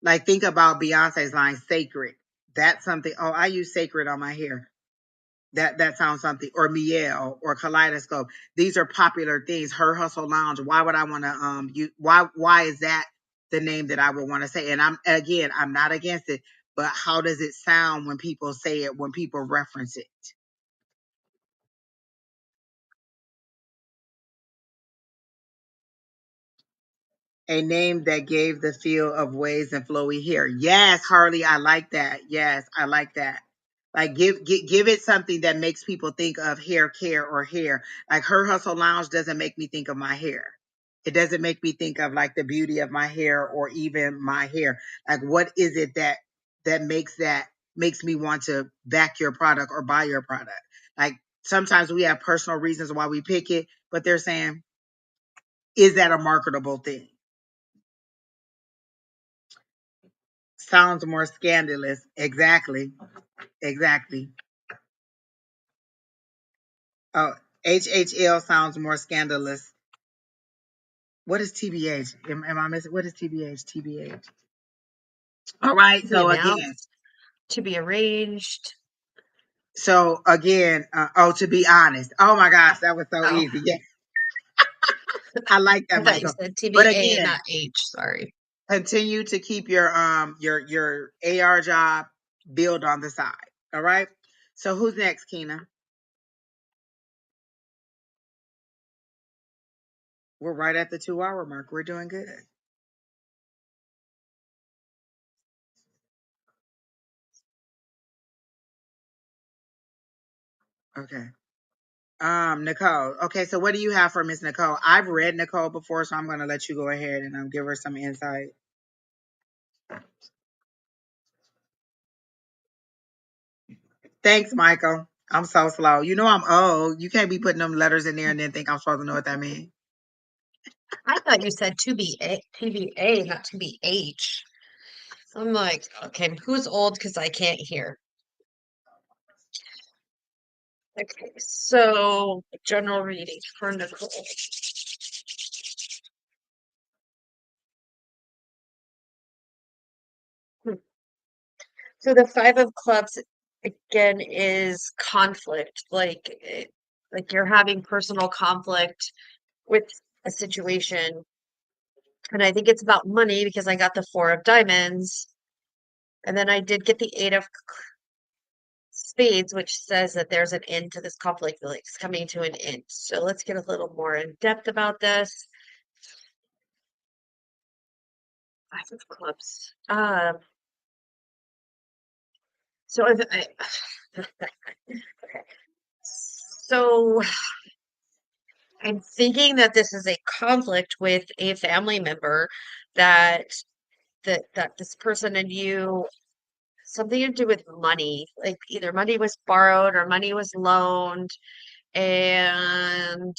Like, think about Beyonce's line, Sacred. That's something. Oh, I use Sacred on my hair. That sounds something. Or Miel or Kaleidoscope. These are popular things. Her Hustle Lounge. Why would I want to you why is that the name that I would want to say? And I'm not against it, but how does it sound when people say it, when people reference it? A name that gave the feel of waves and flowy hair. Yes, Harley, I like that. Yes, I like that. Like give it something that makes people think of hair care or hair. Like Her Hustle Lounge doesn't make me think of my hair. It doesn't make me think of like the beauty of my hair or even my hair. Like what is it that makes me want to back your product or buy your product? Like sometimes we have personal reasons why we pick it, but they're saying, is that a marketable thing? Sounds more scandalous. Exactly. Exactly. Oh, HHL sounds more scandalous. What is TBH? Am I missing? What is TBH? TBH. All right. To be So again, announced, to be arranged. to be honest. Oh my gosh, that was so Oh, easy. Yeah, I like I that, thought you Michael. said But TBA, again, not H. Sorry. continue to keep your AR job build on the side. All right. So who's next, Keena? We're right at the 2 hour mark. We're doing good. Okay. Nicole. Okay, so what do you have for Miss Nicole? I've read Nicole before, so I'm gonna let you go ahead and give her some insight. Thanks, Michael. I'm so slow. You know I'm old. You can't be putting them letters in there and then think I'm supposed to know what that means. I thought you said to be TBA, not to be H. I'm like, okay, who's old? Because I can't hear. Okay, so general reading for Nicole. Hmm. So the Five of Clubs again is conflict, like you're having personal conflict with a situation, and I think it's about money because I got the Four of Diamonds, and then I did get the Eight of Spades, which says that there's an end to this conflict, like it's coming to an end. So let's get a little more in depth about this. Five of Clubs. So if I, okay. So I'm thinking that this is a conflict with a family member that that this person and you something to do with money, like either money was borrowed or money was loaned, and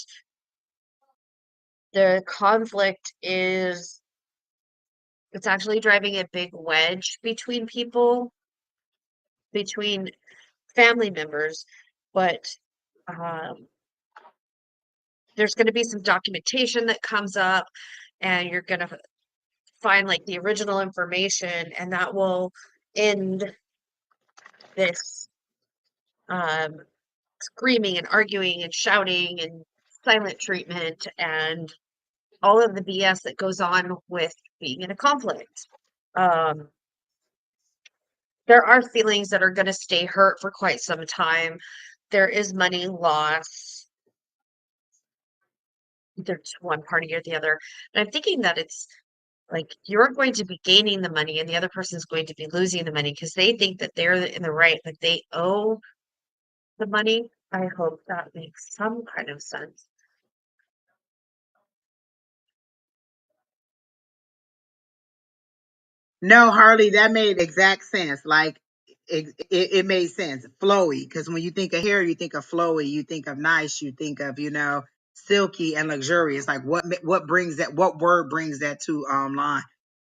the conflict is it's actually driving a big wedge between people, between family members, but um, there's going to be some documentation that comes up, and you're going to find like the original information, and that will end this um, screaming and arguing and shouting and silent treatment and all of the BS that goes on with being in a conflict. Um, there are feelings that are going to stay hurt for quite some time. There is money loss, either to one party or the other. And I'm thinking that it's like you're going to be gaining the money and the other person's going to be losing the money because they think that they're in the right, that they owe the money. I hope that makes some kind of sense. No, Harley, that made exact sense. Like it made sense. Flowy, because when you think of hair, you think of flowy, you think of nice, you think of silky and luxurious. Like what brings that? What word brings that to line?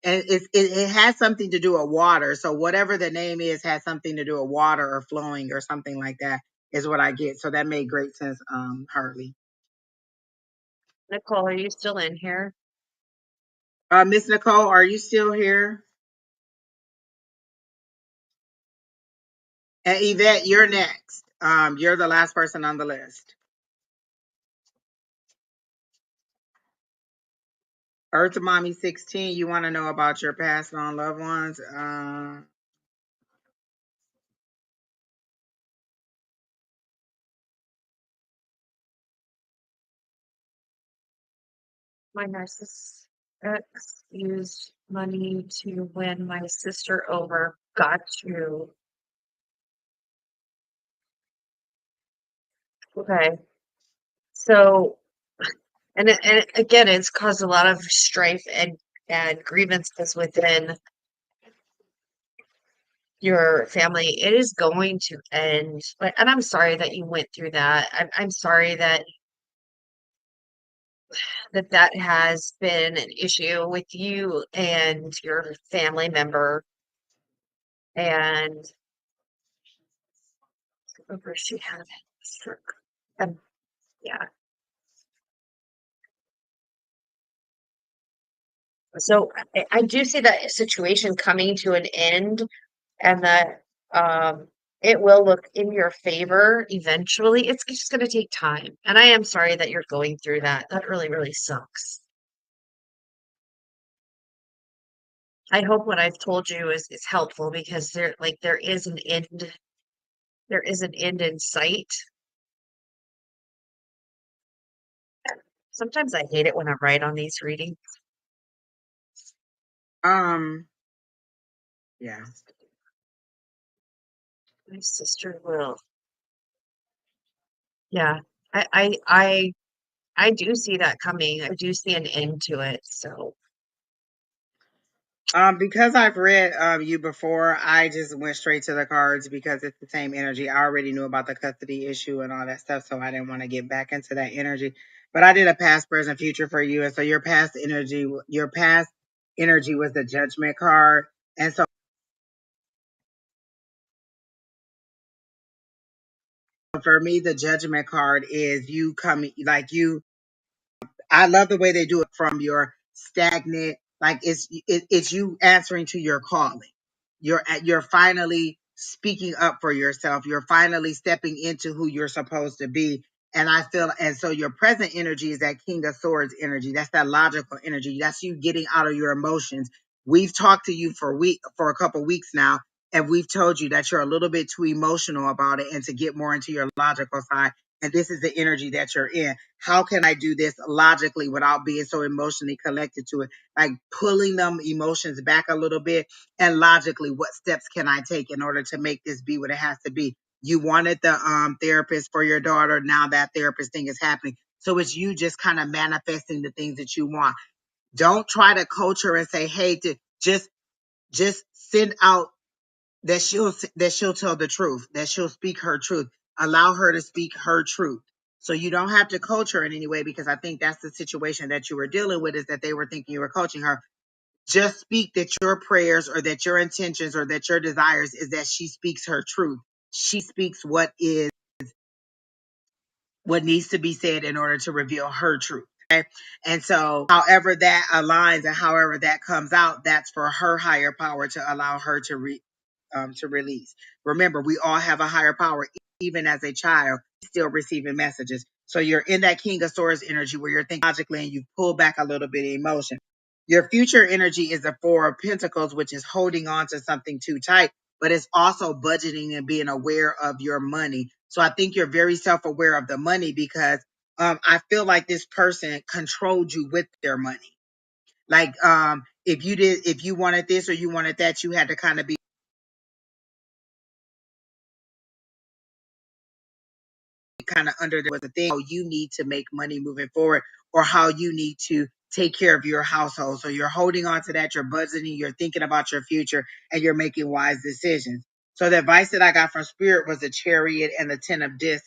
And it has something to do with water. So whatever the name is has something to do with water or flowing or something like that is what I get. So that made great sense, Harley. Nicole, are you still in here? Miss Nicole, are you still here? And Yvette, you're next. You're the last person on the list. Earth Mommy 16, you want to know about your passed on loved ones? My narcissist. X used money to win my sister over. Got you. Okay. So, and again, it's caused a lot of strife and grievances within your family. It is going to end. And I'm sorry that you went through that. I'm sorry that has been an issue with you and your family member. And over she had a stroke. Yeah. So I do see that situation coming to an end, and that it will look in your favor eventually. It's just going to take time. And I am sorry that you're going through that. That really, really sucks. I hope what I've told you is helpful, because there is an end. There is an end in sight. Sometimes I hate it when I write on these readings. Um, yeah. My sister will. Yeah. I I I I do see that coming. I do see an end to it. So Because I've read you before, I just went straight to the cards because it's the same energy. I already knew about the custody issue and all that stuff, so I didn't want to get back into that energy. But I did a past, present, future for you, and so your past energy was the Judgment card, and so for me, the Judgment card is you coming, like you. I love the way they do it from your stagnant, like it's you answering to your calling. You're finally speaking up for yourself. You're finally stepping into who you're supposed to be. And I feel, and so your present energy is that King of Swords energy. That's that logical energy. That's you getting out of your emotions. We've talked to you for a couple weeks now, and we've told you that you're a little bit too emotional about it, and to get more into your logical side. And this is the energy that you're in. How can I do this logically without being so emotionally connected to it? Like pulling them emotions back a little bit, and logically, what steps can I take in order to make this be what it has to be? You wanted the therapist for your daughter. Now that therapist thing is happening. So it's you just kind of manifesting the things that you want. Don't try to coach her and say, hey, to just send out that she'll tell the truth, that she'll speak her truth. Allow her to speak her truth. So you don't have to coach her in any way, because I think that's the situation that you were dealing with, is that they were thinking you were coaching her. Just speak that your prayers, or that your intentions, or that your desires is that she speaks her truth. She speaks what needs to be said in order to reveal her truth. Okay? And so, however that aligns and however that comes out, that's for her higher power to allow her to release. Remember, we all have a higher power, even as a child, still receiving messages. So you're in that King of Swords energy where you're thinking logically and you pull back a little bit of emotion. Your future energy is the Four of Pentacles, which is holding on to something too tight, but it's also budgeting and being aware of your money. So I think you're very self aware of the money, because I feel like this person controlled you with their money. Like if you wanted this or you wanted that, you had to kind of be kind of under there was a thing how you need to make money moving forward, or how you need to take care of your household. So you're holding on to that, you're budgeting, you're thinking about your future, and you're making wise decisions. So the advice that I got from Spirit was the Chariot and the Ten of Discs,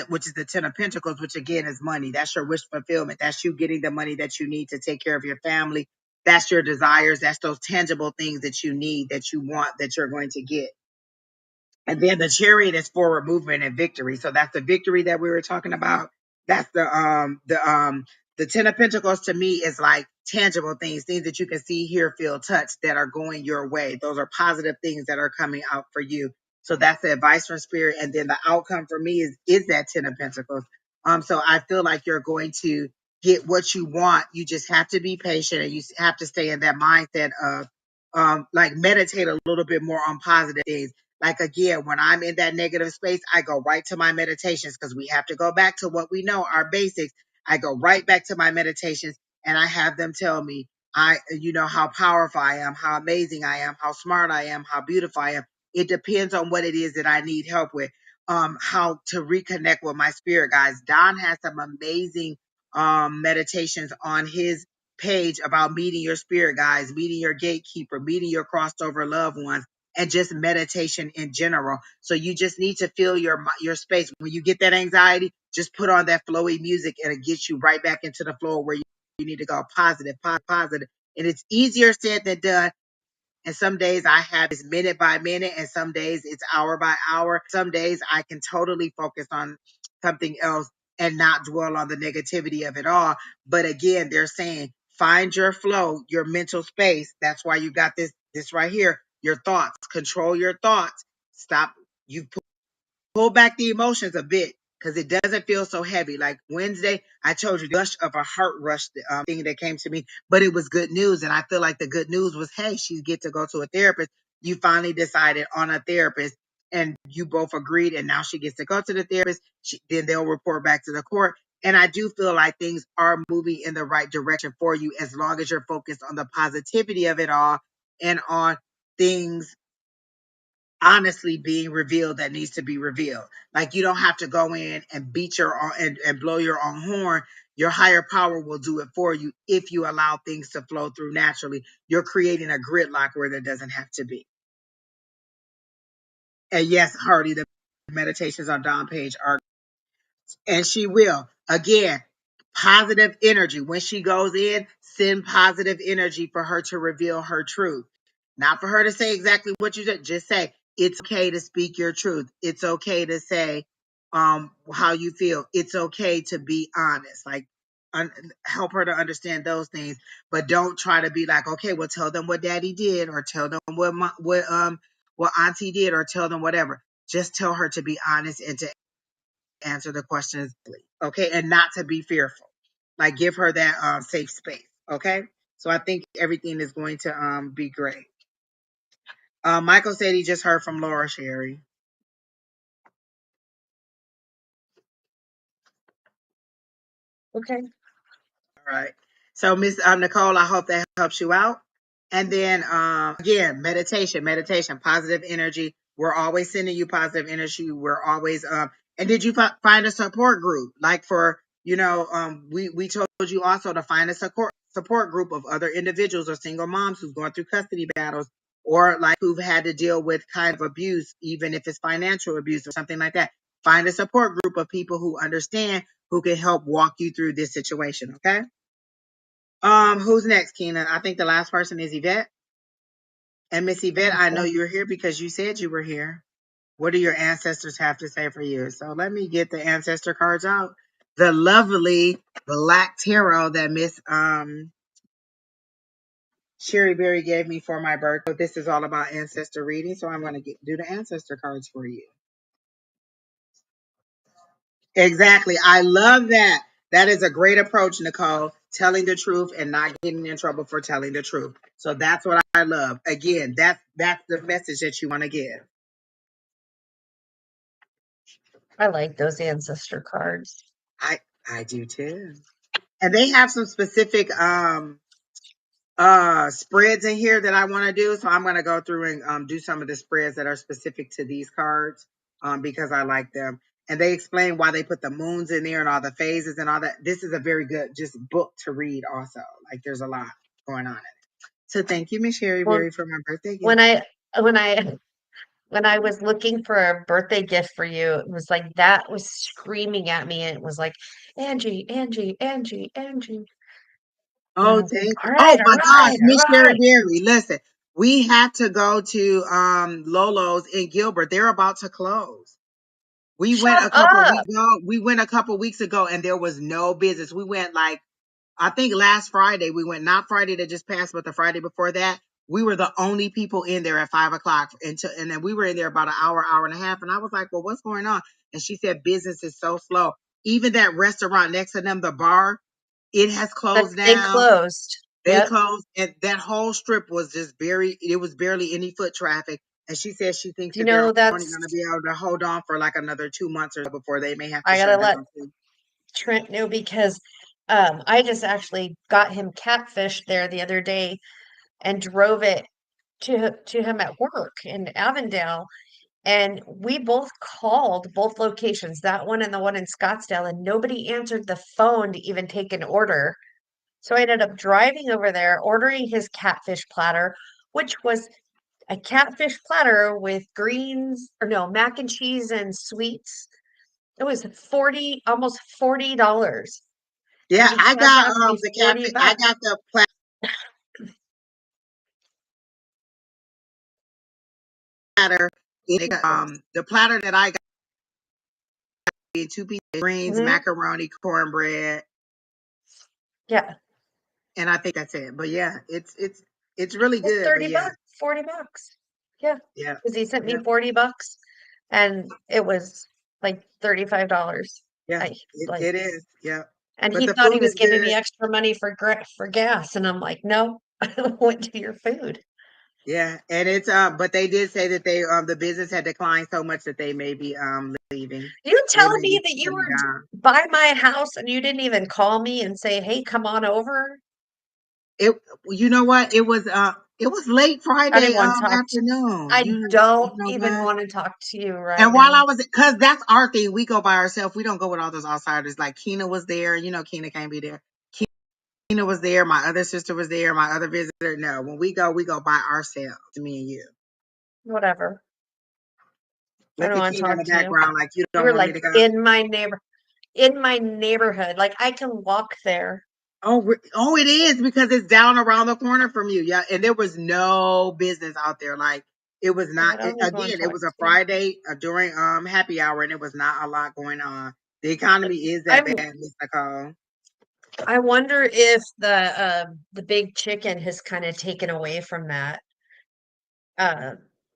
which is the Ten of Pentacles, which again is money. That's your wish fulfillment. That's you getting the money that you need to take care of your family. That's your desires. That's those tangible things that you need, that you want, that you're going to get. And then the Chariot is forward movement and victory. So that's the victory that we were talking about. That's the Ten of Pentacles to me is like tangible things, things that you can see, hear, feel, touch, that are going your way. Those are positive things that are coming out for you. So that's the advice from Spirit. And then the outcome for me is that Ten of Pentacles. So I feel like you're going to get what you want. You just have to be patient, and you have to stay in that mindset of like meditate a little bit more on positive things. Like again, when I'm in that negative space, I go right to my meditations, because we have to go back to what we know, our basics. I go right back to my meditations, and I have them tell me, you know, how powerful I am, how amazing I am, how smart I am, how beautiful I am. It depends on what it is that I need help with. How to reconnect with my spirit, guys. Don has some amazing meditations on his page about meeting your spirit, guys, meeting your gatekeeper, meeting your crossed over loved ones, and just meditation in general. So you just need to feel your space. When you get that anxiety, just put on that flowy music and it gets you right back into the flow where you need to go positive, positive. And it's easier said than done. And some days I have this minute by minute, and some days it's hour by hour. Some days I can totally focus on something else and not dwell on the negativity of it all. But again, they're saying find your flow, your mental space. That's why you got this right here. Your thoughts, control your thoughts. Stop. You pull back the emotions a bit because it doesn't feel so heavy. Like Wednesday, I told you the rush of a heart rush thing that came to me, but it was good news. And I feel like the good news was, hey, she get to go to a therapist. You finally decided on a therapist and you both agreed. And now she gets to go to the therapist. Then they'll report back to the court. And I do feel like things are moving in the right direction for you as long as you're focused on the positivity of it all and on things honestly being revealed that needs to be revealed. Like you don't have to go in and beat your own and blow your own horn. Your higher power will do it for you if you allow things to flow through naturally. You're creating a gridlock where there doesn't have to be. And yes, Hardy, the meditations on Don Page are, and she will. Again, positive energy. When she goes in, send positive energy for her to reveal her truth. Not for her to say exactly what you said. Just say, it's okay to speak your truth. It's okay to say how you feel. It's okay to be honest. Like, help her to understand those things. But don't try to be like, okay, well, tell them what daddy did, or tell them what auntie did, or tell them whatever. Just tell her to be honest and to answer the questions, okay, and not to be fearful. Like give her that safe space, okay. So I think everything is going to be great. Michael said he just heard from Laura Sherry. Okay. All right. So Miss Nicole, I hope that helps you out. And then again, meditation, positive energy. We're always sending you positive energy. We're always and did you find a support group? Like for, you know, we told you also to find a support group of other individuals or single moms who's going through custody battles, or like who've had to deal with kind of abuse, even if it's financial abuse or something like that. Find a support group of people who understand, who can help walk you through this situation, okay? Who's next, Keena? I think the last person is Yvette. And Miss Yvette, I know you're here because you said you were here. What do your ancestors have to say for you? So let me get the ancestor cards out. The lovely black tarot that Miss Sheri Beery gave me for my birthday. So this is all about ancestor reading. So I'm going to do the ancestor cards for you. Exactly. I love that. That is a great approach, Nicole. Telling the truth and not getting in trouble for telling the truth. So that's what I love. Again, that's the message that you want to give. I like those ancestor cards. I I do too. And they have some specific spreads in here that I want to do. So I'm going to go through and do some of the spreads that are specific to these cards because I like them. And they explain why they put the moons in there and all the phases and all that. This is a very good just book to read also. Like there's a lot going on in it. So thank you, Miss Sherry Well, Berry, for my birthday gift. when I when I when I was looking for a birthday gift for you, it was like that was screaming at me. And it was like, Angie, Angie, Angie, Angie. And I Oh, was like, thank all you. Oh right, all my gosh, right, all Miss Sherry right. Berry, listen, we have to go to Lolo's in Gilbert. They're about to close. We went Shut a couple up. weeks ago. We went a couple weeks ago, and there was no business. We went like I think last Friday. We went not Friday that just passed, but the Friday before that. We were the only people in there at 5 o'clock, and then we were in there about an hour, hour and a half. And I was like, "Well, what's going on?" And she said, "Business is so slow. Even that restaurant next to them, the bar, it has That closed they down. closed. They Yep. closed, and that whole strip was just it was barely any foot traffic." And she says she thinks Do you that they're know only that's going to be able to hold on for like another 2 months or so before they may have to I gotta shut let down too. Trent know because I just actually got him catfish there the other day and drove it to him at work in Avondale. And we both called both locations, that one and the one in Scottsdale, and nobody answered the phone to even take an order. So I ended up driving over there, ordering his catfish platter, which was a catfish platter with greens, or no, mac and cheese and sweets. It was 40, almost $40. Yeah, And he I had got to ask me the 40 catfish. I bucks. got the platter. The platter that I got in two pieces, greens, Mhm. macaroni, cornbread, Yeah, and I think that's it. But yeah, it's really it's good. But 30 yeah, bucks, 40 bucks. Yeah, yeah, because he sent me yeah, 40 bucks and it was like $35. yeah. I like, It is. Yeah, and but he the thought he food was is giving me good. extra money for gas, and I'm like, no, I went to your food. Yeah, and it's but they did say that they the business had declined so much that they may be leaving. You They telling may me be that you shutting were down. by my house and you didn't even call me and say, hey, come on over? It you know what? It was late I didn't Friday want to talk to afternoon. I You don't know even what? want to talk to you right And while now. I was, cause that's our thing. We go by ourselves. We don't go with all those outsiders. Like Keena was there. You know, Keena can't be there. Keena was there. My other sister was there. My other visitor. No, when we go by ourselves. Me and you. Whatever. I Look don't at want to Keena in talk the to you. background, like you You don't were want me like to go. in my neighborhood. Like I can walk there. Oh, oh, it is because it's down around the corner from you. Yeah, and there was no business out there. Like it was I not. don't even want Again, to it talk was a to you. Friday during happy hour, and it was not a lot going on. The economy is that I'm bad, Miss Nicole. I wonder if the big chicken has kind of taken away from that. Uh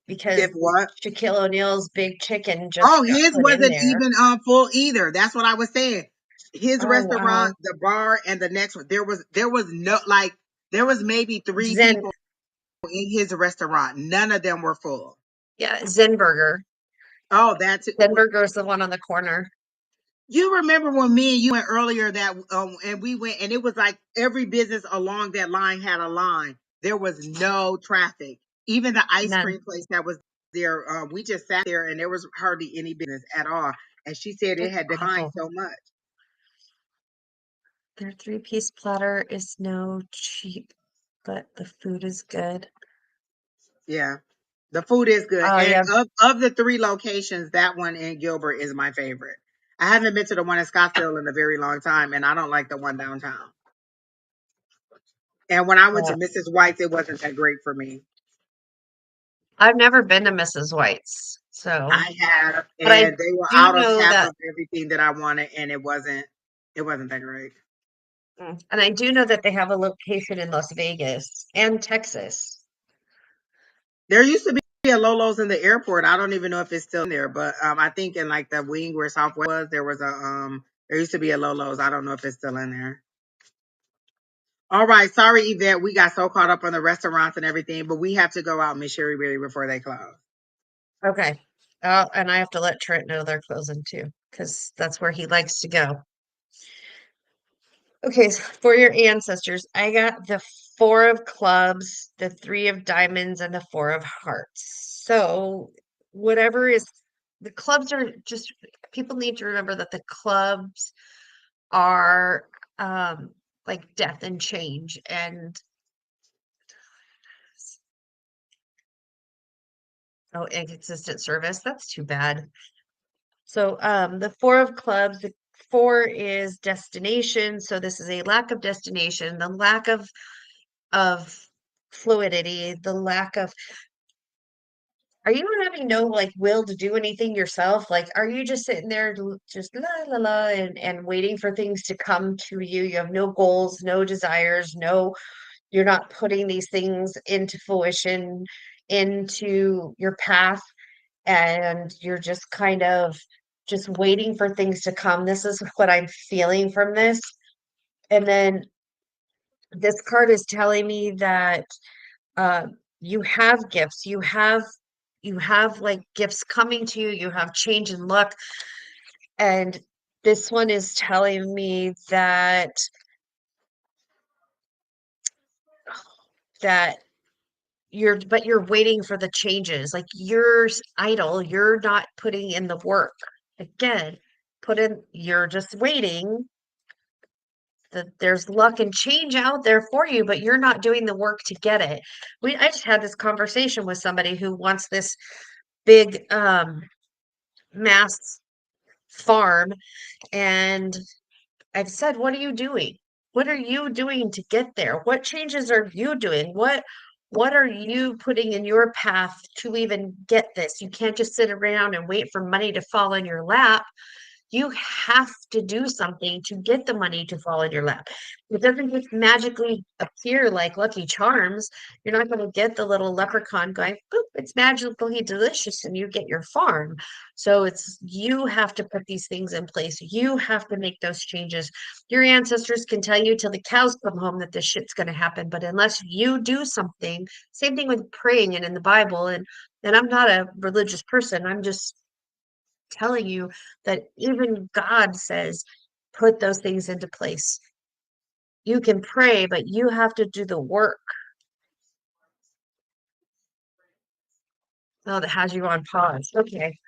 because If what? Shaquille O'Neal's big chicken just Oh, got his put in wasn't there. even full either. That's what I was saying. His Oh restaurant, wow. the bar, and the next one, there was no like there was maybe three Zen people in his restaurant. None of them were full. yeah, Zen Burger. Oh, that's it. Zen Burger is the one on the corner. You remember when me and you went earlier that and we went and it was like every business along that line had a line. There was no traffic. Even the ice None. cream place that was there, we just sat there and there was hardly any business at all. And she said it It's had declined awful. so much. Their three-piece platter is no cheap, but the food is good. Yeah. The food is good. Oh And yeah. of the three locations, that one in Gilbert is my favorite. I haven't been to the one in Scottsdale in a very long time, and I don't like the one downtown. And when I went to Yeah. Mrs. White's, it wasn't that great for me. I've never been to Mrs. White's, so I have, but I and they were do out of know half that of everything that I wanted, and it wasn't that great. and I do know that they have a location in Las Vegas and Texas. There used to be a Lolo's in the airport. I don't even know if it's still in there, but I think in like the wing where Southwest was, there was a there used to be a Lolo's. I don't know if it's still in there. All right, sorry, Yvette. We got so caught up on the restaurants and everything, but we have to go out, Miss Sherry Beery, before they close. Okay. And I have to let Trent know they're closing too, because that's where he likes to go. Okay, so for your ancestors, I got the four of clubs, the three of diamonds, and the four of hearts. So whatever is the clubs are just people need to remember that the clubs are like death and change and oh inconsistent service. That's too bad. So the four of clubs, the four is destination. So this is a lack of destination, the lack of fluidity, the lack of are you having no like will to do anything yourself? Like, are you just sitting there just la la la and waiting for things to come to you? You have no goals, no desires, no, you're not putting these things into fruition, into your path, and you're just kind of just waiting for things to come. This is what I'm feeling from this. And then this card is telling me that uh, you have gifts, you have like gifts coming to you, you have change in luck, and This one is telling me that you're waiting for the changes. Like you're idle, you're not putting in the work. Again, you're just waiting that there's luck and change out there for you, but you're not doing the work to get it. I just had this conversation with somebody who wants this big mass farm, and I've said, "What are you doing? What are you doing to get there? What changes are you doing? What are you putting in your path to even get this? You can't just sit around and wait for money to fall in your lap. You have to do something to get the money to fall in your lap. It doesn't just magically appear like Lucky Charms. You're not going to get the little leprechaun going, boop, it's magically delicious, and you get your farm. So you have to put these things in place. You have to make those changes. Your ancestors can tell you till the cows come home that this shit's going to happen, but unless you do something, same thing with praying and in the Bible. And I'm not a religious person. I'm just telling you that even God says, put those things into place. You can pray, but you have to do the work. Oh, that has you on pause. Okay.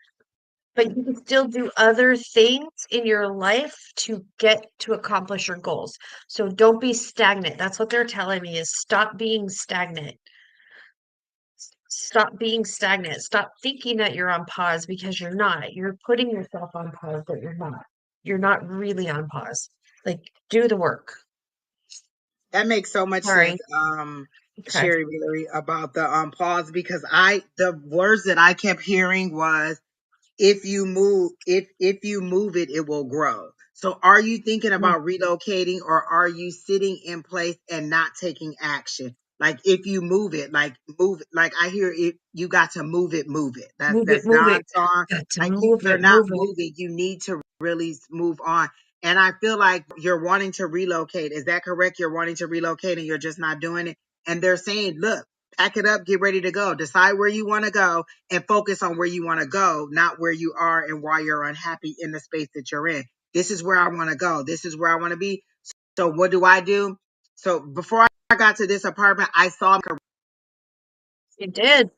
But you can still do other things in your life to get to accomplish your goals. So don't be stagnant. That's what they're telling me is stop being stagnant. Stop being stagnant. Stop thinking that you're on pause because you're not. You're putting yourself on pause, but you're not. You're not really on pause. Like, do the work. That makes so much sense, Sorry. Okay. Sheri Beery, about the pause, because the words that I kept hearing was, if you move it, it will grow. So are you thinking Mm, about relocating, or are you sitting in place and not taking action? Like if you move it, like I hear it, you got to move it. move it, That's move it. God's song. Got to Like move you're it, not move it. moving. You need to really move on. And I feel like you're wanting to relocate. Is that correct? You're wanting to relocate and you're just not doing it. And they're saying, look, pack it up, get ready to go. Decide where you want to go and focus on where you want to go, not where you are and why you're unhappy in the space that you're in. This is where I want to go. This is where I want to be. So what do I do? So before I got to this apartment, I saw a You did.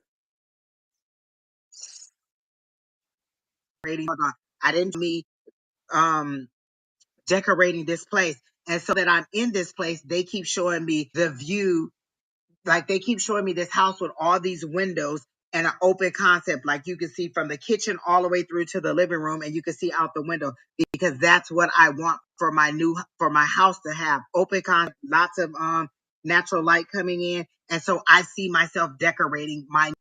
rating. Hold on. I didn't me um decorating this place. And so that I'm in this place, they keep showing me the view. Like they keep showing me this house with all these windows and an open concept. Like you can see from the kitchen all the way through to the living room, and you can see out the window, because that's what I want for my house to have. Open concept, lots of natural light coming in. And so I see myself decorating my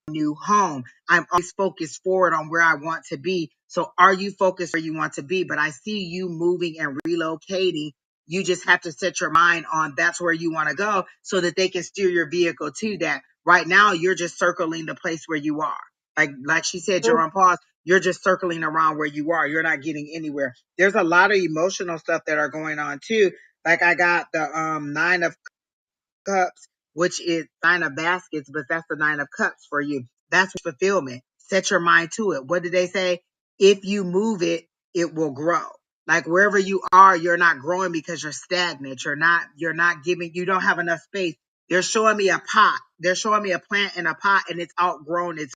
new home. I'm always focused forward on where I want to be. So are you focused where you want to be? But I see you moving and relocating. You just have to set your mind on that's where you want to go so that they can steer your vehicle to that. Right now, you're just circling the place where you are. Like she said, you're Mm, on pause. You're just circling around where you are. You're not getting anywhere. There's a lot of emotional stuff that are going on too. Like I got the nine of cups, which is nine of baskets, but that's the nine of cups for you. That's fulfillment. Set your mind to it. What did they say? If you move it, it will grow. Like wherever you are, you're not growing because you're stagnant. You're not giving, you don't have enough space. They're showing me a pot. They're showing me a plant in a pot and it's outgrown its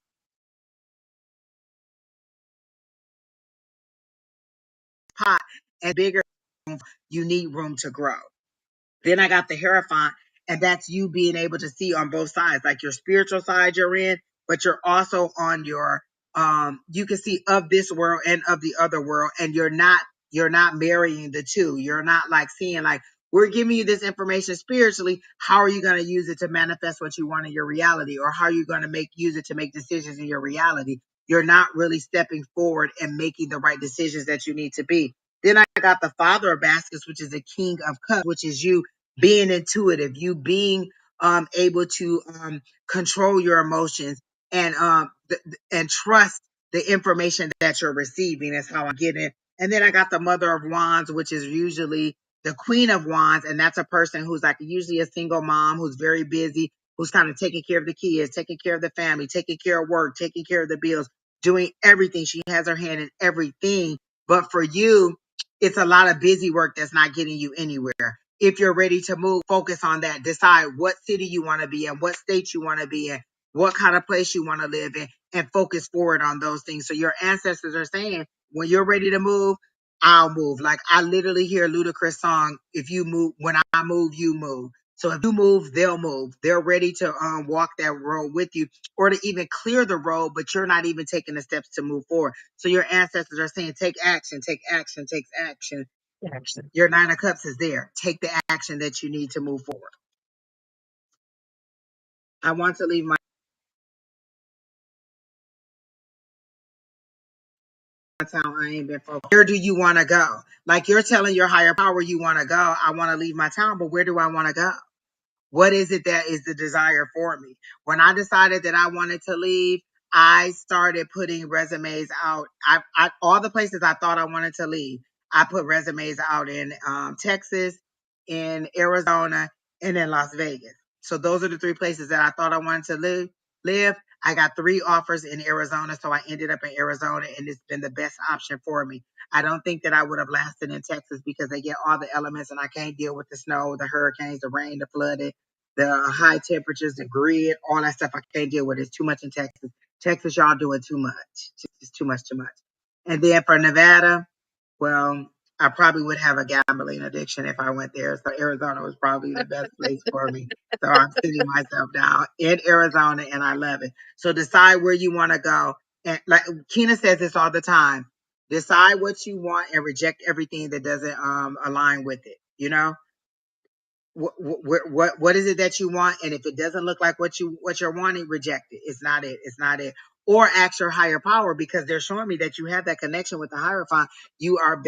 pot and bigger. You need room to grow. Then I got the Hierophant, and that's you being able to see on both sides, like your spiritual side you're in, but you're also on your you can see of this world and of the other world, and you're not marrying the two. You're not like seeing like we're giving you this information spiritually. How are you going to use it to manifest what you want in your reality, or how are you going to use it to make decisions in your reality? You're not really stepping forward and making the right decisions that you need to be. Then I got the Father of Baskets, which is the King of Cups, which is you being intuitive, you being able to control your emotions and and trust the information that you're receiving. Is how I'm getting it. And then I got the Mother of Wands, which is usually the Queen of Wands, and that's a person who's like usually a single mom who's very busy, who's kind of taking care of the kids, taking care of the family, taking care of work, taking care of the bills, doing everything. She has her hand in everything, But for you, it's a lot of busy work that's not getting you anywhere. If you're ready to move, focus on that. Decide what city you want to be in, what state you want to be in, what kind of place you want to live in, and focus forward on those things. So your ancestors are saying, when you're ready to move, I'll move. Like I literally hear Ludacris song, if you move, when I move, you move. So if you move, they'll move. They're ready to walk that road with you or to even clear the road, but you're not even taking the steps to move forward. So your ancestors are saying, take action, take action, take action. Action. Your Nine of Cups is there. Take the action that you need to move forward. I want to leave my town. I ain't been focused. Where do you want to go? Like you're telling your higher power you want to go. I want to leave my town, but where do I want to go? What is it that is the desire for me? When I decided that I wanted to leave, I started putting resumes out. All the places I thought I wanted to leave, I put resumes out in Texas, in Arizona, and in Las Vegas. So those are the three places that I thought I wanted to live. I got 3 offers in Arizona, so I ended up in Arizona, and it's been the best option for me. I don't think that I would have lasted in Texas because they get all the elements, and I can't deal with the snow, the hurricanes, the rain, the flooding, the high temperatures, the grid, all that stuff. I can't deal with. It's too much in Texas. Texas, y'all doing too much. It's too much, too much. And then for Nevada, well, I probably would have a gambling addiction if I went there. So Arizona was probably the best place for me. So I'm sitting myself down in Arizona and I love it. So decide where you want to go. And like Kina says this all the time, decide what you want and reject everything that doesn't align with it. You know, what is it that you want, and if it doesn't look like what you're wanting, reject it. It's not it. Or ask your higher power, because they're showing me that you have that connection with the hierophant. You are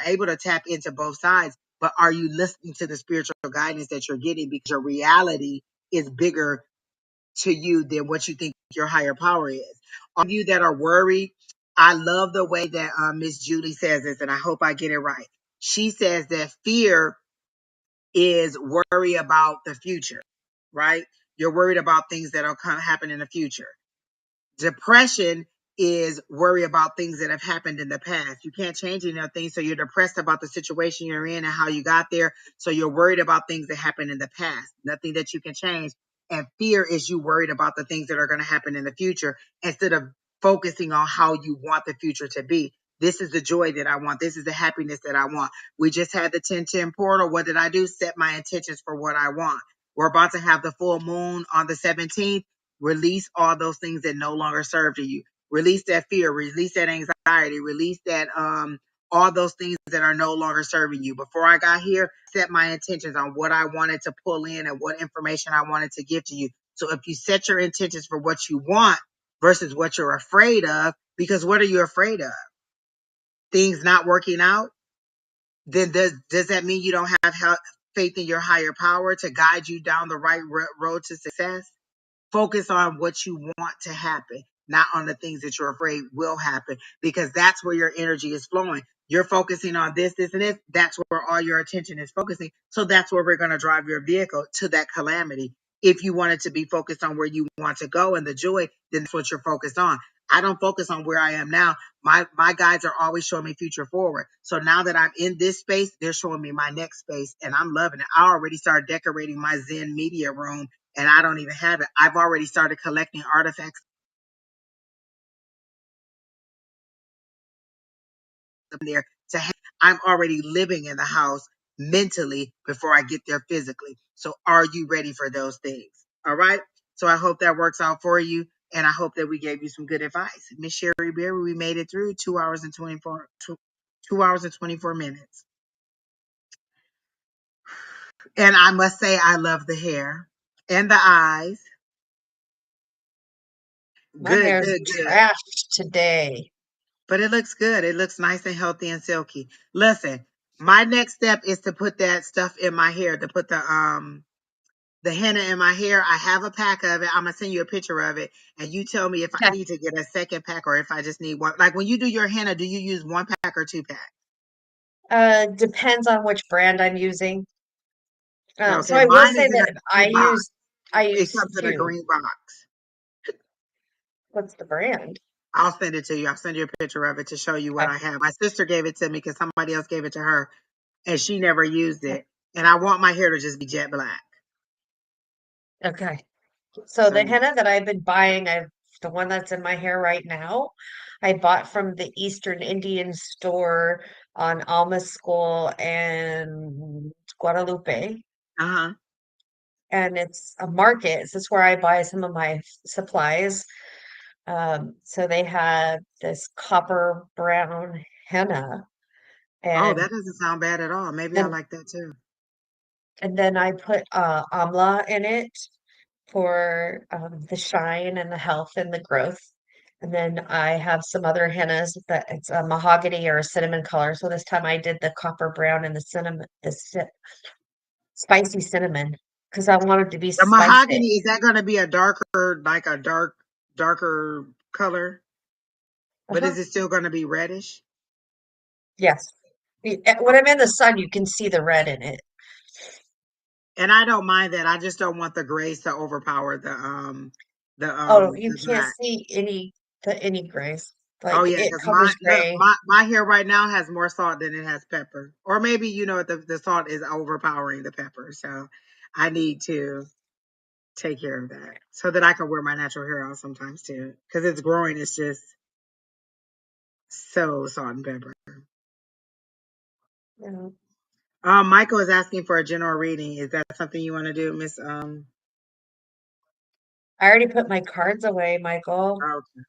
able to tap into both sides, but are you listening to the spiritual guidance that you're getting? Because your reality is bigger to you than what you think your higher power is. All of you that are worried, I love the way that Miss Julie says this, and I hope I get it right. She says that fear is worry about the future, right? You're worried about things that'll happen in the future. Depression is worry about things that have happened in the past. You can't change any of things, so you're depressed about the situation you're in and how you got there. So you're worried about things that happened in the past, nothing that you can change. And fear is you worried about the things that are going to happen in the future instead of focusing on how you want the future to be. This is the joy that I want. This is the happiness that I want. We just had the 10-10 portal. What did I do? Set my intentions for what I want. We're about to have the full moon on the 17th. Release all those things that no longer serve to you. Release that fear, release that anxiety, release that all those things that are no longer serving you. Before I got here, set my intentions on what I wanted to pull in and what information I wanted to give to you. So if you set your intentions for what you want versus what you're afraid of, because what are you afraid of? Things not working out? Then does that mean you don't have faith in your higher power to guide you down the right road to success? Focus on what you want to happen, not on the things that you're afraid will happen, because that's where your energy is flowing. You're focusing on this, and this. That's where all your attention is focusing. So that's where we're going to drive your vehicle to that calamity. If you want it to be focused on where you want to go and the joy, then that's what you're focused on. I don't focus on where I am now. My guides are always showing me future forward. So now that I'm in this space, they're showing me my next space, and I'm loving it. I already started decorating my Zen media room, and I don't even have it. I've already started collecting artifacts there to have. I'm already living in the house mentally before I get there physically. So are you ready for those things? All right. So I hope that works out for you. And I hope that we gave you some good advice. Miss Sheri Beery, we made it through 2 hours and 2 hours and 24 minutes. And I must say, I love the hair and the eyes. My Good, hair's good, good. trashed today. But it looks good. It looks nice and healthy and silky. Listen, my next step is to put that stuff in my hair, to put the henna in my hair. I have a pack of it. I'm gonna send you a picture of it, and you tell me if I Okay. need to get a second pack or if I just need one. Like when you do your henna, do you use 1 pack or 2 pack? Depends on which brand I'm using. So Okay, I will mine say is in a that I green box. use I It use comes in a two. green box. What's the brand? I'll send it to you. I'll send you a picture of it to show you what Okay. I have. My sister gave it to me because somebody else gave it to her and she never used Okay. it. And I want my hair to just be jet black. Okay. So So the henna that I've been buying, the one that's in my hair right now, I bought from the Eastern Indian store on Alma School and Guadalupe. uh-huh. And it's a market. This is where I buy some of my supplies. So they had this copper brown henna, Oh, and that doesn't sound bad at all. Maybe I and like that too. and then I put amla in it for the shine and the health and the growth. And then I have some other hennas that it's a mahogany or a cinnamon color. So this time I did the copper brown and the cinnamon, spicy cinnamon because I wanted to be The spicy. mahogany, is that going to be a darker, like a darker color? But Uh-huh. is it still going to be reddish? Yes. When I'm in the sun, you can see the red in it. And I don't mind that. I just don't want the grays to overpower Oh, you the can't black. see any grays. Oh Like yeah, it because my covers look, gray. my hair right now has more salt than it has pepper. Or maybe the salt is overpowering the pepper. So I need to take care of that so that I can wear my natural hair out sometimes too. Because it's growing, it's just so salt and pepper. You know. Michael is asking for a general reading. Is that something you want to do, Miss I already put my cards away, Michael. okay.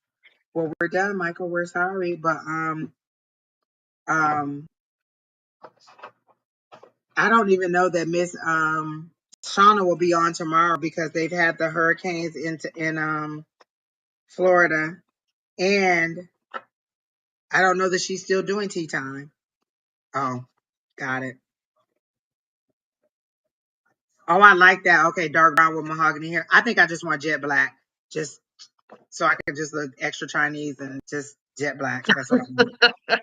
Well, we're done, Michael. We're sorry, but um I don't even know that Miss Shauna will be on tomorrow because they've had the hurricanes in Florida, and I don't know that she's still doing tea time. Oh, got it. Oh, I like that. Okay, dark brown with mahogany hair. I think I just want jet black, just so I can just look extra Chinese and just jet black. That's what I want.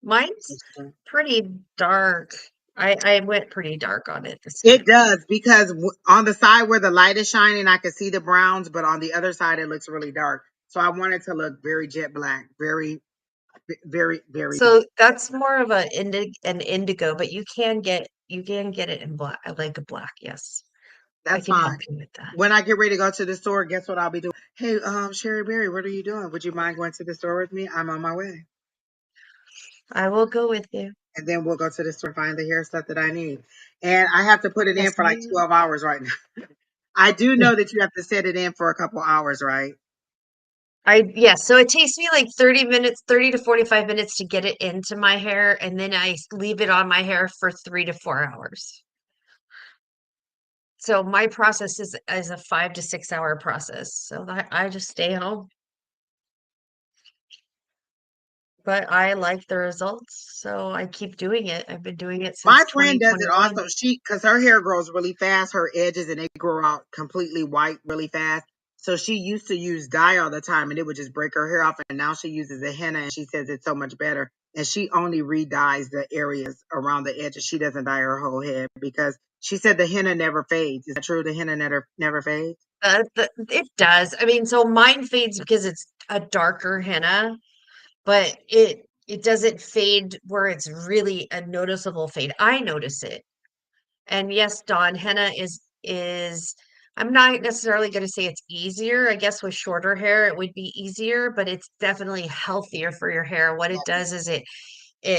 Mine's pretty dark. I went pretty dark on it this It time. does because on the side where the light is shining, I can see the browns, but on the other side, it looks really dark. So I want it to look very jet black, very. So that's more of an indigo, but you can get it in black, like a black. Yes, I That's can help fine. you with that. When I get ready to go to the store, guess what I'll be doing? Hey, Sheri Beery, what are you doing? Would you mind going to the store with me? I'm on my way. I will go with you. And then we'll go to the store and find the hair stuff that I need. And I have to put it in Yes, for like ma'am. 12 hours right now. I do Yeah. know that you have to set it in for a couple hours, right? Yes, so it takes me like 30 minutes, 30 to 45 minutes to get it into my hair, and then I leave it on my hair for 3 to 4 hours. So my process is a 5 to 6 hour process. So I just stay home, but I like the results, so I keep doing it. I've been doing it since My friend does it 2021. also. Because her hair grows really fast, her edges, and they grow out completely white really fast. So she used to use dye all the time and it would just break her hair off. And now she uses a henna and she says it's so much better. And she only re-dyes the areas around the edges. She doesn't dye her whole head because she said the henna never fades. Is that true? The henna never fades? It does. I mean, so mine fades because it's a darker henna, but it doesn't fade where it's really a noticeable fade. I notice it. And yes, Dawn, henna is I'm not necessarily going to say it's easier. I guess with shorter hair it would be easier, but it's definitely healthier for your hair. What it does is it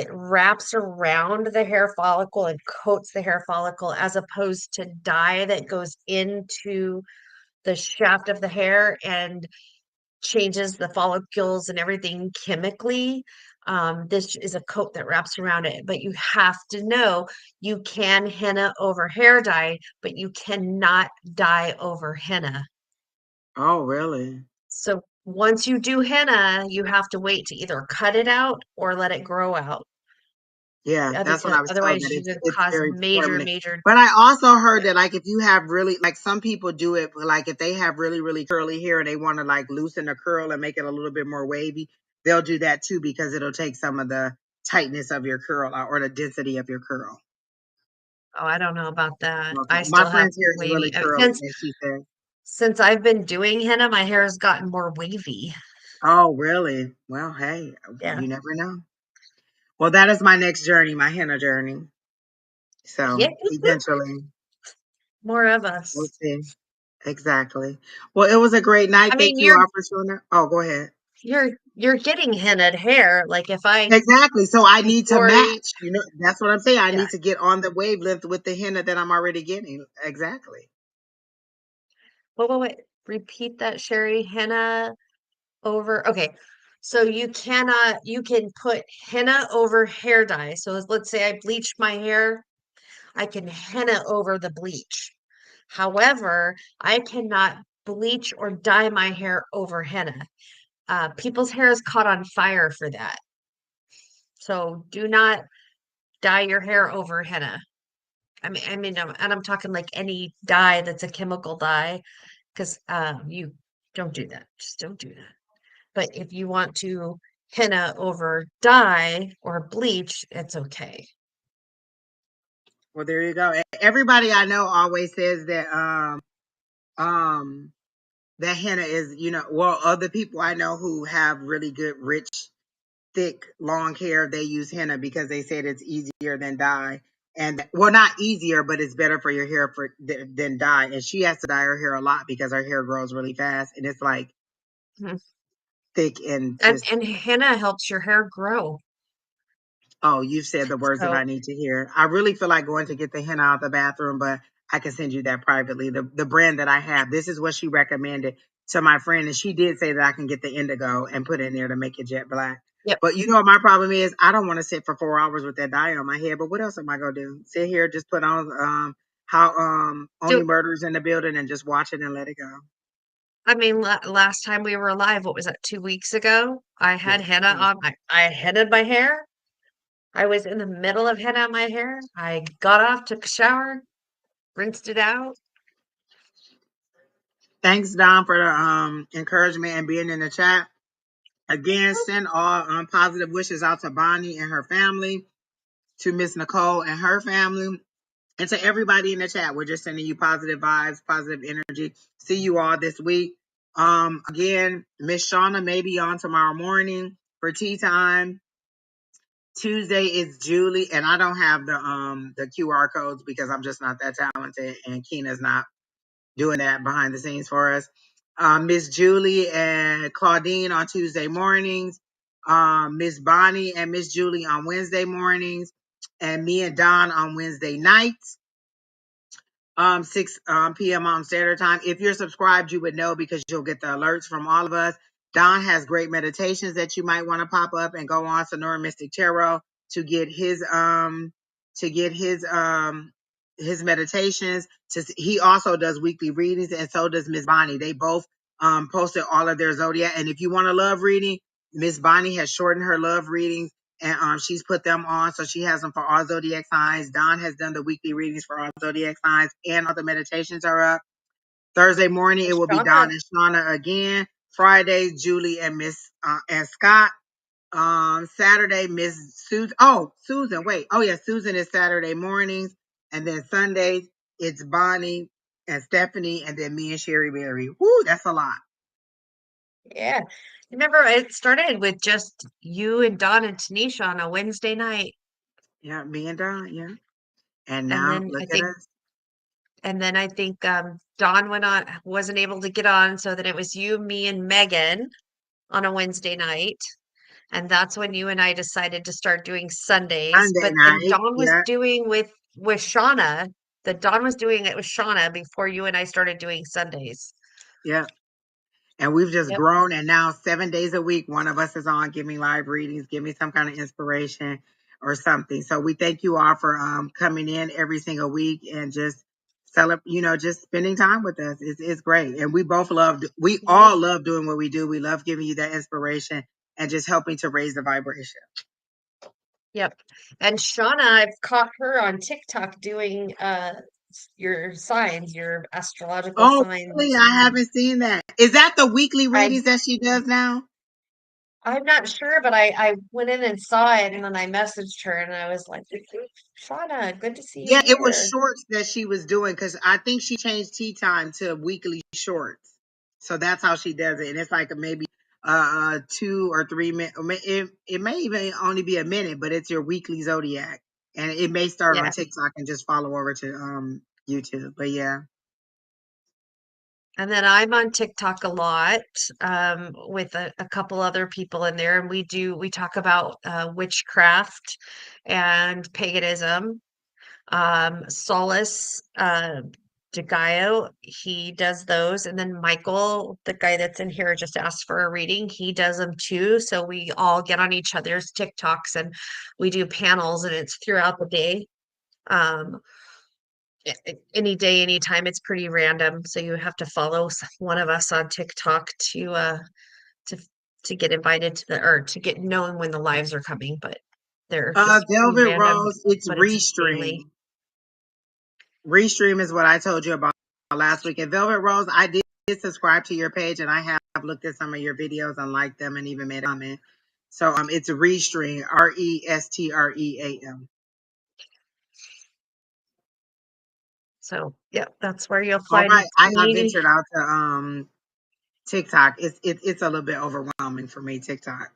wraps around the hair follicle and coats the hair follicle as opposed to dye that goes into the shaft of the hair and changes the follicles and everything chemically. This is a coat that wraps around it, but you have to know you can henna over hair dye, but you cannot dye over henna. Oh, really? So once you do henna, you have to wait to either cut it out or let it grow out. Yeah, that's what Because I was told otherwise that you could it's cause very major, permanent. major. But I also heard Yeah. that like if you have really like some people do it like if they have really curly hair and they want to like loosen the curl and make it a little bit more wavy, they'll do that too because it'll take some of the tightness of your curl out or the density of your curl. Oh, I don't know about that. Okay. I My still have friend's hair is wavy. really curly Since and she said, since I've been doing henna, my hair has gotten more wavy. Oh, really? Well, hey, Yeah. you never know. Well, that is my next journey, my henna journey. Yeah. So eventually, More of we'll us. see. Exactly. Well, it was a great night. I Thank mean, you all for showing up. Oh, go ahead. you're getting hennaed hair. Like if I Exactly. So I need to before match. That's what I'm saying. I yeah. need to get on the wavelength with the henna that I'm already getting. Exactly. Wait. Repeat that, Sherry. Henna over. Okay. So you can put henna over hair dye. So let's say I bleached my hair, I can henna over the bleach. However, I cannot bleach or dye my hair over henna. People's hair is caught on fire for that. So do not dye your hair over henna. And I'm talking like any dye that's a chemical dye, because you don't do that. Just don't do that. But if you want to henna over dye or bleach, it's okay. Well, there you go. Everybody I know always says that um that henna is, well, other people I know who have really good, rich, thick, long hair, they use henna because they said it's easier than dye. And well, not easier, but it's better for your hair than dye. And she has to dye her hair a lot because her hair grows really fast, and it's like Mhm. thick and And just. and henna helps your hair grow. Oh, you've said the words that I So, need to hear. I really feel like going to get the henna out of the bathroom, but I can send you that privately. The brand that I have, this is what she recommended to my friend, and she did say that I can get the indigo and put it in there to make it jet black. yep. But you know what my problem is? I don't want to sit for 4 hours with that dye on my head. But what else am I gonna do? Sit here, just put on how Only So, Murders in the Building and just watch it and let it go. I mean, last time we were live, what was that, 2 weeks ago? I Yeah. had henna on I headed my hair. I was in the middle of henna on my hair. I got off, took a shower, rinsed it out. Thanks, Don, for the encouragement and being in the chat. Again, send all positive wishes out to Bonnie and her family, to Miss Nicole and her family, and to everybody in the chat. We're just sending you positive vibes, positive energy. See you all this week. Again, Miss Shauna may be on tomorrow morning for tea time. Tuesday is Julie, and I don't have the QR codes because I'm just not that talented, and Keena's not doing that behind the scenes for us. Miss Julie and Claudine on Tuesday mornings. Miss Bonnie and Miss Julie on Wednesday mornings. And me and Don on Wednesday nights. 6 p.m. Mountain Standard Time. If you're subscribed, you would know because you'll get the alerts from all of us. Don has great meditations that you might want to pop up and go on Sonora Mystic Tarot to get his meditations. He also does weekly readings, and so does Miss Bonnie. They both posted all of their zodiac. And if you want a love reading, Miss Bonnie has shortened her love readings, and she's put them on, so she has them for all zodiac signs. Don has done the weekly readings for all zodiac signs, and all the meditations are up. Thursday morning, it will be Don Shauna, and Shauna again. Fridays, Julie and Miss and Scott. Saturday, Miss Susan. Oh, Susan. Wait. Oh yeah, Susan is Saturday mornings, and then Sundays it's Bonnie and Stephanie, and then me and Sheri Beery. Woo, that's a lot. yeah. Remember, it started with just you and Dawn and Tanisha on a Wednesday night. Yeah, me and Don. Yeah, and And now then look I at think us. Dawn wasn't able to get on, so then it was you, me, and Megan on a Wednesday night. And that's when you and I decided to start doing Sundays. Sunday But then night. Dawn was Yeah, doing with Shauna. The Dawn was doing it with Shauna before you and I started doing Sundays. yeah. And we've just Yep. grown. And now 7 days a week, one of us is on giving live readings, give me some kind of inspiration or something. So we thank you all for coming in every single week and just just spending time with us. It's great. And we Yep. all love doing what we do. We love giving you that inspiration and just helping to raise the vibration. Yep. And Shauna, I've caught her on TikTok doing your signs, your astrological Oh, really? signs. I haven't seen that. Is that the weekly I readings that she does now? I'm not sure, but I went in and saw it and then I messaged her and I was like, Shauna, good to see you Yeah, it was here. shorts that she was doing because I think she changed tea time to weekly shorts. So that's how she does it. And it's like maybe 2 or 3 minutes. It may even only be a minute, but it's your weekly zodiac, and it may start on Yeah. TikTok and just follow over to YouTube. But yeah. And then I'm on TikTok a lot, with a couple other people in there, and we talk about witchcraft and paganism. Solace, DeGaio, he does those, and then Michael, the guy that's in here, just asked for a reading. He does them too. So we all get on each other's TikToks and we do panels, and it's throughout the day. Um, any day, anytime. It's pretty random, so you have to follow one of us on TikTok to to get invited to the or to get known when the lives are coming. But they're just pretty Velvet random, Rose, it's but it's daily. Restream. Restream is what I told you about last week. And Velvet Rose, I did subscribe to your page, and I have looked at some of your videos and liked them and even made a comment. So it's Restream, Restream. So yeah, that's where you'll All find right, I me. ventured out to TikTok. It's a little bit overwhelming for me, TikTok.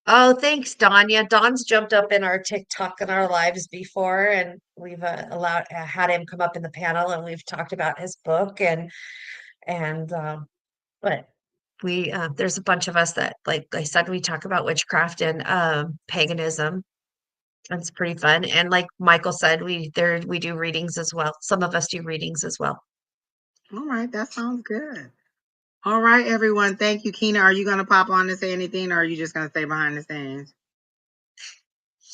Oh, thanks, Don. Yeah, Don's jumped up in our TikTok in our lives before, and we've allowed had him come up in the panel, and we've talked about his book and but we there's a bunch of us that, like I said, we talk about witchcraft and paganism. It's pretty fun. And like Michael said, we do readings as well. Some of us do readings as well. All right, that sounds good. All right, everyone. Thank you, Keena. Are you going to pop on and say anything, or are you just going to stay behind the scenes?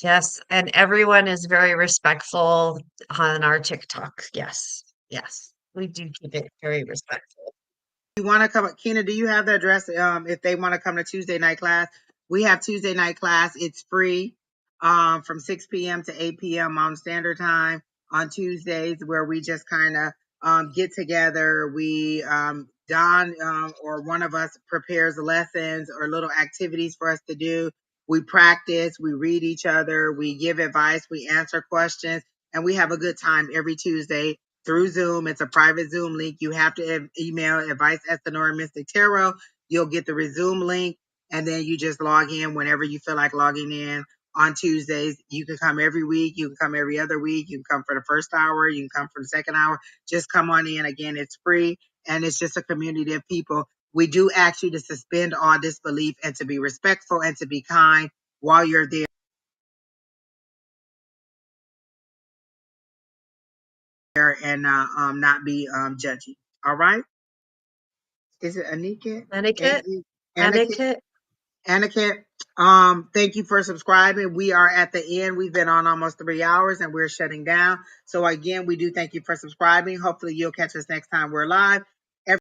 Yes, and everyone is very respectful on our TikTok. Yes, yes, we do keep it very respectful. You want to come, Keena? Do you have the address? If they want to come to Tuesday night class, we have Tuesday night class. It's free, from 6 p.m. to 8 p.m. Mountain Standard Time on Tuesdays, where we just kind of get together. We Don or one of us prepares lessons or little activities for us to do. We practice. We read each other. We give advice. We answer questions, and we have a good time every Tuesday through Zoom. It's a private Zoom link. You have to email advice at the Nora Mystic Tarot. You'll get the resume link, and then you just log in whenever you feel like logging in on Tuesdays. You can come every week. You can come every other week. You can come for the first hour. You can come for the second hour. Just come on in. Again, it's free, and it's just a community of people. We do ask you to suspend all disbelief and to be respectful and to be kind while you're there, and not be judgy. All right. Is it Anika? Etiquette, Aniket? etiquette. Aniket, thank you for subscribing. We are at the end. We've been on almost 3 hours and we're shutting down. So again, we do thank you for subscribing. Hopefully you'll catch us next time we're live.